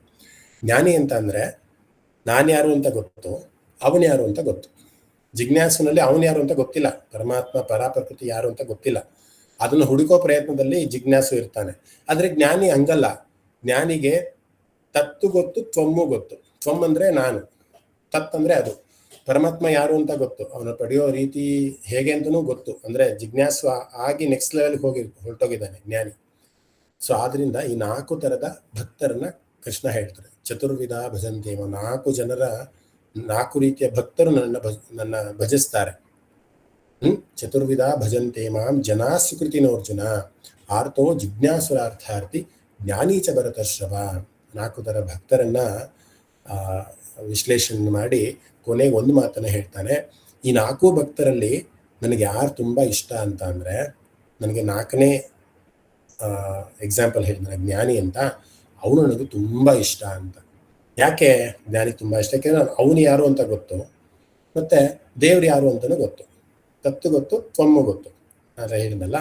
ಜ್ಞಾನಿ ಅಂತ ಅಂದ್ರೆ ನಾನು ಯಾರು ಅಂತ ಗೊತ್ತು, ಅವನು ಯಾರು ಅಂತ ಗೊತ್ತು. ಜಿಜ್ಞಾಸುನಲ್ಲಿ ಅವನು ಯಾರು ಅಂತ ಗೊತ್ತಿಲ್ಲ, ಪರಮಾತ್ಮ ಪರಾಪ್ರಕೃತಿ ಯಾರು ಅಂತ ಗೊತ್ತಿಲ್ಲ. ಅದನ್ನು ಹುಡುಕೋ ಪ್ರಯತ್ನದಲ್ಲಿ ಜಿಜ್ಞಾಸು ಇರ್ತಾನೆ. ಆದ್ರೆ ಜ್ಞಾನಿ ಹಂಗಲ್ಲ. ಜ್ಞಾನಿಗೆ ತತ್ತು ಗೊತ್ತು, ತ್ವಮ್ಮು ಗೊತ್ತು. ತ್ವಮ್ ಅಂದ್ರೆ ನಾನು, ತತ್ ಅಂದ್ರೆ ಅದು. ಪರಮಾತ್ಮ ಯಾರು ಅಂತ ಗೊತ್ತು, ಅವನ ಪಡೆಯೋ ರೀತಿ ಹೇಗೆ ಅಂತನೂ ಗೊತ್ತು. ಅಂದ್ರೆ ಜಿಜ್ಞಾಸು ಆಗಿ ನೆಕ್ಸ್ಟ್ ಲೆವೆಲ್ ಹೊರಟೋಗಿದ್ದಾನೆ ಜ್ಞಾನಿ. ಸೊ ಆದ್ರಿಂದ ಈ 4 ತರದ ಭಕ್ತರನ್ನ ಕೃಷ್ಣ ಹೇಳ್ತಾರೆ. ಚತುರ್ವಿಧ ಭಜಂತೇವ, 4 ರೀತಿಯ ಭಕ್ತರು ನನ್ನ ಭಜಿಸ್ತಾರೆ. ಚತುರ್ವಿಧ ಭಜಂತೆ ಮಾಂ ಜನಾ ಸುಕೃತಿನೋರ್ಜುನ ಆರ್ತೋ ಜಿಜ್ಞಾಸುರಾರ್ಥಾರ್ಥಿ ಜ್ಞಾನೀಚ ಭರತರ್ಷಭ. 4 ತರ ಭಕ್ತರನ್ನ ವಿಶ್ಲೇಷಣೆ ಮಾಡಿ ಕೊನೆಗೆ ಒಂದು ಮಾತನ್ನ ಹೇಳ್ತಾನೆ. ಈ 4 ಭಕ್ತರಲ್ಲಿ ನನಗೆ ಯಾರು ತುಂಬಾ ಇಷ್ಟ ಅಂತ ಅಂದ್ರೆ, ನನಗೆ 4ನೇ ಎಕ್ಸಾಂಪಲ್ ಹೇಳಿದ್ರೆ ಜ್ಞಾನಿ ಅಂತ, ಅವನು ನನಗೆ ತುಂಬಾ ಇಷ್ಟ ಅಂತ. ಯಾಕೆ ಜ್ಞಾನಿ ತುಂಬಾ ಇಷ್ಟ? ಯಾಕೆಂದ್ರೆ ಅವನು ಯಾರು ಅಂತ ಗೊತ್ತು, ಮತ್ತೆ ದೇವ್ರು ಯಾರು ಅಂತಲೂ ಗೊತ್ತು, ತತ್ತು ಗೊತ್ತು, ತ್ವಮ್ಮು ಗೊತ್ತು ಅಂತ ಹೇಳಿದ್ನಲ್ಲ.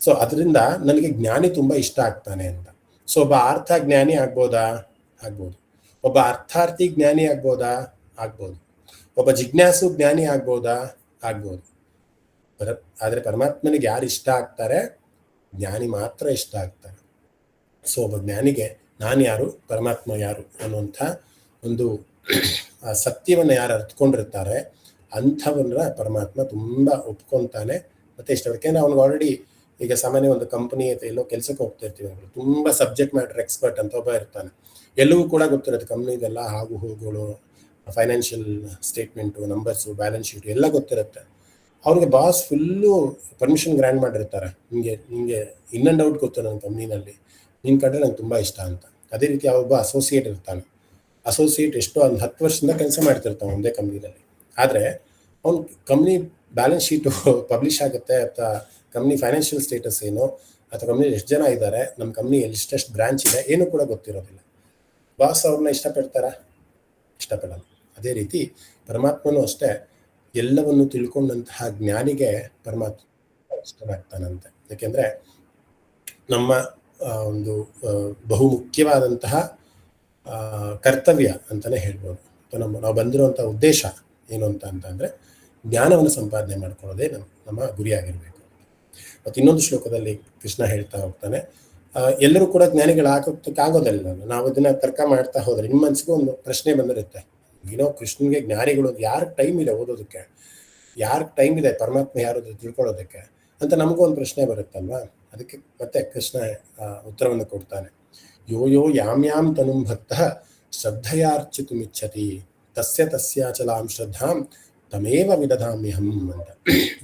ಸೊ ಅದರಿಂದ ನನಗೆ ಜ್ಞಾನಿ ತುಂಬಾ ಇಷ್ಟ ಆಗ್ತಾನೆ ಅಂತ. ಸೊ ಒಬ್ಬ ಅರ್ಥ ಜ್ಞಾನಿ ಆಗ್ಬೋದಾ? ಆಗ್ಬೋದು. ಒಬ್ಬ ಅರ್ಥಾರ್ಥಿ ಜ್ಞಾನಿ ಆಗ್ಬೋದಾ? ಆಗ್ಬೋದು. ಒಬ್ಬ ಜಿಜ್ಞಾಸು ಜ್ಞಾನಿ ಆಗ್ಬೋದಾ? ಆಗ್ಬೋದು. ಆದ್ರೆ ಪರಮಾತ್ಮನಿಗೆ ಯಾರು ಇಷ್ಟ ಆಗ್ತಾರೆ? ಜ್ಞಾನಿ ಮಾತ್ರ ಇಷ್ಟ ಆಗ್ತಾರೆ. ಸೊ ಒಬ್ಬ ಜ್ಞಾನಿಗೆ ನಾನು ಯಾರು, ಪರಮಾತ್ಮ ಯಾರು ಅನ್ನುವಂಥ ಒಂದು ಸತ್ಯವನ್ನ ಯಾರು ಅರ್ಥಕೊಂಡಿರ್ತಾರೆ ಅಂಥವನ್ನ ಪರಮಾತ್ಮ ತುಂಬಾ ಒಪ್ಕೊಂತಾನೆ ಮತ್ತೆ ಇಷ್ಟ. ಯಾಕೆಂದ್ರೆ ಅವ್ನಿಗೆ ಆಲ್ರೆಡಿ ಈಗ ಸಾಮಾನ್ಯ ಒಂದು ಕಂಪನಿ ಎಲ್ಲೋ ಕೆಲಸಕ್ಕೆ ಹೋಗ್ತಾ ಇರ್ತೀವಿ, ತುಂಬಾ ಸಬ್ಜೆಕ್ಟ್ ಮ್ಯಾಟರ್ ಎಕ್ಸ್ಪರ್ಟ್ ಅಂತ ಒಬ್ಬ ಇರ್ತಾನೆ. ಎಲ್ಲವೂ ಕೂಡ ಗೊತ್ತಿರುತ್ತೆ, ಕಂಪ್ನಿದೆಲ್ಲ ಆಗು ಹೋಗುಗಳು, financial statement, numbers, balance sheet ಎಲ್ಲ ಗೊತ್ತಿರುತ್ತೆ. ಅವ್ರಿಗೆ ಬಾಸ್ ಫುಲ್ಲು ಪರ್ಮಿಷನ್ ಗ್ರ್ಯಾಂಡ್ ಮಾಡಿರ್ತಾರೆ, ನಿಂಗೆ ಇನ್ನೊಂದು ಡೌಟ್ ಗೊತ್ತು ನನ್ನ ಕಂಪ್ನಿನಲ್ಲಿ, ನಿನ್ನ ಕಂಡ್ರೆ ನಂಗೆ ತುಂಬ ಇಷ್ಟ ಅಂತ. ಅದೇ ರೀತಿ ಒಬ್ಬ ಅಸೋಸಿಯೇಟ್ ಇರ್ತಾನೆ. ಅಸೋಸಿಯೇಟ್ ಎಷ್ಟೋ ಒಂದು 10 ವರ್ಷದಿಂದ ಕೆಲಸ ಮಾಡ್ತಿರ್ತಾನೆ ಒಂದೇ ಕಂಪ್ನಿನಲ್ಲಿ. ಆದರೆ ಅವ್ನು ಕಂಪ್ನಿ ಬ್ಯಾಲೆನ್ಸ್ ಶೀಟು ಪಬ್ಲಿಷ್ ಆಗುತ್ತೆ, ಅಥವಾ ಕಂಪ್ನಿ ಫೈನಾನ್ಷಿಯಲ್ ಸ್ಟೇಟಸ್ ಏನು, ಅಥವಾ ಕಂಪ್ನಿ ಎಷ್ಟು ಜನ ಇದ್ದಾರೆ, ನಮ್ಮ ಕಂಪ್ನಿ ಎಷ್ಟೆಷ್ಟು ಬ್ರಾಂಚ್ ಇದೆ, ಏನೂ ಕೂಡ ಗೊತ್ತಿರೋದಿಲ್ಲ. ಬಾಸ್ ಅವ್ರನ್ನ ಇಷ್ಟಪಡ್ತಾರಾ? ಇಷ್ಟಪಡಲ್ಲ. ಅದೇ ರೀತಿ ಪರಮಾತ್ಮನೂ ಅಷ್ಟೇ, ಎಲ್ಲವನ್ನು ತಿಳ್ಕೊಂಡಂತಹ ಜ್ಞಾನಿಗೆ ಪರಮಾತ್ಮ ಇಷ್ಟವಾಗ್ತಾನಂತೆ. ಯಾಕೆಂದ್ರೆ ನಮ್ಮ ಒಂದು ಬಹು ಮುಖ್ಯವಾದಂತಹ ಕರ್ತವ್ಯ ಅಂತಾನೆ ಹೇಳ್ಬೋದು. ನಾವು ಬಂದಿರುವಂಥ ಉದ್ದೇಶ ಏನು ಅಂತಂದ್ರೆ ಜ್ಞಾನವನ್ನು ಸಂಪಾದನೆ ಮಾಡ್ಕೊಳ್ಳೋದೇ ನಮ್ಮ ಗುರಿಯಾಗಿರ್ಬೇಕು. ಮತ್ತು ಇನ್ನೊಂದು ಶ್ಲೋಕದಲ್ಲಿ ಕೃಷ್ಣ ಹೇಳ್ತಾ ಹೋಗ್ತಾನೆ, ಎಲ್ಲರೂ ಕೂಡ ಜ್ಞಾನಿಗಳಾಗೋಕ್ಕಾಗೋದಿಲ್ಲ. ನಾವು ಅದನ್ನ ತರ್ಕ ಮಾಡ್ತಾ ಹೋದ್ರೆ ನಿಮ್ಮ ಮನಸ್ಸಿಗೆ ಒಂದು ಪ್ರಶ್ನೆ ಬಂದಿರುತ್ತೆ, ಏನೋ ಕೃಷ್ಣನ್ಗೆ ಜ್ಞಾನಿಗಳು ಯಾರಿಗೆ ಟೈಮ್ ಇದೆ ಓದೋದಕ್ಕೆ, ಯಾರಿಗೆ ಟೈಮ್ ಇದೆ ಪರಮಾತ್ಮ ಯಾರು ತಿಳ್ಕೊಳ್ಳೋದಕ್ಕೆ ಅಂತ ನಮಗೂ ಒಂದು ಪ್ರಶ್ನೆ ಬರುತ್ತಲ್ವಾ. ಅದಕ್ಕೆ ಮತ್ತೆ ಕೃಷ್ಣ ಉತ್ತರವನ್ನು ಕೊಡ್ತಾನೆ. ಯೋ ಯೋ ಯಾಂ ತನುಂ ಭಕ್ತ ಶ್ರದ್ಧೆಯಾರ್ಚಿತುಮಿಚ್ಛತಿ ತಸ್ಯ ತಸ್ಯಾಚಲಾಂ ಶ್ರದ್ಧಾಂ ತಮೇವ ವಿದಧಾಮ್ಯಹಂ ಅಂತ.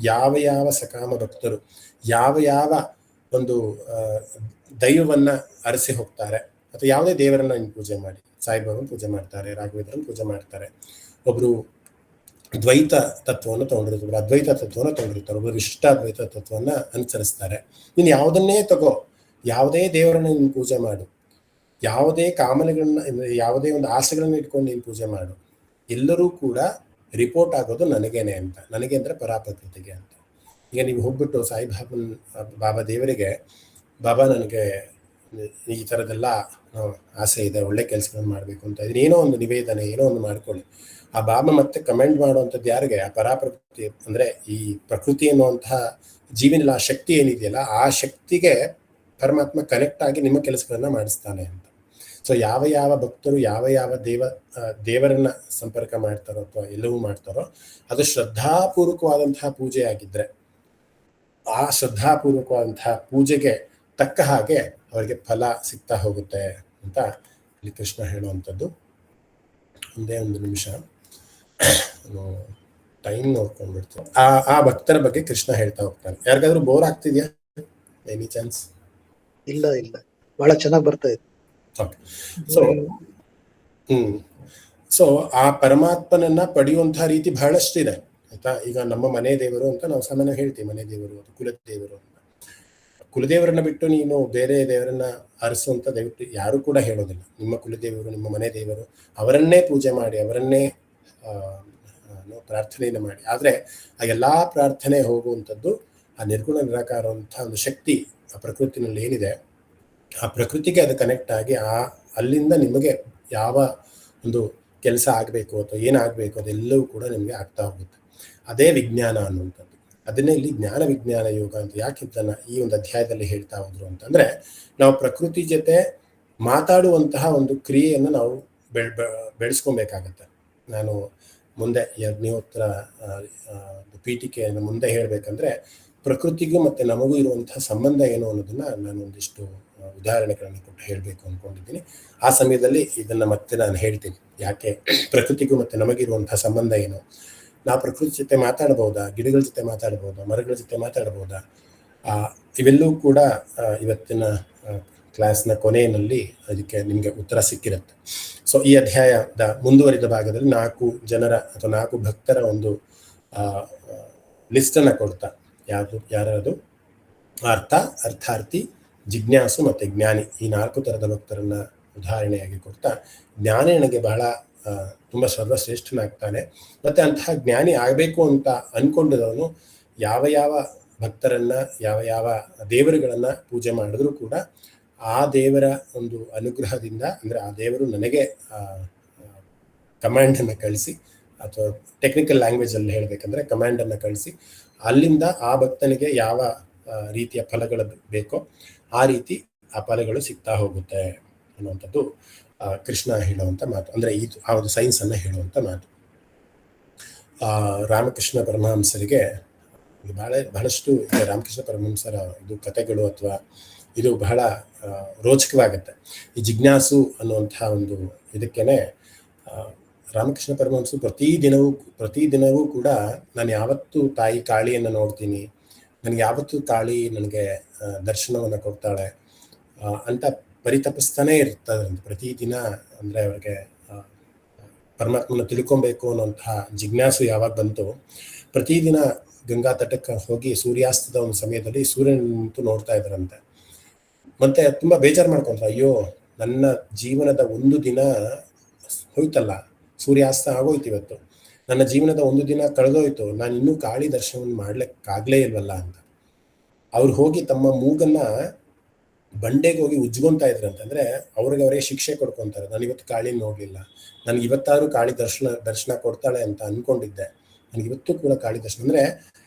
ಯಾವ ಸಕಾಮ ಭಕ್ತರು ಯಾವ ಒಂದು ದೈವವನ್ನ ಅರಸಿ ಹೋಗ್ತಾರೆ, ಅಥವಾ ಯಾವುದೇ ದೇವರನ್ನ ಪೂಜೆ ಮಾಡಿ, ಸಾಯಿಬಾಬಾನ ಪೂಜೆ ಮಾಡ್ತಾರೆ, ರಾಘವೇಂದ್ರನ ಪೂಜೆ ಮಾಡ್ತಾರೆ, ಒಬ್ರು ದ್ವೈತ ತತ್ವವನ್ನು ತಗೊಂಡಿರ್ತಾರೆ, ಒಬ್ರು ಅದ್ವೈತ ತತ್ವವನ್ನು ತಗೊಂಡಿರ್ತಾರೆ, ಒಬ್ರು ವಿಶಿಷ್ಟಾದ್ವೈತ ತತ್ವವನ್ನು ಅನುಸರಿಸ್ತಾರೆ. ನೀನು ಯಾವುದನ್ನೇ ತಗೋ, ಯಾವುದೇ ದೇವರನ್ನ ನೀನು ಪೂಜೆ ಮಾಡು, ಯಾವುದೇ ಕಾಮನೆಗಳನ್ನ, ಯಾವುದೇ ಒಂದು ಆಸೆಗಳನ್ನ ಇಟ್ಕೊಂಡು ನೀನು ಪೂಜೆ ಮಾಡು, ಎಲ್ಲರೂ ಕೂಡ ರಿಪೋರ್ಟ್ ಆಗೋದು ನನಗೇನೆ ಅಂತ. ನನಗೆ ಅಂದ್ರೆ ಪರಾಪ್ರಕೃತಿಗೆ ಅಂತ. ಈಗ ನೀವು ಹೋಗ್ಬಿಟ್ಟು ಬಾಬಾ ದೇವರಿಗೆ, ಬಾಬಾ ನನಗೆ ಈ ಥರದ್ದೆಲ್ಲ ಆಸೆ ಇದೆ, ಒಳ್ಳೆ ಕೆಲಸಗಳನ್ನು ಮಾಡಬೇಕು ಅಂತ ಇದನ್ನ, ಏನೋ ಒಂದು ನಿವೇದನೆ, ಏನೋ ಒಂದು ಮಾಡ್ಕೊಳ್ಳಿ. ಆ ಬಾಬಾ ಮತ್ತೆ ಕಮೆಂಟ್ ಮಾಡುವಂಥದ್ದು ಯಾರಿಗೆ? ಆ ಪರಾಪ್ರಕೃತಿ, ಅಂದ್ರೆ ಈ ಪ್ರಕೃತಿ ಅನ್ನುವಂತಹ ಜೀವನ ಆ ಶಕ್ತಿ ಏನಿದೆಯಲ್ಲ, ಆ ಶಕ್ತಿಗೆ ಪರಮಾತ್ಮ ಕನೆಕ್ಟ್ ಆಗಿ ನಿಮ್ಮ ಕೆಲಸಗಳನ್ನ ಮಾಡಿಸ್ತಾನೆ ಅಂತ. ಸೊ ಯಾವ ಭಕ್ತರು ಯಾವ ದೇವರನ್ನ ಸಂಪರ್ಕ ಮಾಡ್ತಾರೋ ಅಥವಾ ಎಲ್ಲವೂ ಮಾಡ್ತಾರೋ, ಅದು ಶ್ರದ್ಧಾಪೂರ್ವಕವಾದಂತಹ ಪೂಜೆ ಆಗಿದ್ರೆ, ಆ ಶ್ರದ್ಧಾಪೂರ್ವಕವಾದಂತಹ ಪೂಜೆಗೆ ತಕ್ಕ ಹಾಗೆ ಅವರಿಗೆ ಫಲ ಸಿಗ್ತಾ ಹೋಗುತ್ತೆ ಅಂತ ಇಲ್ಲಿ ಕೃಷ್ಣ ಹೇಳುವಂಥದ್ದು. ಒಂದೇ ಒಂದು ನಿಮಿಷ ಟೈಮ್ ನೋಡ್ಕೊಂಡ್ಬಿಡ್ತು. ಆ ಭಕ್ತರ ಬಗ್ಗೆ ಕೃಷ್ಣ ಹೇಳ್ತಾ ಹೋಗ್ತಾನೆ. ಯಾರಿಗಾದ್ರೂ ಬೋರ್ ಆಗ್ತಿದ್ಯಾ? Any chance? ಇಲ್ಲ, ಬಹಳ ಚೆನ್ನಾಗಿ ಬರ್ತಾ ಇದೆ. ಸೊ ಆ ಪರಮಾತ್ಮನನ್ನ ಪಡೆಯುವಂತಹ ರೀತಿ ಬಹಳಷ್ಟಿದೆ ಆಯ್ತಾ. ಈಗ ನಮ್ಮ ಮನೆ ದೇವರು ಅಂತ ನಾವು ಸಾಮಾನ್ಯ ಹೇಳ್ತೀವಿ, ಮನೆ ದೇವರು, ಕುಲದೇವರು ಅಂತ. ಕುಲದೇವರನ್ನ ಬಿಟ್ಟು ನೀನು ಬೇರೆ ದೇವರನ್ನ ಅರಸುವಂತ ದಯವಿಟ್ಟು ಯಾರು ಕೂಡ ಹೇಳೋದಿಲ್ಲ. ನಿಮ್ಮ ಕುಲದೇವರು, ನಿಮ್ಮ ಮನೆ ದೇವರು, ಅವರನ್ನೇ ಪೂಜೆ ಮಾಡಿ, ಅವರನ್ನೇ ಪ್ರಾರ್ಥನೆಯನ್ನು ಮಾಡಿ. ಆದ್ರೆ ಆ ಎಲ್ಲಾ ಪ್ರಾರ್ಥನೆ ಹೋಗುವಂಥದ್ದು ಆ ನಿರ್ಗುಣ ನಿರಾಕಾರ ಅಂತ ಒಂದು ಶಕ್ತಿ ಆ ಪ್ರಕೃತಿನಲ್ಲಿ ಏನಿದೆ, ಆ ಪ್ರಕೃತಿಗೆ ಅದು ಕನೆಕ್ಟ್ ಆಗಿ ಅಲ್ಲಿಂದ ನಿಮಗೆ ಯಾವ ಒಂದು ಕೆಲಸ ಆಗಬೇಕು ಅಥವಾ ಏನಾಗಬೇಕು ಅದೆಲ್ಲವೂ ಕೂಡ ನಿಮಗೆ ಆಗ್ತಾ ಹೋಗುತ್ತೆ. ಅದೇ ವಿಜ್ಞಾನ ಅನ್ನುವಂಥದ್ದು. ಅದನ್ನೇ ಇಲ್ಲಿ ಜ್ಞಾನ ವಿಜ್ಞಾನ ಯೋಗ ಅಂತ ಯಾಕೆ ಇದನ್ನ ಈ ಒಂದು ಅಧ್ಯಾಯದಲ್ಲಿ ಹೇಳ್ತಾ ಹೋದ್ರು ಅಂತಂದ್ರೆ, ನಾವು ಪ್ರಕೃತಿ ಜೊತೆ ಮಾತಾಡುವಂತಹ ಒಂದು ಕ್ರಿಯೆಯನ್ನು ನಾವು ಬೆಳೆಸ್ಕೊಬೇಕಾಗತ್ತೆ. ನಾನು ಮುಂದೆ ಅಗ್ನಿಹೋತ್ರ ಪೀಠಿಕೆಯನ್ನು ಮುಂದೆ ಹೇಳಬೇಕಂದ್ರೆ ಪ್ರಕೃತಿಗೂ ಮತ್ತೆ ನಮಗೂ ಇರುವಂತಹ ಸಂಬಂಧ ಏನು ಅನ್ನೋದನ್ನ ನಾನು ಒಂದಿಷ್ಟು ಉದಾಹರಣೆಗಳನ್ನು ಕೊಟ್ಟು ಹೇಳಬೇಕು ಅಂದ್ಕೊಂಡಿದ್ದೀನಿ. ಆ ಸಮಯದಲ್ಲಿ ಇದನ್ನ ಮತ್ತೆ ನಾನು ಹೇಳ್ತೀನಿ, ಯಾಕೆ ಪ್ರಕೃತಿಗೂ ಮತ್ತೆ ನಮಗಿರುವಂತಹ ಸಂಬಂಧ ಏನು. ನಾವು ಪ್ರಕೃತಿ ಜೊತೆ ಮಾತಾಡ್ಬೋದಾ, ಗಿಡಗಳ ಜೊತೆ ಮಾತಾಡ್ಬೋದಾ, ಮರಗಳ ಜೊತೆ ಮಾತಾಡ್ಬೋದಾ, ಇವೆಲ್ಲವೂ ಕೂಡ ಇವತ್ತಿನ ಕ್ಲಾಸ್ನ ಕೊನೆಯಲ್ಲಿ ಅದಕ್ಕೆ ನಿಮಗೆ ಉತ್ತರ ಸಿಕ್ಕಿರುತ್ತೆ. ಸೊ ಈ ಅಧ್ಯಾಯದ ಮುಂದುವರಿದ ಭಾಗದಲ್ಲಿ 4 ಜನರ ಅಥವಾ 4 ಭಕ್ತರ ಒಂದು ಲಿಸ್ಟ್ ಅನ್ನ ಕೊಡ್ತಾ, ಯಾರದು ಅರ್ಥ, ಅರ್ಥಾರ್ಥಿ, ಜಿಜ್ಞಾಸು ಮತ್ತೆ ಜ್ಞಾನಿ, ಈ 4 ಥರದ ಭಕ್ತರನ್ನ ಉದಾಹರಣೆಯಾಗಿ ಕೊಡ್ತಾ, ಜ್ಞಾನಿ ನನಗೆ ಬಹಳ ತುಂಬಾ ಸರ್ವಶ್ರೇಷ್ಠನಾಗ್ತಾನೆ, ಮತ್ತೆ ಅಂತಹ ಜ್ಞಾನಿ ಆಗಬೇಕು ಅಂತ ಅನ್ಕೊಂಡಿರೋನು ಯಾವ ಯಾವ ಭಕ್ತರನ್ನ, ಯಾವ ಯಾವ ದೇವರುಗಳನ್ನ ಪೂಜೆ ಮಾಡಿದ್ರು ಕೂಡ ಆ ದೇವರ ಒಂದು ಅನುಗ್ರಹದಿಂದ, ಅಂದ್ರೆ ಆ ದೇವರು ನನಗೆ ಕಮಾಂಡ್ ಅನ್ನ ಕಳಿಸಿ, ಅಥವಾ ಟೆಕ್ನಿಕಲ್ ಲ್ಯಾಂಗ್ವೇಜ್ ಅಲ್ಲಿ ಹೇಳ್ಬೇಕಂದ್ರೆ ಕಮಾಂಡ್ ಅನ್ನ ಕಳಿಸಿ, ಅಲ್ಲಿಂದ ಆ ಭಕ್ತನಿಗೆ ಯಾವ ರೀತಿಯ ಫಲಗಳು ಬೇಕೋ ಆ ರೀತಿ ಆ ಫಲಗಳು ಸಿಗ್ತಾ ಹೋಗುತ್ತೆ ಅನ್ನುವಂಥದ್ದು ಕೃಷ್ಣ ಹೇಳುವಂತ ಮಾತು. ಅಂದ್ರೆ ಆ ಒಂದು ಸೈನ್ಸ್ ಅನ್ನ ಹೇಳುವಂತ ಮಾತು. ರಾಮಕೃಷ್ಣ ಪರಮಹಂಸರಿಗೆ ಬಹಳಷ್ಟು ರಾಮಕೃಷ್ಣ ಪರಮಹಂಸರ ಇದು ಕಥೆಗಳು ಅಥವಾ ಇದು ಬಹಳ ರೋಚಕವಾಗುತ್ತೆ. ಈ ಜಿಜ್ಞಾಸು ಅನ್ನುವಂತಹ ಒಂದು ಇದಕ್ಕೇನೆ ರಾಮಕೃಷ್ಣ ಪರಮಹಂಸರು ಪ್ರತಿದಿನವೂ ಕೂಡ ನಾನು ಯಾವತ್ತು ತಾಯಿ ಕಾಳಿಯನ್ನು ನೋಡ್ತೀನಿ, ನನಗೆ ಯಾವತ್ತು ಕಾಳಿ ನನಗೆ ದರ್ಶನವನ್ನು ಕೊಡ್ತಾಳೆ ಅಂತ ಪರಿತಪಿಸ್ತಾನೆ ಇರ್ತಾರೆ ಪ್ರತಿದಿನ. ಅಂದ್ರೆ ಅವ್ರಿಗೆ ಪರಮಾತ್ಮನ ತಿಳ್ಕೊಬೇಕು ಅನ್ನೋಂತಹ ಜಿಜ್ಞಾಸು ಯಾವಾಗ ಬಂತು, ಪ್ರತಿದಿನ ಗಂಗಾ ತಟಕ್ಕೆ ಹೋಗಿ ಸೂರ್ಯಾಸ್ತದ ಒಂದು ಸಮಯದಲ್ಲಿ ಸೂರ್ಯನ ನಿಂತು ನೋಡ್ತಾ ಇದ್ರಂತೆ. ಮತ್ತೆ ತುಂಬಾ ಬೇಜಾರು ಮಾಡ್ಕೊಂಡ್ರ, ಅಯ್ಯೋ ನನ್ನ ಜೀವನದ ಒಂದು ದಿನ ಹೋಯ್ತಲ್ಲ, ಸೂರ್ಯಾಸ್ತ ಆಗೋಯ್ತು ಇವತ್ತು, ನನ್ನ ಜೀವನದ ಒಂದು ದಿನ ಕಳೆದೋಯ್ತು, ನಾನು ಇನ್ನೂ ಕಾಳಿ ದರ್ಶನವನ್ನು ಮಾಡ್ಲಿಕ್ಕಾಗ್ಲೇ ಇಲ್ವಲ್ಲ ಅಂತ ಅವ್ರು ಹೋಗಿ ತಮ್ಮ ಮೂಗನ್ನ ಬಂಡೆಗೆ ಹೋಗಿ ಉಜ್ಕೊಂತಾ ಇದ್ರಂತೆ. ಅಂದ್ರೆ ಅವ್ರಿಗೆ ಶಿಕ್ಷೆ ಕೊಡ್ಕೊಂತಾರೆ, ನಾನು ಇವತ್ತು ಕಾಳಿ ನೋಡ್ಲಿಲ್ಲ, ನನ್ಗೆ ಇವತ್ತಾದ್ರೂ ಕಾಳಿ ದರ್ಶನ ಕೊಡ್ತಾಳೆ ಅಂತ ಅನ್ಕೊಂಡಿದ್ದೆ, ನನಗೆ ಇವತ್ತು ಕೂಡ ಕಾಳಿ ದರ್ಶನ. ಅಂದ್ರೆ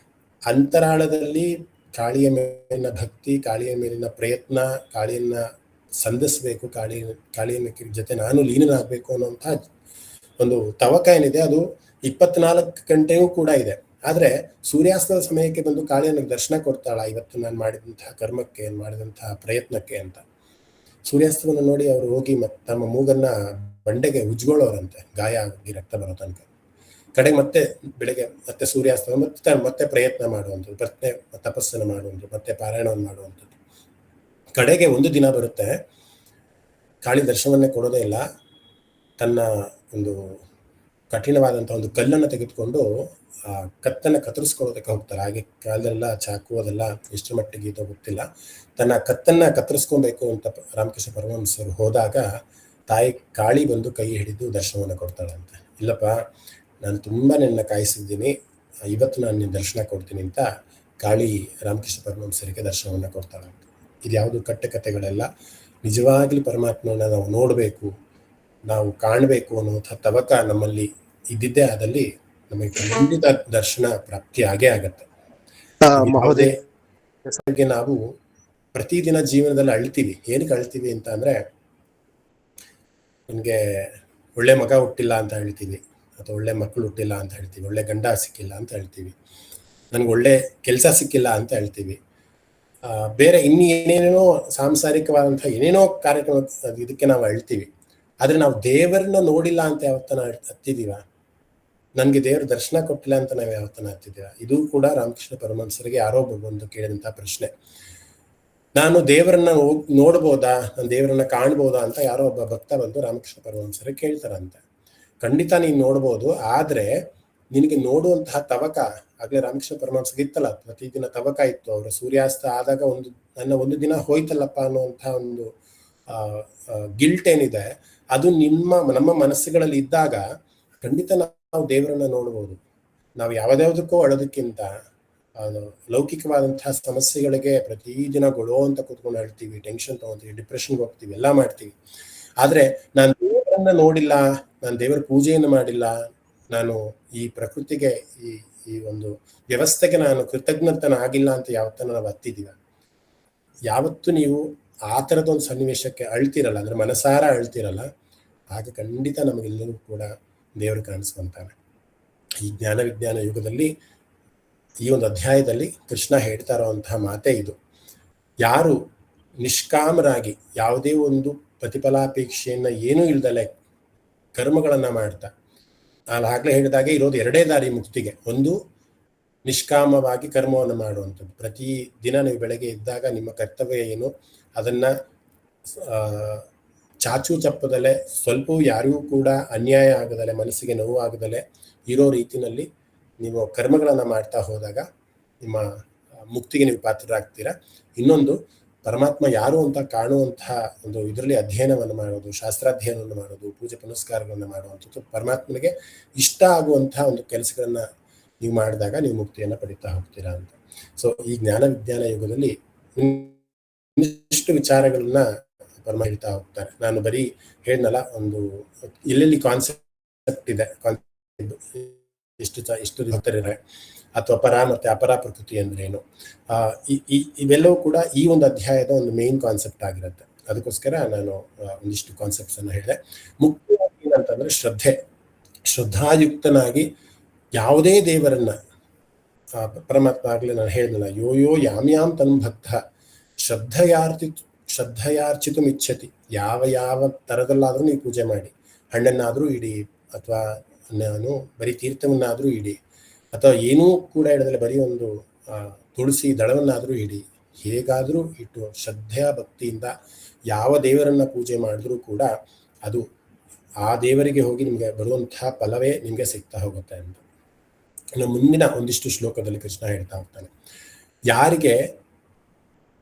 ಅಂತರಾಳದಲ್ಲಿ ಕಾಳಿಯ ಮೇಲಿನ ಭಕ್ತಿ, ಕಾಳಿಯ ಮೇಲಿನ ಪ್ರಯತ್ನ, ಕಾಳಿಯನ್ನ ಸಂಧಿಸ್ಬೇಕು, ಕಾಳಿಯನ್ನ ಜೊತೆ ನಾನು ಲೀನನಾಗಬೇಕು ಅನ್ನೋಂಥ ಒಂದು ತವಕ ಏನಿದೆ ಅದು 24 ಗಂಟೆಯೂ ಕೂಡ ಇದೆ. ಆದ್ರೆ ಸೂರ್ಯಾಸ್ತದ ಸಮಯಕ್ಕೆ ಬಂದು ಕಾಳಿಯನ್ನ ದರ್ಶನ ಕೊಡ್ತಾಳ ಇವತ್ತು ನಾನು ಮಾಡಿದಂತಹ ಕರ್ಮಕ್ಕೆ, ಮಾಡಿದಂತಹ ಪ್ರಯತ್ನಕ್ಕೆ ಅಂತ. ಸೂರ್ಯಾಸ್ತವನ್ನು ನೋಡಿ ಅವರು ಹೋಗಿ ತಮ್ಮ ಮೂಗನ್ನ ಬಂಡೆಗೆ ಉಜ್ಕೊಳ್ಳೋರಂತೆ, ಗಾಯ ಆಗಿ ರಕ್ತ ಬರೋ ತನಕ. ಕಡೆಗೆ ಮತ್ತೆ ಬೆಳಗ್ಗೆ ಮತ್ತೆ ಸೂರ್ಯಾಸ್ತ ಮತ್ತೆ ಪ್ರಯತ್ನ ಮಾಡುವಂಥದ್ದು, ಮತ್ತೆ ತಪಸ್ಸನ್ನು ಮಾಡುವಂಥದ್ದು, ಮತ್ತೆ ಪಾರಾಯಣವನ್ನು ಮಾಡುವಂಥದ್ದು. ಕಡೆಗೆ ಒಂದು ದಿನ ಬರುತ್ತೆ, ಕಾಳಿ ದರ್ಶನವನ್ನೇ ಕೊಡೋದೇ ಇಲ್ಲ, ತನ್ನ ಒಂದು ಕಠಿಣವಾದಂತಹ ಒಂದು ಕಲ್ಲನ್ನು ತೆಗೆದುಕೊಂಡು ಆ ಕತ್ತನ್ನ ಕತ್ತರಿಸ್ಕೊಳ್ಳೋದಕ್ಕೆ ಹೋಗ್ತಾರೆ. ಹಾಗೆ ಕಾಲದೆಲ್ಲ ಚಾಕು ಅದೆಲ್ಲ ಎಷ್ಟು ಮಟ್ಟಿಗೆ ಇದೋ ಗೊತ್ತಿಲ್ಲ, ತನ್ನ ಕತ್ತನ್ನ ಕತ್ತರಿಸ್ಕೊಬೇಕು ಅಂತ ರಾಮಕೃಷ್ಣ ಪರಮಹಂಸರು ಹೋದಾಗ ತಾಯಿ ಕಾಳಿ ಬಂದು ಕೈ ಹಿಡಿದು ದರ್ಶನವನ್ನು ಕೊಡ್ತಾಳಂತೆ. ಇಲ್ಲಪ್ಪ, ನಾನು ತುಂಬಾ ನಿನ್ನ ಕಾಯಿಸಿದ್ದೀನಿ, ಇವತ್ತು ನಾನು ನಿನ್ನ ದರ್ಶನ ಕೊಡ್ತೀನಿ ಅಂತ ಕಾಳಿ ರಾಮಕೃಷ್ಣ ಪರಮಹಂಸರಿಗೆ ದರ್ಶನವನ್ನು ಕೊಡ್ತಾಳಂತೆ. ಇದು ಯಾವುದು ಕಟ್ಟಕತೆಗಳೆಲ್ಲ, ನಿಜವಾಗ್ಲಿ ಪರಮಾತ್ಮನ ನಾವು ನೋಡಬೇಕು, ನಾವು ಕಾಣಬೇಕು ಅನ್ನುವಂಥ ತವಕ ನಮ್ಮಲ್ಲಿ ಇದ್ದಿದ್ದೇ ಆದಲ್ಲಿ ನಮಗೆ ಖಂಡಿತ ದರ್ಶನ ಪ್ರಾಪ್ತಿ ಆಗೇ ಆಗತ್ತೆ. ನಾವು ಪ್ರತಿದಿನ ಜೀವನದಲ್ಲಿ ಅಳ್ತೀವಿ. ಏನಕ್ಕೆ ಅಳ್ತೀವಿ ಅಂತ ಅಂದ್ರೆ, ನನ್ಗೆ ಒಳ್ಳೆ ಮಗ ಹುಟ್ಟಿಲ್ಲ ಅಂತ ಹೇಳ್ತೀವಿ, ಅಥವಾ ಒಳ್ಳೆ ಮಕ್ಕಳು ಹುಟ್ಟಿಲ್ಲ ಅಂತ ಹೇಳ್ತೀವಿ, ಒಳ್ಳೆ ಗಂಡ ಸಿಕ್ಕಿಲ್ಲ ಅಂತ ಹೇಳ್ತೀವಿ, ನನ್ಗೆ ಒಳ್ಳೆ ಕೆಲಸ ಸಿಕ್ಕಿಲ್ಲ ಅಂತ ಹೇಳ್ತೀವಿ, ಬೇರೆ ಏನೇನೋ ಸಾಂಸಾರಿಕವಾದಂತಹ ಏನೇನೋ ಕಾರ್ಯಕ್ರಮ ಇದಕ್ಕೆ ನಾವು ಅಳ್ತೀವಿ. ಆದ್ರೆ ನಾವು ದೇವರನ್ನ ನೋಡಿಲ್ಲ ಅಂತ ಯಾವತ್ತನ ಹತ್ತಿದೀವ, ನನ್ಗೆ ದೇವ್ರ ದರ್ಶನ ಕೊಟ್ಟಿಲ್ಲ ಅಂತ ನಾವು ಯಾವತ್ತನ ಹತ್ತಿದೀವ? ಇದು ಕೂಡ ರಾಮಕೃಷ್ಣ ಪರಮಹಂಸರಿಗೆ ಯಾರೋ ಬಂದು ಕೇಳಿದಂತಹ ಪ್ರಶ್ನೆ. ನಾನು ದೇವರನ್ನ ನೋಡ್ಬೋದಾ, ನಾನು ದೇವರನ್ನ ಕಾಣ್ಬೋದಾ ಅಂತ ಯಾರೋ ಒಬ್ಬ ಭಕ್ತ ಬಂದು ರಾಮಕೃಷ್ಣ ಪರಮಹಂಸರಿಗೆ ಕೇಳ್ತಾರಂತೆ. ಖಂಡಿತ ನೀನ್ ನೋಡ್ಬೋದು, ಆದ್ರೆ ನಿನಗೆ ನೋಡುವಂತಹ ತವಕ, ಆಗ್ಲೇ ರಾಮಕೃಷ್ಣ ಪರಮಹಂಸರಿಗೆ ಇತ್ತಲ್ಲ ಪ್ರತಿದಿನ ತವಕ ಇತ್ತು. ಅವರ ಸೂರ್ಯಾಸ್ತ ಆದಾಗ ನನ್ನ ಒಂದು ದಿನ ಹೋಯ್ತಲ್ಲಪ್ಪ ಅನ್ನುವಂತಹ ಒಂದು ಗಿಲ್ಟ್ ಏನಿದೆ, ಅದು ನಮ್ಮ ಮನಸ್ಸುಗಳಲ್ಲಿ ಇದ್ದಾಗ ಖಂಡಿತ ನಾವು ದೇವರನ್ನ ನೋಡ್ಬೋದು. ನಾವು ಯಾವ್ದಾವ್ದಕ್ಕೂ ಅಳೋದಕ್ಕಿಂತ ಲೌಕಿಕವಾದಂತಹ ಸಮಸ್ಯೆಗಳಿಗೆ ಪ್ರತಿದಿನ ಗೊಳೋ ಅಂತ ಕೂತ್ಕೊಂಡು ಹೇಳ್ತೀವಿ, ಟೆನ್ಷನ್ ತಗೊಂತೀವಿ, ಡಿಪ್ರೆಷನ್ಗೆ ಹೋಗ್ತೀವಿ, ಎಲ್ಲ ಮಾಡ್ತೀವಿ. ಆದ್ರೆ ನಾನು ದೇವರನ್ನ ನೋಡಿಲ್ಲ, ನಾನು ದೇವರ ಪೂಜೆಯನ್ನು ಮಾಡಿಲ್ಲ, ನಾನು ಈ ಪ್ರಕೃತಿಗೆ ಈ ಒಂದು ವ್ಯವಸ್ಥೆಗೆ ನಾನು ಕೃತಜ್ಞತನಾಗಿಲ್ಲ ಅಂತ ಯಾವತ್ತನ ನಾವು ಹತ್ತಿದೀವ? ಯಾವತ್ತು ನೀವು ಆ ಥರದೊಂದು ಸನ್ನಿವೇಶಕ್ಕೆ ಅಳ್ತಿರಲ್ಲ, ಅಂದ್ರೆ ಮನಸಾರ ಅಳ್ತಿರಲ್ಲ, ಆಗ ಖಂಡಿತ ನಮಗೆಲ್ಲರೂ ಕೂಡ ದೇವರು ಕಾಣಿಸ್ಕೊಂತಾನೆ. ಈ ಜ್ಞಾನ ವಿಜ್ಞಾನ ಯುಗದಲ್ಲಿ ಈ ಒಂದು ಅಧ್ಯಾಯದಲ್ಲಿ ಕೃಷ್ಣ ಹೇಳ್ತಾ ಇರುವಂತಹ ಮಾತೇ ಇದು. ಯಾರು ನಿಷ್ಕಾಮರಾಗಿ ಯಾವುದೇ ಒಂದು ಪ್ರತಿಫಲಾಪೇಕ್ಷೆಯನ್ನ ಏನೂ ಇಲ್ದಲೆ ಕರ್ಮಗಳನ್ನ ಮಾಡ್ತಾ, ಆಗಲೇ ಹೇಳಿದಾಗೆ ಇರೋದು ಎರಡೇ ದಾರಿ ಮುಕ್ತಿಗೆ. ಒಂದು ನಿಷ್ಕಾಮವಾಗಿ ಕರ್ಮವನ್ನು ಮಾಡುವಂಥದ್ದು. ಪ್ರತಿ ದಿನ ನೀವು ಬೆಳಗ್ಗೆ ಇದ್ದಾಗ ನಿಮ್ಮ ಕರ್ತವ್ಯ ಏನು ಅದನ್ನ ಚಾಚು ಚಪ್ಪದಲೆ, ಸ್ವಲ್ಪವೂ ಯಾರಿಗೂ ಕೂಡ ಅನ್ಯಾಯ ಆಗದಲೆ, ಮನಸ್ಸಿಗೆ ನೋವು ಆಗದಲೆ ಇರೋ ರೀತಿಯಲ್ಲಿ ನೀವು ಕರ್ಮಗಳನ್ನು ಮಾಡ್ತಾ ಹೋದಾಗ ನಿಮ್ಮ ಮುಕ್ತಿಗೆ ನೀವು ಪಾತ್ರರಾಗ್ತೀರಾ. ಇನ್ನೊಂದು, ಪರಮಾತ್ಮ ಯಾರು ಅಂತ ಕಾಣುವಂತಹ ಒಂದು ಇದರಲ್ಲಿ ಅಧ್ಯಯನವನ್ನು ಮಾಡೋದು, ಶಾಸ್ತ್ರಾಧ್ಯಯನವನ್ನು ಮಾಡೋದು, ಪೂಜೆ ಪುನಸ್ಕಾರಗಳನ್ನು ಮಾಡುವಂಥದ್ದು, ಪರಮಾತ್ಮನಿಗೆ ಇಷ್ಟ ಆಗುವಂತಹ ಒಂದು ಕೆಲಸಗಳನ್ನ ನೀವು ಮಾಡಿದಾಗ ನೀವು ಮುಕ್ತಿಯನ್ನು ಪಡಿತಾ ಹೋಗ್ತೀರಾ ಅಂತ. ಸೊ ಈ ಜ್ಞಾನ ವಿಜ್ಞಾನ ಯುಗದಲ್ಲಿ ಇನ್ನಿಷ್ಟು ವಿಚಾರಗಳನ್ನ ಪರಮ ಹೇಳ್ತಾ ಹೋಗ್ತಾರೆ. ನಾನು ಬರೀ ಹೇಳಿದ್ನಲ್ಲ, ಒಂದು ಎಲ್ಲೆಲ್ಲಿ ಕಾನ್ಸೆಪ್ಟ್ ಇದೆ, ಎಷ್ಟು ಭಕ್ತರಿದ್ದಾರೆ, ಅಥವಾ ಪರ ಮತ್ತೆ ಅಪರ ಪ್ರಕೃತಿ ಅಂದ್ರೆ ಏನು, ಇವೆಲ್ಲವೂ ಕೂಡ ಈ ಒಂದು ಅಧ್ಯಾಯದ ಒಂದು ಮೇನ್ ಕಾನ್ಸೆಪ್ಟ್ ಆಗಿರುತ್ತೆ. ಅದಕ್ಕೋಸ್ಕರ ನಾನು ಒಂದಿಷ್ಟು ಕಾನ್ಸೆಪ್ಟ್ಸ್ ಅನ್ನು ಹೇಳಿದೆ. ಮುಖ್ಯವಾಗಿ ಏನಂತಂದ್ರೆ ಶ್ರದ್ಧಾಯುಕ್ತನಾಗಿ ಯಾವುದೇ ದೇವರನ್ನ, ಪರಮಾತ್ಮ ಆಗಲೇ ನಾನು ಹೇಳಿದ್ನಲ್ಲ, ಯೋ ಯಾಮ್ ತನ್ ಭಕ್ತ ಶ್ರದ್ಧೆಯಾರ್ಚಿತು ಇಚ್ಛತಿ. ಯಾವ ತರದಲ್ಲಾದ್ರೂ ನೀವು ಪೂಜೆ ಮಾಡಿ, ಹಣ್ಣನ್ನಾದ್ರೂ ಇಡಿ, ಅಥವಾ ನಾನು ಬರೀ ತೀರ್ಥವನ್ನಾದ್ರೂ ಇಡಿ, ಅಥವಾ ಏನೂ ಕೂಡ ಇಡದಲ್ಲಿ ಬರೀ ಒಂದು ತುಳಸಿ ದಳವನ್ನಾದ್ರೂ ಇಡಿ, ಹೇಗಾದ್ರೂ ಇಟ್ಟು ಶ್ರದ್ಧೆಯ ಭಕ್ತಿಯಿಂದ ಯಾವ ದೇವರನ್ನ ಪೂಜೆ ಮಾಡಿದ್ರೂ ಕೂಡ ಅದು ಆ ದೇವರಿಗೆ ಹೋಗಿ ನಿಮಗೆ ಬರುವಂತಹ ಫಲವೇ ನಿಮಗೆ ಸಿಗ್ತಾ ಹೋಗುತ್ತೆ ಅಂತ. ಇನ್ನು ಮುಂದಿನ ಒಂದಿಷ್ಟು ಶ್ಲೋಕದಲ್ಲಿ ಕೃಷ್ಣ ಹೇಳ್ತಾ ಹೋಗ್ತಾನೆ, ಯಾರಿಗೆ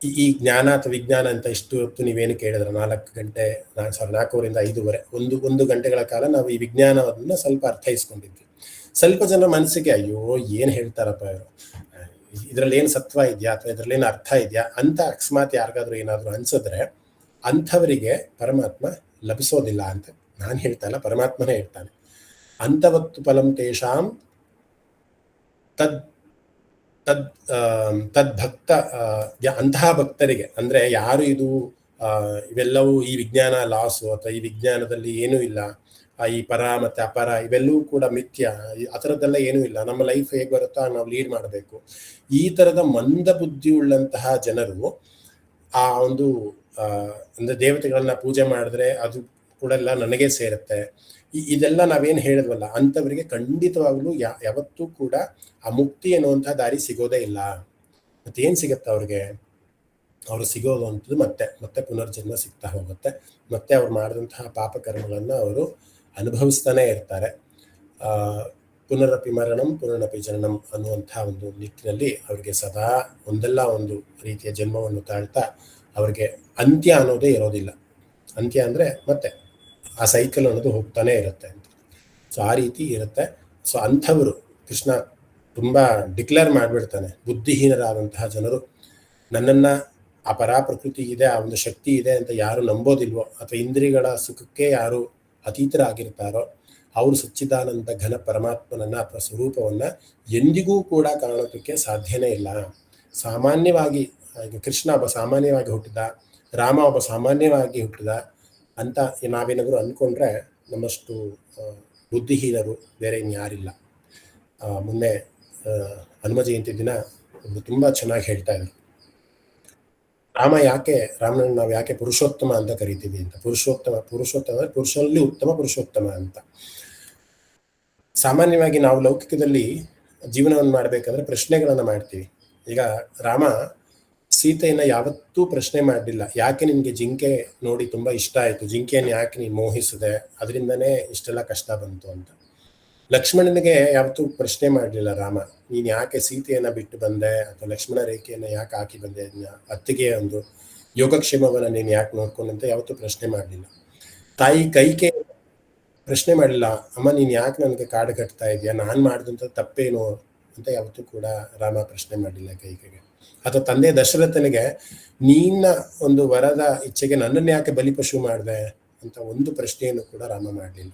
ಈ ಜ್ಞಾನ ಅಥವಾ ವಿಜ್ಞಾನ ಅಂತ ಇಷ್ಟು ಹೊತ್ತು ನೀವೇನು ಕೇಳಿದ್ರೆ 4:00 5:30 ಒಂದು ಗಂಟೆಗಳ ಕಾಲ ನಾವು ಈ ವಿಜ್ಞಾನವನ್ನ ಸ್ವಲ್ಪ ಅರ್ಥೈಸ್ಕೊಂಡಿದ್ವಿ. ಸ್ವಲ್ಪ ಜನ ಮನಸ್ಸಿಗೆ ಅಯ್ಯೋ ಏನ್ ಹೇಳ್ತಾರಪ್ಪ ಇವರು, ಇದ್ರಲ್ಲಿ ಏನು ಸತ್ವ ಇದೆಯಾ ಅಥವಾ ಇದ್ರಲ್ಲಿ ಏನು ಅರ್ಥ ಇದೆಯಾ ಅಂತ ಅಕಸ್ಮಾತ್ ಯಾರಿಗಾದ್ರೂ ಏನಾದ್ರು ಅನ್ಸಿದ್ರೆ ಅಂಥವರಿಗೆ ಪರಮಾತ್ಮ ಲಭಿಸೋದಿಲ್ಲ ಅಂತ ನಾನು ಹೇಳ್ತಾ ಇಲ್ಲ, ಪರಮಾತ್ಮನೇ ಹೇಳ್ತಾನೆ. ಅಂತವತ್ತು ಫಲಂ ತೇಷಾಂ ತದ್ಭಕ್ತ, ಅಂತಹ ಭಕ್ತರಿಗೆ ಅಂದ್ರೆ ಯಾರು ಇದು ಇವೆಲ್ಲವೂ ಈ ವಿಜ್ಞಾನ ಲಾಸು ಅಥವಾ ಈ ವಿಜ್ಞಾನದಲ್ಲಿ ಏನೂ ಇಲ್ಲ, ಈ ಪರ ಮತ್ತೆ ಅಪರ ಇವೆಲ್ಲವೂ ಕೂಡ ಮಿಥ್ಯ, ಆ ಥರದ್ದೆಲ್ಲ ಏನೂ ಇಲ್ಲ, ನಮ್ಮ ಲೈಫ್ ಹೇಗೆ ಬರುತ್ತೋ ನಾವು ಲೀಡ್ ಮಾಡಬೇಕು, ಈ ಥರದ ಮಂದ ಬುದ್ಧಿ ಉಳ್ಳಂತಹ ಜನರು ಆ ಒಂದು ಅಂದ್ರೆ ದೇವತೆಗಳನ್ನ ಪೂಜೆ ಮಾಡಿದ್ರೆ ಅದು ಕೂಡ ಎಲ್ಲ ನನಗೆ ಸೇರುತ್ತೆ, ಇದೆಲ್ಲ ನಾವೇನು ಹೇಳಿದ್ವಲ್ಲ, ಅಂಥವರಿಗೆ ಖಂಡಿತವಾಗ್ಲೂ ಯಾವತ್ತೂ ಕೂಡ ಆ ಮುಕ್ತಿ ಎನ್ನುವಂತಹ ದಾರಿ ಸಿಗೋದೇ ಇಲ್ಲ. ಮತ್ತೇನು ಸಿಗುತ್ತೆ ಅವ್ರಿಗೆ? ಅವರು ಸಿಗೋದು ಅಂತದ್ದು ಮತ್ತೆ ಪುನರ್ಜನ್ಮ ಸಿಗ್ತಾ ಹೋಗುತ್ತೆ, ಮತ್ತೆ ಅವ್ರು ಮಾಡಿದಂತಹ ಪಾಪಕರ್ಮಗಳನ್ನು ಅವರು ಅನುಭವಿಸ್ತಾನೆ ಇರ್ತಾರೆ. ಪುನರಪಿ ಮರಣಂ ಪುನರಪಿ ಜನನಂ ಅನ್ನುವಂತಹ ಒಂದು ನಿಟ್ಟಿನಲ್ಲಿ ಅವರಿಗೆ ಸದಾ ಒಂದಲ್ಲ ಒಂದು ರೀತಿಯ ಜನ್ಮವನ್ನು ತಾಳ್ತಾ ಅವ್ರಿಗೆ ಅಂತ್ಯ ಅನ್ನೋದೇ ಇರೋದಿಲ್ಲ. ಅಂತ್ಯ ಅಂದ್ರೆ ಮತ್ತೆ ಆ ಸೈಕಲ್ ಅನ್ನೋದು ಹೋಗ್ತಾನೆ ಇರುತ್ತೆ ಅಂತ. ಸೊ ಆ ರೀತಿ ಇರುತ್ತೆ. ಸೊ ಅಂಥವರು ಕೃಷ್ಣ ತುಂಬಾ ಡಿಕ್ಲೇರ್ ಮಾಡಿಬಿಡ್ತಾನೆ, ಬುದ್ಧಿಹೀನರಾದಂತಹ ಜನರು, ನನ್ನನ್ನ ಆ ಪರಾಪ್ರಕೃತಿ ಇದೆ, ಆ ಒಂದು ಶಕ್ತಿ ಇದೆ ಅಂತ ಯಾರು ನಂಬೋದಿಲ್ವೋ, ಅಥವಾ ಇಂದ್ರಿಯಗಳ ಸುಖಕ್ಕೆ ಯಾರು ಅತೀತರಾಗಿರ್ತಾರೋ ಅವರು ಸಚ್ಚಿದಾನಂದ ಘನ ಪರಮಾತ್ಮನನ್ನ ಅಥವಾ ಸ್ವರೂಪವನ್ನ ಎಂದಿಗೂ ಕೂಡ ಕಾಣೋದಕ್ಕೆ ಸಾಧ್ಯನೇ ಇಲ್ಲ. ಸಾಮಾನ್ಯವಾಗಿ ಕೃಷ್ಣ ಒಬ್ಬ ಸಾಮಾನ್ಯವಾಗಿ ಹುಟ್ಟಿದ, ರಾಮ ಒಬ್ಬ ಸಾಮಾನ್ಯವಾಗಿ ಹುಟ್ಟಿದ ಅಂತ ನಾವೇನಾದರೂ ಅಂದ್ಕೊಂಡ್ರೆ ನಮ್ಮಷ್ಟು ಬುದ್ಧಿಹೀನರು ಬೇರೆ ಇನ್ಯಾರಿಲ್ಲ. ಮೊನ್ನೆ ಹನುಮ ಜಯಂತಿ ದಿನ ಒಬ್ರು ತುಂಬಾ ಚೆನ್ನಾಗಿ ಹೇಳ್ತಾ ಇದ್ರು, ರಾಮನನ್ನು ನಾವು ಯಾಕೆ ಪುರುಷೋತ್ತಮ ಅಂತ ಕರಿತೀವಿ ಅಂತ. ಪುರುಷೋತ್ತಮ ಅಂದ್ರೆ ಪುರುಷನಲ್ಲಿ ಉತ್ತಮ ಪುರುಷೋತ್ತಮ ಅಂತ. ಸಾಮಾನ್ಯವಾಗಿ ನಾವು ಲೌಕಿಕದಲ್ಲಿ ಜೀವನವನ್ನು ಮಾಡ್ಬೇಕಂದ್ರೆ ಪ್ರಶ್ನೆಗಳನ್ನ ಮಾಡ್ತೀವಿ. ಈಗ ರಾಮ ಸೀತೆಯನ್ನ ಯಾವತ್ತೂ ಪ್ರಶ್ನೆ ಮಾಡಲಿಲ್ಲ, ಯಾಕೆ ನಿನ್ಗೆ ಜಿಂಕೆ ನೋಡಿ ತುಂಬಾ ಇಷ್ಟ ಆಯ್ತು, ಜಿಂಕೆಯನ್ನು ಯಾಕೆ ನೀನು ಮೋಹಿಸಿದೆ, ಅದರಿಂದನೇ ಇಷ್ಟೆಲ್ಲ ಕಷ್ಟ ಬಂತು ಅಂತ. ಲಕ್ಷ್ಮಣನಿಗೆ ಯಾವತ್ತೂ ಪ್ರಶ್ನೆ ಮಾಡಲಿಲ್ಲ ರಾಮ, ನೀನ್ ಯಾಕೆ ಸೀತೆಯನ್ನ ಬಿಟ್ಟು ಬಂದೆ, ಅಥವಾ ಲಕ್ಷ್ಮಣ ರೇಖೆಯನ್ನ ಯಾಕೆ ಹಾಕಿ ಬಂದೆ, ಅತ್ತಿಗೆ ಒಂದು ಯೋಗಕ್ಷೇಮವನ್ನ ನೀನು ಯಾಕೆ ನೋಡ್ಕೊಂಡು ಅಂತ ಯಾವತ್ತೂ ಪ್ರಶ್ನೆ ಮಾಡಲಿಲ್ಲ. ತಾಯಿ ಕೈಕೆ ಪ್ರಶ್ನೆ ಮಾಡಲಿಲ್ಲ, ಅಮ್ಮ ನೀನ್ ಯಾಕೆ ನನಗೆ ಕಾಡು ಕಟ್ತಾ ಇದೆಯಾ, ನಾನು ಮಾಡಿದಂಥ ತಪ್ಪೇನು ಅಂತ ಯಾವತ್ತೂ ಕೂಡ ರಾಮ ಪ್ರಶ್ನೆ ಮಾಡಲಿಲ್ಲ ಕೈಕೆಗೆ. ಅಥವಾ ತಂದೆ ದಶರಥನಿಗೆ ನಿನ್ನ ಒಂದು ವರದ ಇಚ್ಛೆಗೆ ನನ್ನನ್ನು ಯಾಕೆ ಬಲಿಪಶು ಮಾಡಿದೆ ಅಂತ ಒಂದು ಪ್ರಶ್ನೆಯನ್ನು ಕೂಡ ರಾಮ ಮಾಡಲಿಲ್ಲ.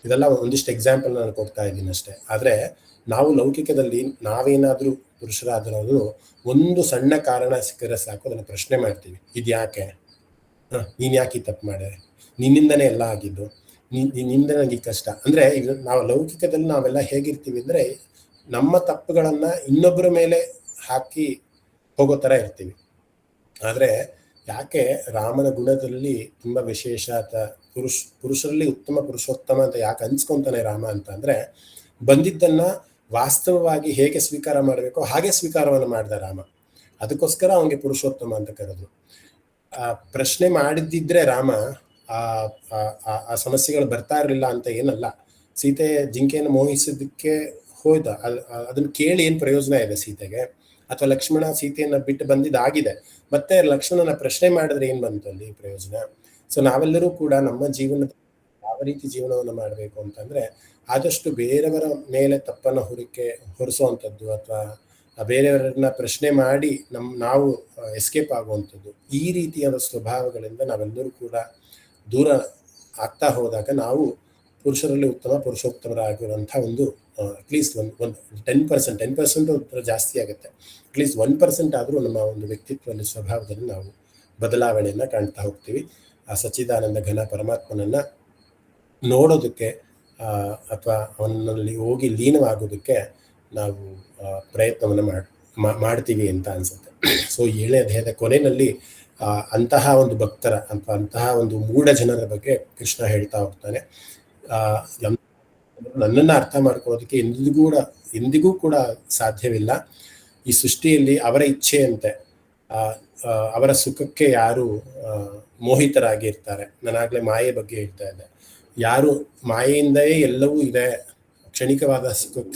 ಇದೆಲ್ಲ ಒಂದಿಷ್ಟು ಎಕ್ಸಾಂಪಲ್ ನಾನು ಕೊಡ್ತಾ ಇದ್ದೀನಿ ಅಷ್ಟೇ. ಆದ್ರೆ ನಾವು ಲೌಕಿಕದಲ್ಲಿ ನಾವೇನಾದ್ರೂ ಪುರುಷರಾದರೂ ಒಂದು ಸಣ್ಣ ಕಾರಣ ಸಿಕ್ಕರೆ ಸಾಕು ಅದನ್ನು ಪ್ರಶ್ನೆ ಮಾಡ್ತೀವಿ, ಇದು ಯಾಕೆ, ನೀನ್ ಯಾಕೆ ಈ ತಪ್ಪು ಮಾಡೆ, ನಿನ್ನಿಂದನೇ ಎಲ್ಲ ಆಗಿದ್ದು, ನಿಂದ ನನಗೆ ಕಷ್ಟ ಅಂದ್ರೆ ಈಗ ನಾವು ಲೌಕಿಕದಲ್ಲಿ ನಾವೆಲ್ಲ ಹೇಗಿರ್ತೀವಿ ಅಂದ್ರೆ ನಮ್ಮ ತಪ್ಪುಗಳನ್ನ ಇನ್ನೊಬ್ಬರ ಮೇಲೆ ಹಾಕಿ ಹೋಗೋ ತರ ಇರ್ತೀವಿ. ಆದ್ರೆ ಯಾಕೆ ರಾಮನ ಗುಣದಲ್ಲಿ ತುಂಬಾ ವಿಶೇಷ ಪುರುಷರಲ್ಲಿ ಉತ್ತಮ ಪುರುಷೋತ್ತಮ ಅಂತ ಯಾಕೆ ಅನ್ಸ್ಕೊಂತಾನೆ ರಾಮ ಅಂತ ಅಂದ್ರೆ, ಬಂದಿದ್ದನ್ನ ವಾಸ್ತವವಾಗಿ ಹೇಗೆ ಸ್ವೀಕಾರ ಮಾಡಬೇಕೋ ಹಾಗೆ ಸ್ವೀಕಾರವನ್ನು ಮಾಡಿದ ರಾಮ. ಅದಕ್ಕೋಸ್ಕರ ಅವನಿಗೆ ಪುರುಷೋತ್ತಮ ಅಂತ ಕರೆದ್ರು. ಪ್ರಶ್ನೆ ಮಾಡಿದ್ದಿದ್ರೆ ರಾಮ ಆ ಸಮಸ್ಯೆಗಳು ಬರ್ತಾ ಇರಲಿಲ್ಲ ಅಂತ ಏನಲ್ಲ. ಸೀತೆ ಜಿಂಕೆಯನ್ನು ಮೋಹಿಸೋದಕ್ಕೆ ಹೋದ, ಅದನ್ನ ಕೇಳಿ ಏನ್ ಪ್ರಯೋಜನ ಇದೆ ಸೀತೆಗೆ? ಅಥವಾ ಲಕ್ಷ್ಮಣ ಸೀತೆಯನ್ನ ಬಿಟ್ಟು ಬಂದಿದ್ದಾಗಿದೆ, ಮತ್ತೆ ಲಕ್ಷ್ಮಣನ ಪ್ರಶ್ನೆ ಮಾಡಿದ್ರೆ ಏನ್ ಬಂತು ಅಲ್ಲಿ ಪ್ರಯೋಜನ? ಸೊ ನಾವೆಲ್ಲರೂ ಕೂಡ ನಮ್ಮ ಜೀವನದ ಯಾವ ರೀತಿ ಜೀವನವನ್ನು ಮಾಡಬೇಕು ಅಂತಂದ್ರೆ, ಆದಷ್ಟು ಬೇರೆಯವರ ಮೇಲೆ ತಪ್ಪನ್ನ ಹೊರಿಸುವಂಥದ್ದು ಅಥವಾ ಬೇರೆಯವರನ್ನ ಪ್ರಶ್ನೆ ಮಾಡಿ ನಾವು ಎಸ್ಕೇಪ್ ಆಗುವಂಥದ್ದು, ಈ ರೀತಿಯಾದ ಸ್ವಭಾವಗಳಿಂದ ನಾವೆಲ್ಲರೂ ಕೂಡ ದೂರ ಆಗ್ತಾ ಹೋದಾಗ ನಾವು ಪುರುಷರಲ್ಲಿ ಉತ್ತಮ ಪುರುಷೋತ್ತಮರಾಗಿರುವಂತಹ ಒಂದು ಅಟ್ಲೀಸ್ಟ್ ಒಂದು 10% ಜಾಸ್ತಿ ಆಗುತ್ತೆ. ಅಟ್ಲೀಸ್ಟ್ 1% ಆದರೂ ನಮ್ಮ ಒಂದು ವ್ಯಕ್ತಿತ್ವದಲ್ಲಿ ಸ್ವಭಾವದಲ್ಲಿ ನಾವು ಬದಲಾವಣೆಯನ್ನ ಕಾಣ್ತಾ ಹೋಗ್ತೀವಿ. ಆ ಸಚ್ಚಿದಾನಂದ ಘನ ಪರಮಾತ್ಮನನ್ನ ನೋಡೋದಕ್ಕೆ ಅಥವಾ ಅವನಲ್ಲಿ ಹೋಗಿ ಲೀನವಾಗೋದಕ್ಕೆ ನಾವು ಪ್ರಯತ್ನವನ್ನು ಮಾಡ್ತೀವಿ ಅಂತ ಅನ್ಸುತ್ತೆ. ಸೊ 7ನೇ ಅಧ್ಯಾಯದ ಕೊನೆಯಲ್ಲಿ ಅಂತಹ ಒಂದು ಭಕ್ತರ ಅಥವಾ ಅಂತಹ ಒಂದು ಮೂಢ ಜನರ ಬಗ್ಗೆ ಕೃಷ್ಣ ಹೇಳ್ತಾ ಹೋಗ್ತಾನೆ. ನನ್ನನ್ನು ಅರ್ಥ ಮಾಡ್ಕೊಳ್ಳೋದಕ್ಕೆ ಎಂದಿಗೂ ಕೂಡ ಸಾಧ್ಯವಿಲ್ಲ. ಈ ಸೃಷ್ಟಿಯಲ್ಲಿ ಅವರ ಇಚ್ಛೆಯಂತೆ ಅವರ ಸುಖಕ್ಕೆ ಯಾರು ಮೋಹಿತರಾಗಿ ಇರ್ತಾರೆ. ನಾನಾಗ್ಲೇ ಮಾಯೆ ಬಗ್ಗೆ ಹೇಳ್ತಾ ಇದ್ದೆ. ಯಾರು ಮಾಯೆಯಿಂದಲೇ ಎಲ್ಲವೂ ಇದೆ, ಕ್ಷಣಿಕವಾದ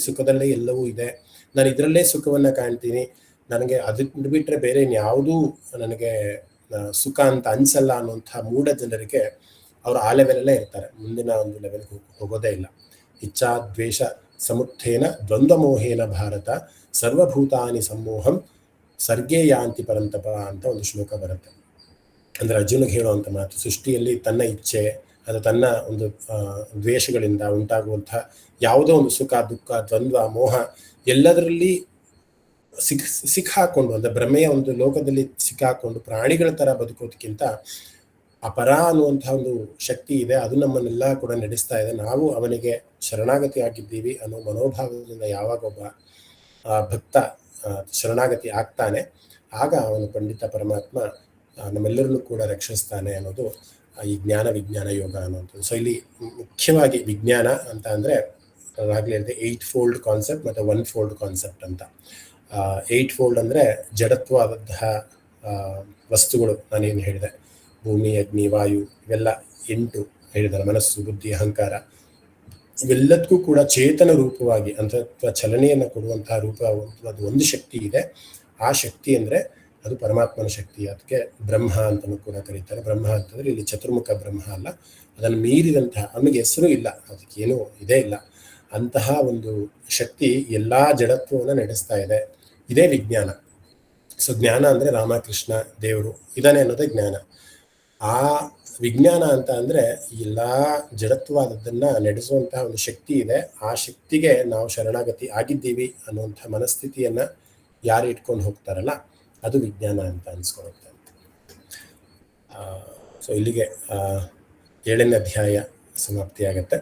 ಸುಖದಲ್ಲೇ ಎಲ್ಲವೂ ಇದೆ, ನಾನು ಇದರಲ್ಲೇ ಸುಖವನ್ನ ಕಾಣ್ತೀನಿ, ನನಗೆ ಅದನ್ನ ಬಿಟ್ಟರೆ ಬೇರೆ ಯಾವುದೂ ನನಗೆ ಸುಖ ಅಂತ ಅನ್ಸಲ್ಲ ಅನ್ನುವಂಥ ಮೂಢ ಜನರಿಗೆ ಅವರು ಆ ಲೆವೆಲಲ್ಲೇ ಇರ್ತಾರೆ, ಮುಂದಿನ ಒಂದು ಲೆವೆಲ್ಗೆ ಹೋಗೋದೇ ಇಲ್ಲ. ಇಚ್ಛಾ ದ್ವೇಷ ಸಮುತ್ಥೇನ ದ್ವಂದ್ವ ಮೋಹೇನ ಭಾರತ ಸರ್ವಭೂತಾನಿ ಸಮೂಹಂ ಸರ್ಗೇ ಯಾಂತಿ ಪರಂತಪ ಅಂತ ಒಂದು ಶ್ಲೋಕ ಬರುತ್ತೆ. ಅಂದ್ರೆ ಅರ್ಜುನಿಗೆ ಹೇಳುವಂಥ ಮಾತು, ಸೃಷ್ಟಿಯಲ್ಲಿ ತನ್ನ ಇಚ್ಛೆ ಅದು ತನ್ನ ಒಂದು ದ್ವೇಷಗಳಿಂದ ಉಂಟಾಗುವಂತಹ ಯಾವುದೋ ಒಂದು ಸುಖ ದುಃಖ ದ್ವಂದ್ವ ಮೋಹ ಎಲ್ಲದರಲ್ಲಿ ಸಿಕ್ಕಾಕೊಂಡು ಅಂದ್ರೆ ಭ್ರಮೆಯ ಒಂದು ಲೋಕದಲ್ಲಿ ಸಿಕ್ಕಾಕೊಂಡು ಪ್ರಾಣಿಗಳ ತರ ಬದುಕೋದಕ್ಕಿಂತ ಅಪರ ಅನ್ನುವಂತಹ ಒಂದು ಶಕ್ತಿ ಇದೆ, ಅದು ನಮ್ಮನ್ನೆಲ್ಲ ಕೂಡ ನಡೆಸ್ತಾ ಇದೆ. ನಾವು ಅವನಿಗೆ ಶರಣಾಗತಿ ಆಗಿದ್ದೀವಿ ಅನ್ನೋ ಮನೋಭಾವದಿಂದ ಯಾವಾಗ ಒಬ್ಬ ಭಕ್ತ ಶರಣಾಗತಿ ಆಗ್ತಾನೆ, ಆಗ ಅವನು ಪಂಡಿತ ಪರಮಾತ್ಮ ನಮ್ಮೆಲ್ಲರನ್ನು ಕೂಡ ರಕ್ಷಿಸ್ತಾನೆ ಅನ್ನೋದು ಈ ಜ್ಞಾನ ವಿಜ್ಞಾನ ಯೋಗ ಅನ್ನುವಂಥದ್ದು. ಸೊ ಇಲ್ಲಿ ಮುಖ್ಯವಾಗಿ ವಿಜ್ಞಾನ ಅಂತ ಅಂದ್ರೆ ಆಗಲೇ ಇದೆ 8-fold ಕಾನ್ಸೆಪ್ಟ್ ಮತ್ತು 1-fold ಕಾನ್ಸೆಪ್ಟ್ ಅಂತ. 8-fold ಅಂದ್ರೆ ಜಡತ್ವವಾದಂತಹ ವಸ್ತುಗಳು, ನಾನೇನು ಹೇಳಿದೆ, ಭೂಮಿ ಅಗ್ನಿ ವಾಯು ಇವೆಲ್ಲ 8 ಹೇಳಿದ್ದಾರೆ, ಮನಸ್ಸು ಬುದ್ಧಿ ಅಹಂಕಾರ, ಇವೆಲ್ಲದಕ್ಕೂ ಕೂಡ ಚೇತನ ರೂಪವಾಗಿ ಅಂತ ಚಲನೆಯನ್ನು ಕೊಡುವಂತಹ ರೂಪ ಅದು ಒಂದು ಶಕ್ತಿ ಇದೆ. ಆ ಶಕ್ತಿ ಅಂದ್ರೆ ಅದು ಪರಮಾತ್ಮನ ಶಕ್ತಿ. ಅದಕ್ಕೆ ಬ್ರಹ್ಮ ಅಂತಲೂ ಕೂಡ ಕರೀತಾರೆ. ಬ್ರಹ್ಮ ಅಂತಂದ್ರೆ ಇಲ್ಲಿ ಚತುರ್ಮುಖ ಬ್ರಹ್ಮ ಅಲ್ಲ, ಅದನ್ನು ಮೀರಿದಂತಹ, ಅವನಿಗೆ ಹೆಸರು ಇಲ್ಲ, ಅದಕ್ಕೇನು ಇದೇ ಇಲ್ಲ, ಅಂತಹ ಒಂದು ಶಕ್ತಿ ಎಲ್ಲಾ ಜಡತ್ವವನ್ನು ನಡೆಸ್ತಾ ಇದೆ. ಇದೇ ವಿಜ್ಞಾನ. ಸೊ ಜ್ಞಾನ ಅಂದ್ರೆ ರಾಮಕೃಷ್ಣ ದೇವರು ಇದಾನೆ ಅನ್ನೋದೇ ಜ್ಞಾನ. ಆ ವಿಜ್ಞಾನ ಅಂತ ಅಂದ್ರೆ ಎಲ್ಲಾ ಜಡತ್ವವಾದದ್ದನ್ನ ನಡೆಸುವಂತಹ ಒಂದು ಶಕ್ತಿ ಇದೆ. ಆ ಶಕ್ತಿಗೆ ನಾವು ಶರಣಾಗತಿ ಆಗಿದ್ದೀವಿ ಅನ್ನುವಂಥ ಮನಸ್ಥಿತಿಯನ್ನ ಯಾರು ಇಟ್ಕೊಂಡು ಹೋಗ್ತಾರಲ್ಲ, ಅದು ವಿಜ್ಞಾನ ಅಂತ ಅನ್ಸ್ಕೊಳುತ್ತೆ. ಸೊ ಇಲ್ಲಿಗೆ 7ನೇ ಅಧ್ಯಾಯ ಸಮಾಪ್ತಿ ಆಗತ್ತೆ.